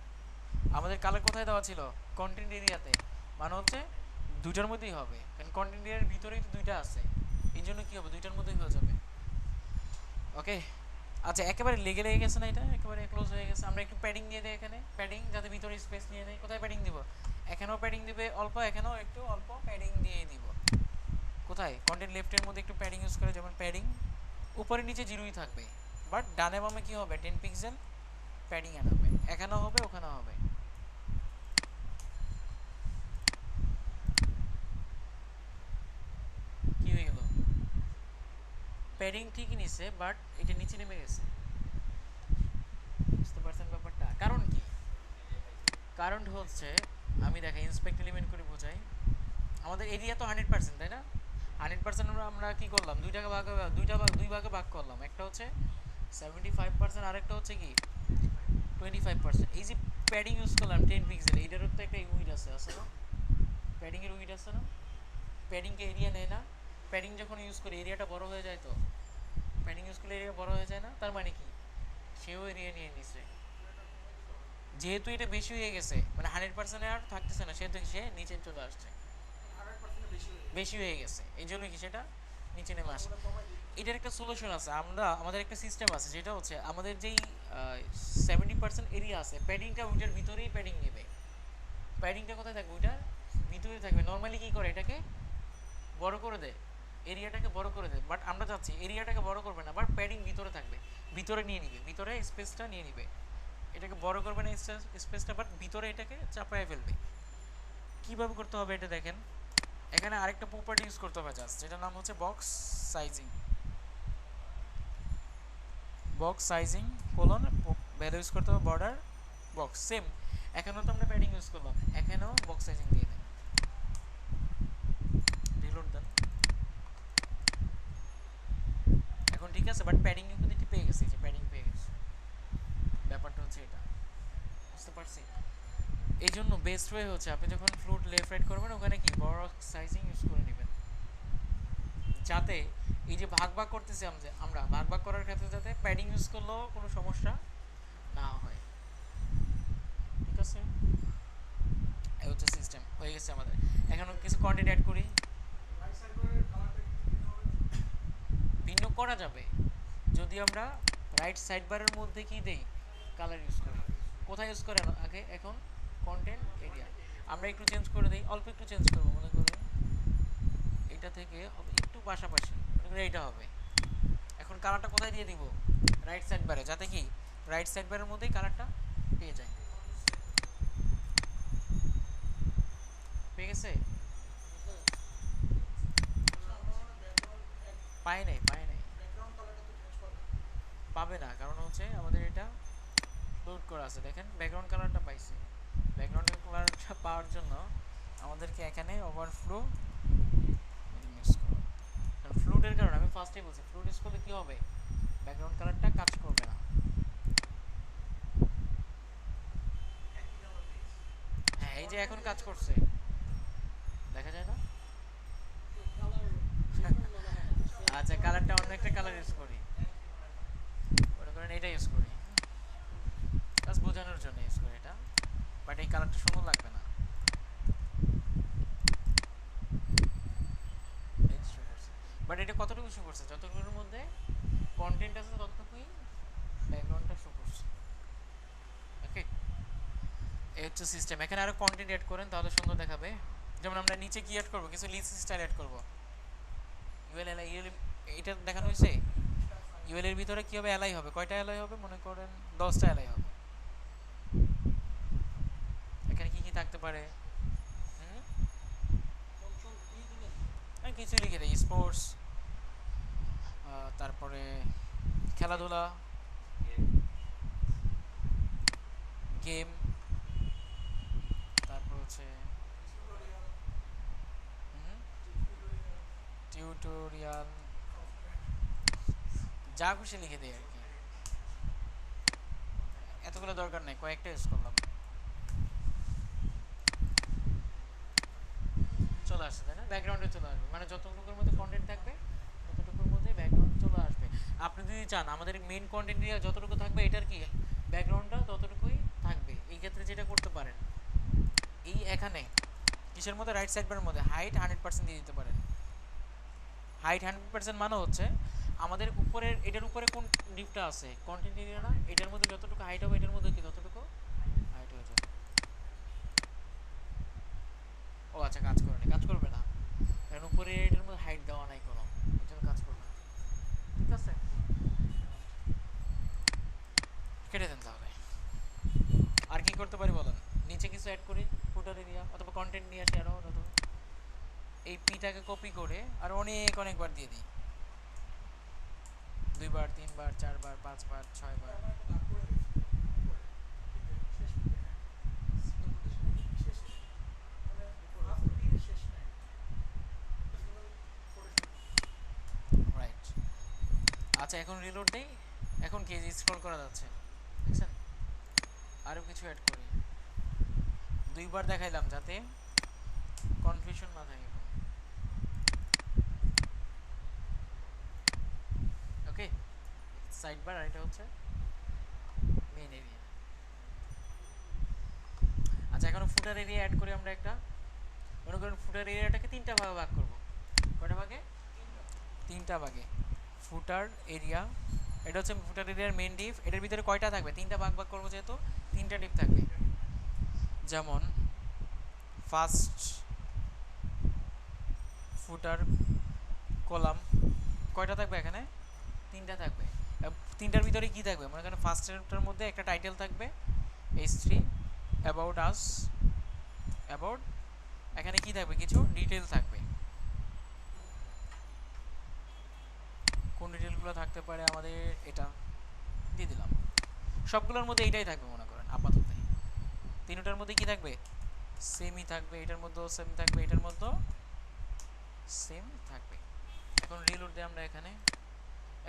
আমাদের কালার কোথায় দেওয়া ছিল, কন্টেন্ট এরিয়াতে, মানে হচ্ছে দুইটার মধ্যেই হবে, কারণ কন্টেন্ট এরিয়ার ভিতরেই তো দুইটা আছে, এই জন্য কী হবে, দুইটার মধ্যেই হয়ে যাবে। ওকে আচ্ছা একেবারে লেগে লেগে গেছে না, এটা একেবারে ক্লোজ হয়ে গেছে। আমরা একটু প্যাডিং দিয়ে দিই এখানে, প্যাডিং যাতে ভিতরে স্পেস নিয়ে নেয়। কোথায় প্যাডিং দিব, এখানেও প্যাডিং দিবে অল্প, এখানেও একটু অল্প প্যাডিং দিয়ে দিব। কোথায়, কন্টেন্ট লেফটের মধ্যে একটু প্যাডিং ইউজ করে, যেমন প্যাডিং উপরে নিচে জিরোই থাকবে, বাট ডানে বামে কী হবে, 10 পিক্সেল প্যাডিং আনাবে, এখানেও হবে ওখানেও হবে। প্যাডিং ঠিকই নিছে বাট এটা নিচে নেমে গেছে। বুঝতে পারছেন ব্যাপারটা? কারণ কি? কারণ হচ্ছে আমি দেখা ইন্সপেক্ট এলিমেন্ট করে বোঝাই। আমাদের এরিয়া তো 100%, তাই না? 100% আমরা কি করলাম, দুই ভাগে ভাগ করলাম। একটা হচ্ছে 75%, আরেকটা হচ্ছে কি 25%। এই যে প্যাডিং ইউজ করলাম 10 পিক্সেল, এইটারও তো একটা উইড আছে না? প্যাডিং এর উইড আছে না? প্যাডিং কে এরিয়া নেয় না? প্যাডিং যখন ইউজ করি এরিয়াটা বড় হয়ে যায়, তো প্যাডিং ইউজ করলে এরিয়া বড় হয়ে যায় না? তার মানে কি সেও এরিয়া নিয়ে নিছে। যেহেতু এটা বেশি হয়ে গেছে, মানে 100% আর থাকতেছে না, সেহেতু সে নিচে চলে আসছে, বেশি হয়ে গেছে, এই জন্য কি সেটা নিচে নেমে আসে। এটার একটা সলিউশন আছে, আমাদের একটা সিস্টেম আছে, যেটা হচ্ছে আমাদের যেই 70% এরিয়া আছে, প্যাডিংটা ওইটার ভিতরেই প্যাডিং নেবে। প্যাডিংটা কোথায় থাকবে? ওইটার ভিতরে থাকবে। নর্মালি কি করে, এটাকে বড় করে দেয়, এরিয়াটাকে বড় করে দেয়। বাট আমরা চাচ্ছি এরিয়াটাকে বড় করবে না, বাট প্যাডিং ভিতরে থাকবে, ভিতরে নিয়ে নিবে, ভিতরে স্পেসটা নিয়ে নিবে। এটাকে বড় করবে না স্পেসটা, বাট ভিতরে এটাকে চাপায় ফেলবে। কিভাবে করতে হবে এটা দেখেন। এখানে আরেকটা প্রপার্টি ইউজ করতে হবে জাস্ট, যেটার নাম হচ্ছে box sizing. Box sizing colon value use করতে হবে বর্ডার বক্স, সেম। এখানেও তো আমরা প্যাডিং ইউজ করলাম, এখানেও বক্স সাইজিং দিয়ে দেন, রিলোড দেন। এখন ঠিক আছে, বাট প্যাডিং কিন্তু এটি পেয়ে গেছে, যে প্যাডিং পেয়ে গেছে। ব্যাপারটা হচ্ছে এটা, বুঝতে পারছি? এই জন্য বেস্ট ওয়ে হচ্ছে আপনি যখন ফ্লুট লেফট রাইট করবেন, ওখানে কি বক্স সাইজিং ইউজ করে নেবেন, যাতে এই যে ভাগ ভাগ করতেছি আমরা ভাগ ভাগ করার ক্ষেত্রে যাতে প্যাডিং ইউজ করলেও কোনো সমস্যা না হয়। ঠিক আছে, এই হচ্ছে সিস্টেম, হয়ে গেছে আমাদের। এখন কিছু কন্টেন্ট অ্যাড করি। ভিন্ন করা যাবে যদি আমরা রাইট সাইড বারের মধ্যে কি দেই, কালার ইউজ করি। কোথায় ইউজ করেন আগে? এখন কন্টেন্ট এরিয়া আমরা একটু চেঞ্জ করে দিই, অল্প একটু চেঞ্জ করবো, মনে করুন এটা থেকে একটু পাশাপাশি, এইটা হবে। এখন কালারটা কোথায় দিয়ে দিব? রাইট সাইড বারে, যাতে কি রাইট সাইড বারের মধ্যেই কালারটা পেয়ে যায়। পেয়ে গেছে? পায় নাই পাবে না, কারণ হচ্ছে আমাদের এটা লোড করা আছে। দেখেন ব্যাকগ্রাউন্ড কালারটা পাইছে। ব্যাকগ্রাউন্ড কালারটা পাওয়ার জন্য আমাদেরকে এখানে ওভারফ্লো মিক্স করা। কারণ ফ্লুটের কারণে আমি ফার্স্টেই বলছি, ফ্লুট ইউজ করলে কী হবে, ব্যাকগ্রাউন্ড কালারটা কাজ করবে না। হ্যাঁ, এই যে এখন কাজ করছে, দেখা যায় না? আচ্ছা, কালারটা অন্য একটা কালার ইউজ করি, মনে করেন এটা ইউজ করি, জাস্ট বোঝানোর জন্য ইউজ করি এটা, বাট এই কালারটা সুন্দর লাগবে না। বাট এটা কতটুকু শো করছে, যতটুকুর মধ্যে কন্টেন্ট আছে ততটুকুই ব্যাকগ্রাউন্ডটা শো করছে। ওকে, এই হচ্ছে সিস্টেম। এখানে আরো কন্টেন্ট অ্যাড করেন তাহলে সুন্দর দেখাবে। যেমন আমরা নিচে কি অ্যাড করবো, কিছু লিস্ট স্টাইল অ্যাড করবো। ইউএল এটা দেখানো হয়েছে। ইউএল এর ভিতরে কি হবে, এলআই হবে। কয়টা এলআই হবে? মনে করেন 10টা এলআই হবে। এখানে কি কি থাকতে পারে? আমি কিছু লিখে দিই, স্পোর্টস, তারপরে খেলাধুলা, গেম, তারপর হচ্ছে টিউটোরিয়াল, যা খুশি লিখে দিই আর কি। এতগুলো দরকার নেই, কয়েকটা ইউজ করলাম, চলে আসছে, তাই না? ব্যাকগ্রাউন্ডে চলে আসবে, মানে যতটুকুর মধ্যে কন্টেন্ট থাকবে ততটুকুর মধ্যে ব্যাকগ্রাউন্ড চলে আসবে। আপনি যদি চান আমাদের মেইন কন্টেন্ট দিয়ে যতটুকু থাকবে এটার কি ব্যাকগ্রাউন্ডটা ততটুকুই থাকবে, এই ক্ষেত্রে যেটা করতে পারেন, এই এখানে কিসের মধ্যে, রাইট সাইড বারের মধ্যে হাইট 100% দিয়ে দিতে পারেন। হাইট 100% মানে হচ্ছে আমাদের উপরের, এটার উপরে কোন ডিপটা আছে, কন্টেন্ট এরিয়া না, এটার মধ্যে যতটুকু হাইট হবে এটার মধ্যে কি ততটুকু হাইট হয়ে যাবে। ও আচ্ছা, কাজ করবে না, কারণ উপরে এটার মধ্যে হাইট দেওয়া নাই কোনো, এর জন্য কাজ করবে না। ঠিক আছে, কেটে দেন তাহলে। আর কি করতে পারি বলেন? নিচে কিছু অ্যাড করি, ফুটার এরিয়া অথবা কন্টেন্ট নিয়ে আসি আরও, অথবা এই পিটাকে কপি করে আর অনেকবার দিয়ে দিই। 2 বার 3 বার 4 বার 5 বার 6 বার। রাইট। আচ্ছা এখন রিলোড দেই। এখন কি স্ক্রল করা যাচ্ছে দেখছেন? আরো কিছু অ্যাড করি। 2 বার দেখাইলাম যাতে কনফিউশন না থাকে। ওকে, সাইড বার আর এটা হচ্ছে মেইন এরিয়া। আচ্ছা এখন ফুটার এরিয়া অ্যাড করি আমরা একটা। মনে করেন ফুটার এরিয়াটাকে 3টা ভাগে ভাগ করব। কয়টা ভাগে? 3টা ভাগে। ফুটার এরিয়া, এটা হচ্ছে ফুটার এরিয়ার মেইন ডিপ। এটার ভিতরে কয়টা থাকবে? 3টা ভাগ ভাগ করবো যেহেতু 3টা ডিপ থাকবে। যেমন ফার্স্ট ফুটার কলাম কয়টা থাকবে এখানে? 3টা থাকবে। 3টার ভিতরে কি থাকবে? মনে করেন ফার্স্টেরটার মধ্যে একটা টাইটেল থাকবে H3 অ্যাবাউট আস, অ্যাবাউট, এখানে কি থাকবে? কিছু ডিটেইল থাকবে। কোন ডিটেইলগুলো থাকতে পারে আমাদের? এটা দিয়ে দিলাম। সবগুলোর মধ্যে এইটাই থাকবে মনে করেন আপাতত। 3টার মধ্যে কি থাকবে? সেমই থাকবে। এটার মধ্যেও সেম থাকবে, এটার মধ্যেও সেম থাকবে। এখন রিলোড দিই আমরা এখানে।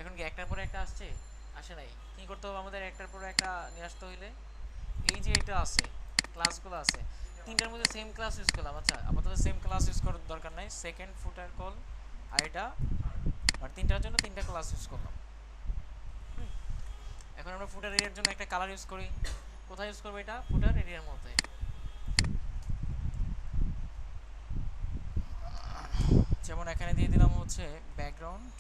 এখন কি একটার পরে একটা আসছে? আসে নাই। কি করতে হবে আমাদের? একটার পরে একটা নিয়ে আসতে হইলে এই যে এটা আছে, ক্লাসগুলো আছে, 3টার মধ্যে সেম ক্লাস ইউজ করলাম। আচ্ছা আপাতত সেম ক্লাস ইউজ করার দরকার নাই। সেকেন্ড ফুটার কল আর এটা, আর 3টার জন্য 3টা ক্লাস ইউজ করলাম। এখন আমরা ফুটার এরিয়ার জন্য একটা কালার ইউজ করি। কোথায় ইউজ করবো এটা? ফুটার এরিয়ার মধ্যে। যেমন এখানে দিয়ে দিলাম হচ্ছে ব্যাকগ্রাউন্ড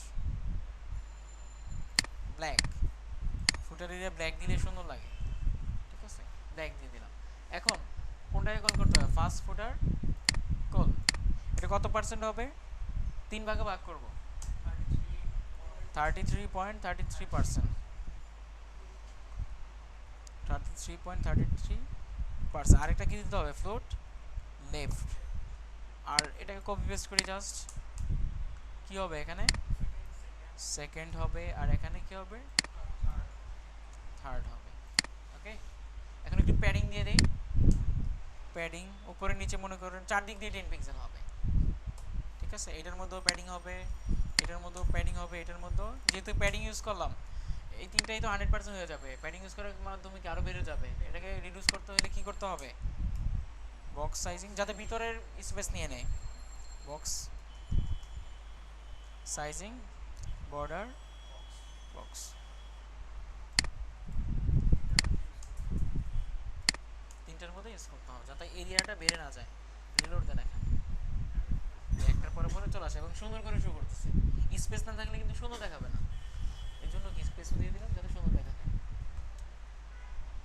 ব্ল্যাক। ফুটার এরিয়া ব্ল্যাক দিলে সুন্দর লাগে, ঠিক আছে? ব্ল্যাক দিয়ে দিলাম। এখন কোনটাকে কল করতে হবে? ফার্স্ট ফুটার কল। এটা কত পার্সেন্ট হবে? 3 ভাগে ভাগ করব। 33.33%। 33.33%। আরেকটা কি দিতে হবে? Float left. আর এটাকে কপি পেস্ট করি জাস্ট। কি হবে এখানে? সেকেন্ড হবে। আর এখানে কি হবে? থার্ড হবে। ওকে, এখন একটু প্যাডিং দিয়ে দেই। প্যাডিং উপরে নিচে মনে করেন চারদিক দিয়ে 10 পিক্সেল হবে, ঠিক আছে? এটার মধ্যেও প্যাডিং হবে, এটার মধ্যেও প্যাডিং হবে, এটার মধ্যেও। যেহেতু প্যাডিং ইউজ করলাম, এই তিনটাই তো 100% হয়ে যাবে। প্যাডিং ইউজ করার মাধ্যমে কি আরও বেড়ে যাবে। এটাকে রিডিউস করতে হলে কি করতে হবে? বক্স সাইজিং, যাতে ভিতরের স্পেস নিয়ে নেয়। Box sizing border box. তিনটার মধ্যে ইউজ করতে হবে যাতে এরিয়াটা বেড়ে না যায়। রিলোড দেন এখানে। একটার পরে পরে চলে আসে এবং সুন্দর করে শুরু করতেছে। স্পেস না থাকলে কিন্তু সুন্দর দেখাবে না, এর জন্য কি স্পেসও দিয়ে দিলাম যাতে সুন্দর দেখাবে।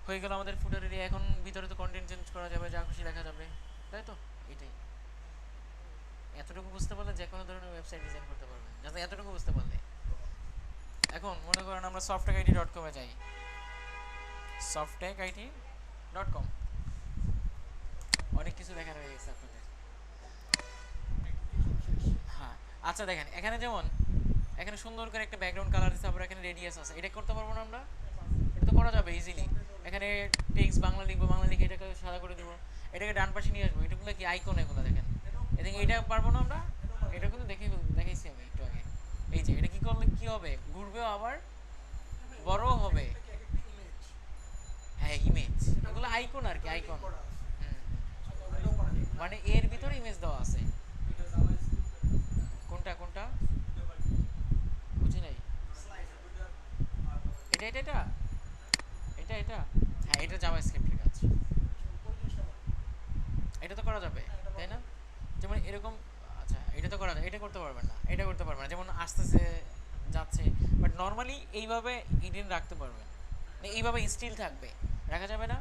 হয়ে গেল আমাদের ফুটার এরিয়া। এখন ভিতরে তো কন্টেন্ট চেঞ্জ করা যাবে, যা খুশি লেখা যাবে, তাই তো? এটাই। এতটুকু বুঝতে পারলে যে কোনো ধরনের ওয়েবসাইট ডিজাইন করতে পারবে, যাতে এতটুকু বুঝতে পারলে। এখন মনে করেন আমরা softtechid.com এ যাই। softtechid.com অনেক কিছু দেখার হয়ে গেছে আপনাদের। হ্যাঁ আচ্ছা দেখেন এখানে যেমন এখানে সুন্দর করে একটা ব্যাকগ্রাউন্ড কালার দিতে হবে, এখানে রেডিয়াস আছে। এটা করতে পারবো না আমরা? এটা তো করা যাবে ইজিলি। এখানে টেক্সট বাংলা লিখবো, বাংলা লিখে এটাকে সাদা করে দেবো, এটাকে ডান পাশে নিয়ে আসবো। এটাগুলো কি আইকন, এগুলো দেখেন। এদিকে এটা পারবো না আমরা? এটা কিন্তু দেখাইছি আমি একটু আগে। এই যে এটা কি করলে কি হবে? ঘুরবেও আবার বড় হবে। হ্যাঁ ইমেজ, এগুলো আইকন আর কি, আইকন। মানে এর ভিতরে ইমেজ দেওয়া আছে। কোনটা কোনটা বুঝি নাই। এটা এটা এটা এটা এটা হ্যাঁ এটা জাভাস্ক্রিপ্টের কাজ। এটা তো করা যাবে তাই না? যেমন এরকম। আচ্ছা এটা তো করা যায়, এটা করতে পারবেন না, এটা করতে পারবেন না। যেমন আসতেছে যাচ্ছে, বাট নর্মালি এইভাবে ইডিন রাখতে পারবেন, মানে এইভাবে স্টিল থাকবে, রাখা যাবে না?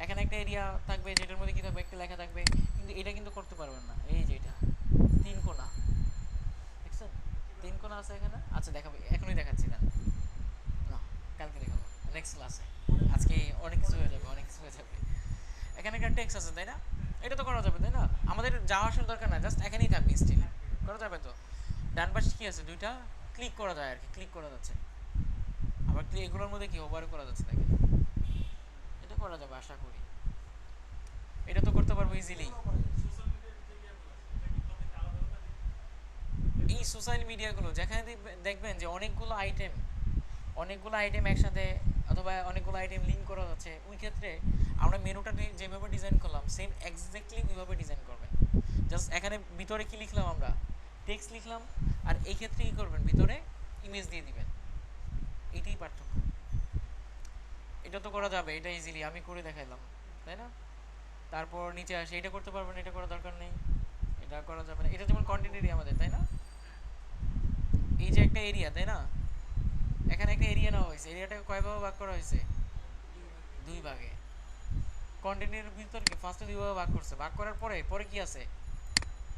এখানে একটা এরিয়া থাকবে যেটার মধ্যে কি থাকবে? একটা লেখা থাকবে, কিন্তু এটা কিন্তু করতে পারবেন না। এই যে এটা 3 কোণা, দেখছেন? 3 কোণা আছে এখানে। আচ্ছা দেখাবো, এখনই দেখাচ্ছি না, না কালকে দেখাবো নেক্সট ক্লাসে। আজকে অনেক কিছু হয়ে যাবে, অনেক কিছু হয়ে যাবে। এখানে একটা টেক্সট আছে তাই না? এটা তো করা যাবে তাই না? আমাদের যাওয়া আসার দরকার না, জাস্ট এখানেই থাকবে স্টিল। করা যাবে তো? ডান পাশে কি আছে? দুইটা ক্লিক করা যায় আর কি, ক্লিক করা যাচ্ছে। এগুলোর মধ্যে কি ওভার করা যাচ্ছে দেখেন, এটা করা যাবে আশা করি, এটা তো করতে পারবো ইজিলি। এই সোশ্যাল মিডিয়াগুলো যেখানে দেখবেন যে অনেকগুলো আইটেম একসাথে অথবা অনেকগুলো আইটেম লিঙ্ক করা যাচ্ছে, ওই ক্ষেত্রে আমরা মেনুটা যেভাবে ডিজাইন করলাম সেম এক্স্যাক্টলি ওইভাবে ডিজাইন করবেন। জাস্ট এখানে ভিতরে কি লিখলাম, আমরা টেক্সট লিখলাম, আর এই ক্ষেত্রে কি করবেন, ভিতরে ইমেজ দিয়ে দিবেন, এটাই পার্থক্য। এটা তো করা যাবে, এটা ইজিলি আমি করে দেখাইলাম, তাই না? তারপর নিচে আসে, এটা করতে পারবেন, এটা করার দরকার নেই, এটা করা যাবে না। এটা যেমন কন্টেন্ট এরিয়া আমাদের, তাই না? এই যে একটা এরিয়া, তাই না? এখানে একটা এরিয়া নেওয়া হয়েছে, এরিয়াটাকে কয় ভাগে ভাগ করা হয়েছে? দুই ভাগে। কন্টেন্টের ভিতর কি ফার্স্টে দুই ভাগে ভাগ করছে, ভাগ করার পরে পরে কি আছে,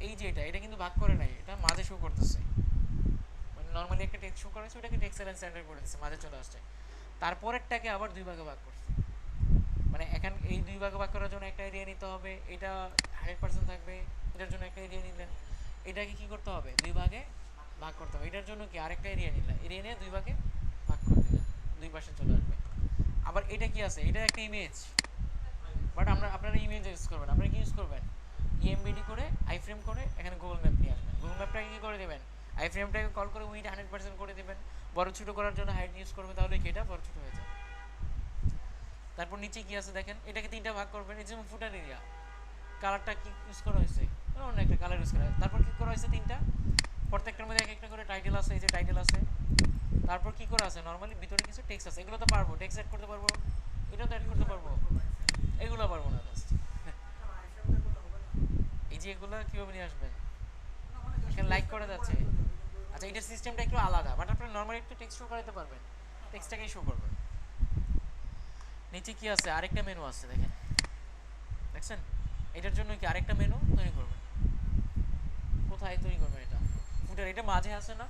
এই যে এটা কিন্তু ভাগ করে নাই, এটা মাঝে শো করতেছে, মানে নর্মালি একটা টেক্সট শো করা হয়েছে, ওটাকে টেক্সট এন্ড সেন্টার করে দিচ্ছে, মাঝে চলে আসছে। তারপরেরটাকে আবার দুই ভাগে ভাগ করছে, মানে এখন এই দুই ভাগে ভাগ করার জন্য একটা এরিয়া নিতে হবে, এটা 100% থাকবে, এটার জন্য একটা এরিয়া নিলেন, এটাকে কি করতে হবে, দুই ভাগে ভাগ করতে হবে, এটার জন্য কি আরেকটা এরিয়া নিলেন, এরিয়া নিয়ে দুই ভাগে ভাগ করে দিলেন, দুই পাশে চলে আসবে। আবার এটা কি আছে, এটা একটা ইমেজ, বাট আপনারা ইমেজ ইউজ করবেন, আপনারা কি ইউজ করবেন, ইএমবিডি করে আইফ্রেম করে এখানে গুগল ম্যাপ নিয়ে আসবেন, গুগল ম্যাপটাকে কি করে দেবেন, আইফ্রেমটাকে কল করে উইড 100% করে দেবেন, বড় ছোট করার জন্য হাইট ইউজ করবেন, তাহলে কি এটা বড় ছোট হয়ে যায়। তারপর নিচে কি আছে দেখেন, এটাকে তিনটা ভাগ করবেন, এই যেমন ফুটার এরিয়া, কালারটা কি ইউজ করা হয়েছে, অন্য একটা কালার ইউজ করা, তারপর কি করা হয়েছে তিনটা, প্রত্যেকটার মধ্যে এক একটা করে টাইটেল আছে, এই যে টাইটেল আছে, তারপর কি করা আছে, নরমালি ভিতরে কিছু টেক্সট আছে, এগুলো তো পারবো, টেক্সট অ্যাড করতে পারবো, এটাও তো অ্যাড করতে পারবো, এগুলো পারবো না জাস্ট। এই যে এগুলো কিভাবে নিয়ে আসবেন, এখানে লাইক করা যাচ্ছে, আচ্ছা এটার সিস্টেমটা একটু আলাদা, বাট আপনি নরমালি একটু টেক্সট শো করাতে পারবেন, টেক্সটটাকেই শো করবেন। নিচে কি আছে, আরেকটা মেনু আছে দেখেন, দেখছেন, এটার জন্য কি আরেকটা মেনু তৈরি করবেন, কোথায় তৈরি করবেন, এটা ফুটার, এটা মাঝে আছে না,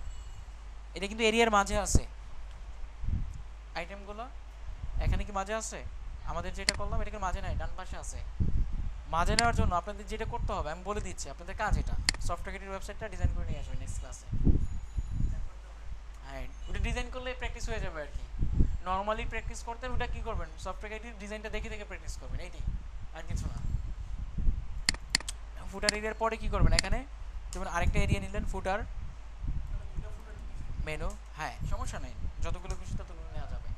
এটা কিন্তু এরিয়ার মাঝে আছে, আইটেমগুলো এখানে কি মাঝে আছে, আমাদের যেটা করলাম এটাকে মাঝে নাই, ডান পাশে আছে। মাঝে নেওয়ার জন্য আপনাদের যেটা করতে হবে আমি বলে দিচ্ছি, আপনাদের কাজ এটা, সফটওয়্যার ওয়েবসাইটটা ডিজাইন করে নিয়ে আসবেন নেক্সট ক্লাসে। হ্যাঁ, ওটা ডিজাইন করলে প্র্যাকটিস হয়ে যাবে আর কি, নর্মালি প্র্যাকটিস করতে ওটা কি করবেন, সফটওয়্যার ডিজাইনটা দেখে দেখে প্র্যাকটিস করবেন, এইটাই, আর কিছু না। ফুটার এরিয়ার পরে কি করবেন, এখানে যেমন আরেকটা এরিয়া নিলেন, ফুটার মেনু, হ্যাঁ সমস্যা নেই, যতগুলো খুশি ততগুলো নেওয়া যাবে।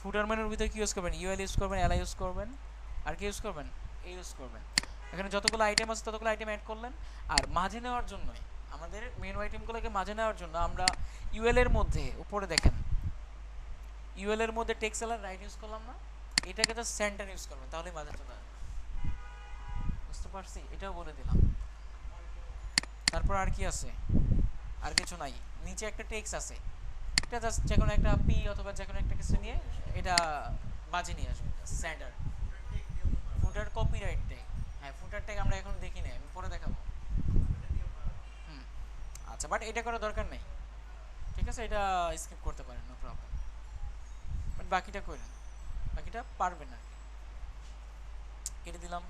ফুটার মেনুর ভিতরে কি ইউজ করবেন, ইউএল ইউজ করবেন, এলআই ইউজ করবেন, আর কি ইউজ করবেন, এই ইউজ করবেন। এখানে যতগুলো আইটেম আছে ততগুলো আইটেম অ্যাড করলেন, আর মাঝে নেওয়ার জন্যই আমাদের মেনু আইটেমগুলোকে মাঝে নেওয়ার জন্য আমরা ইউএল এর মধ্যে উপরে দেখেন, ইউএল এর মধ্যে টেক্সট এলার রাইট ইউজ করলাম না, এটাকে জাস্ট সেন্টার ইউজ করবেন, তাহলে মাঝে চলে আসবে। বুঝতে পারছি, এটাও বলে দিলাম। তারপর আর কি আছে, আর কিছু নাই, নিচে একটা টেক্সট আছে, এটা জাস্ট যে কোনো একটা পি অথবা যে কোনো একটা কিছু নিয়ে এটা মাঝে নিয়ে আসবে, সেন্টার। ফুটার কপিরাইট ট্যাগ, হ্যাঁ ফুটার ট্যাগ আমরা এখন দেখি না, আমি পরে দেখাবো। হুম, আচ্ছা বাট এটা করার দরকার নেই, ঠিক আছে, এটা স্কিপ করতে পারেন, নো প্রবলেম, বাট বাকিটা করেন, বাকিটা পারবেন না, কেটে দিলাম।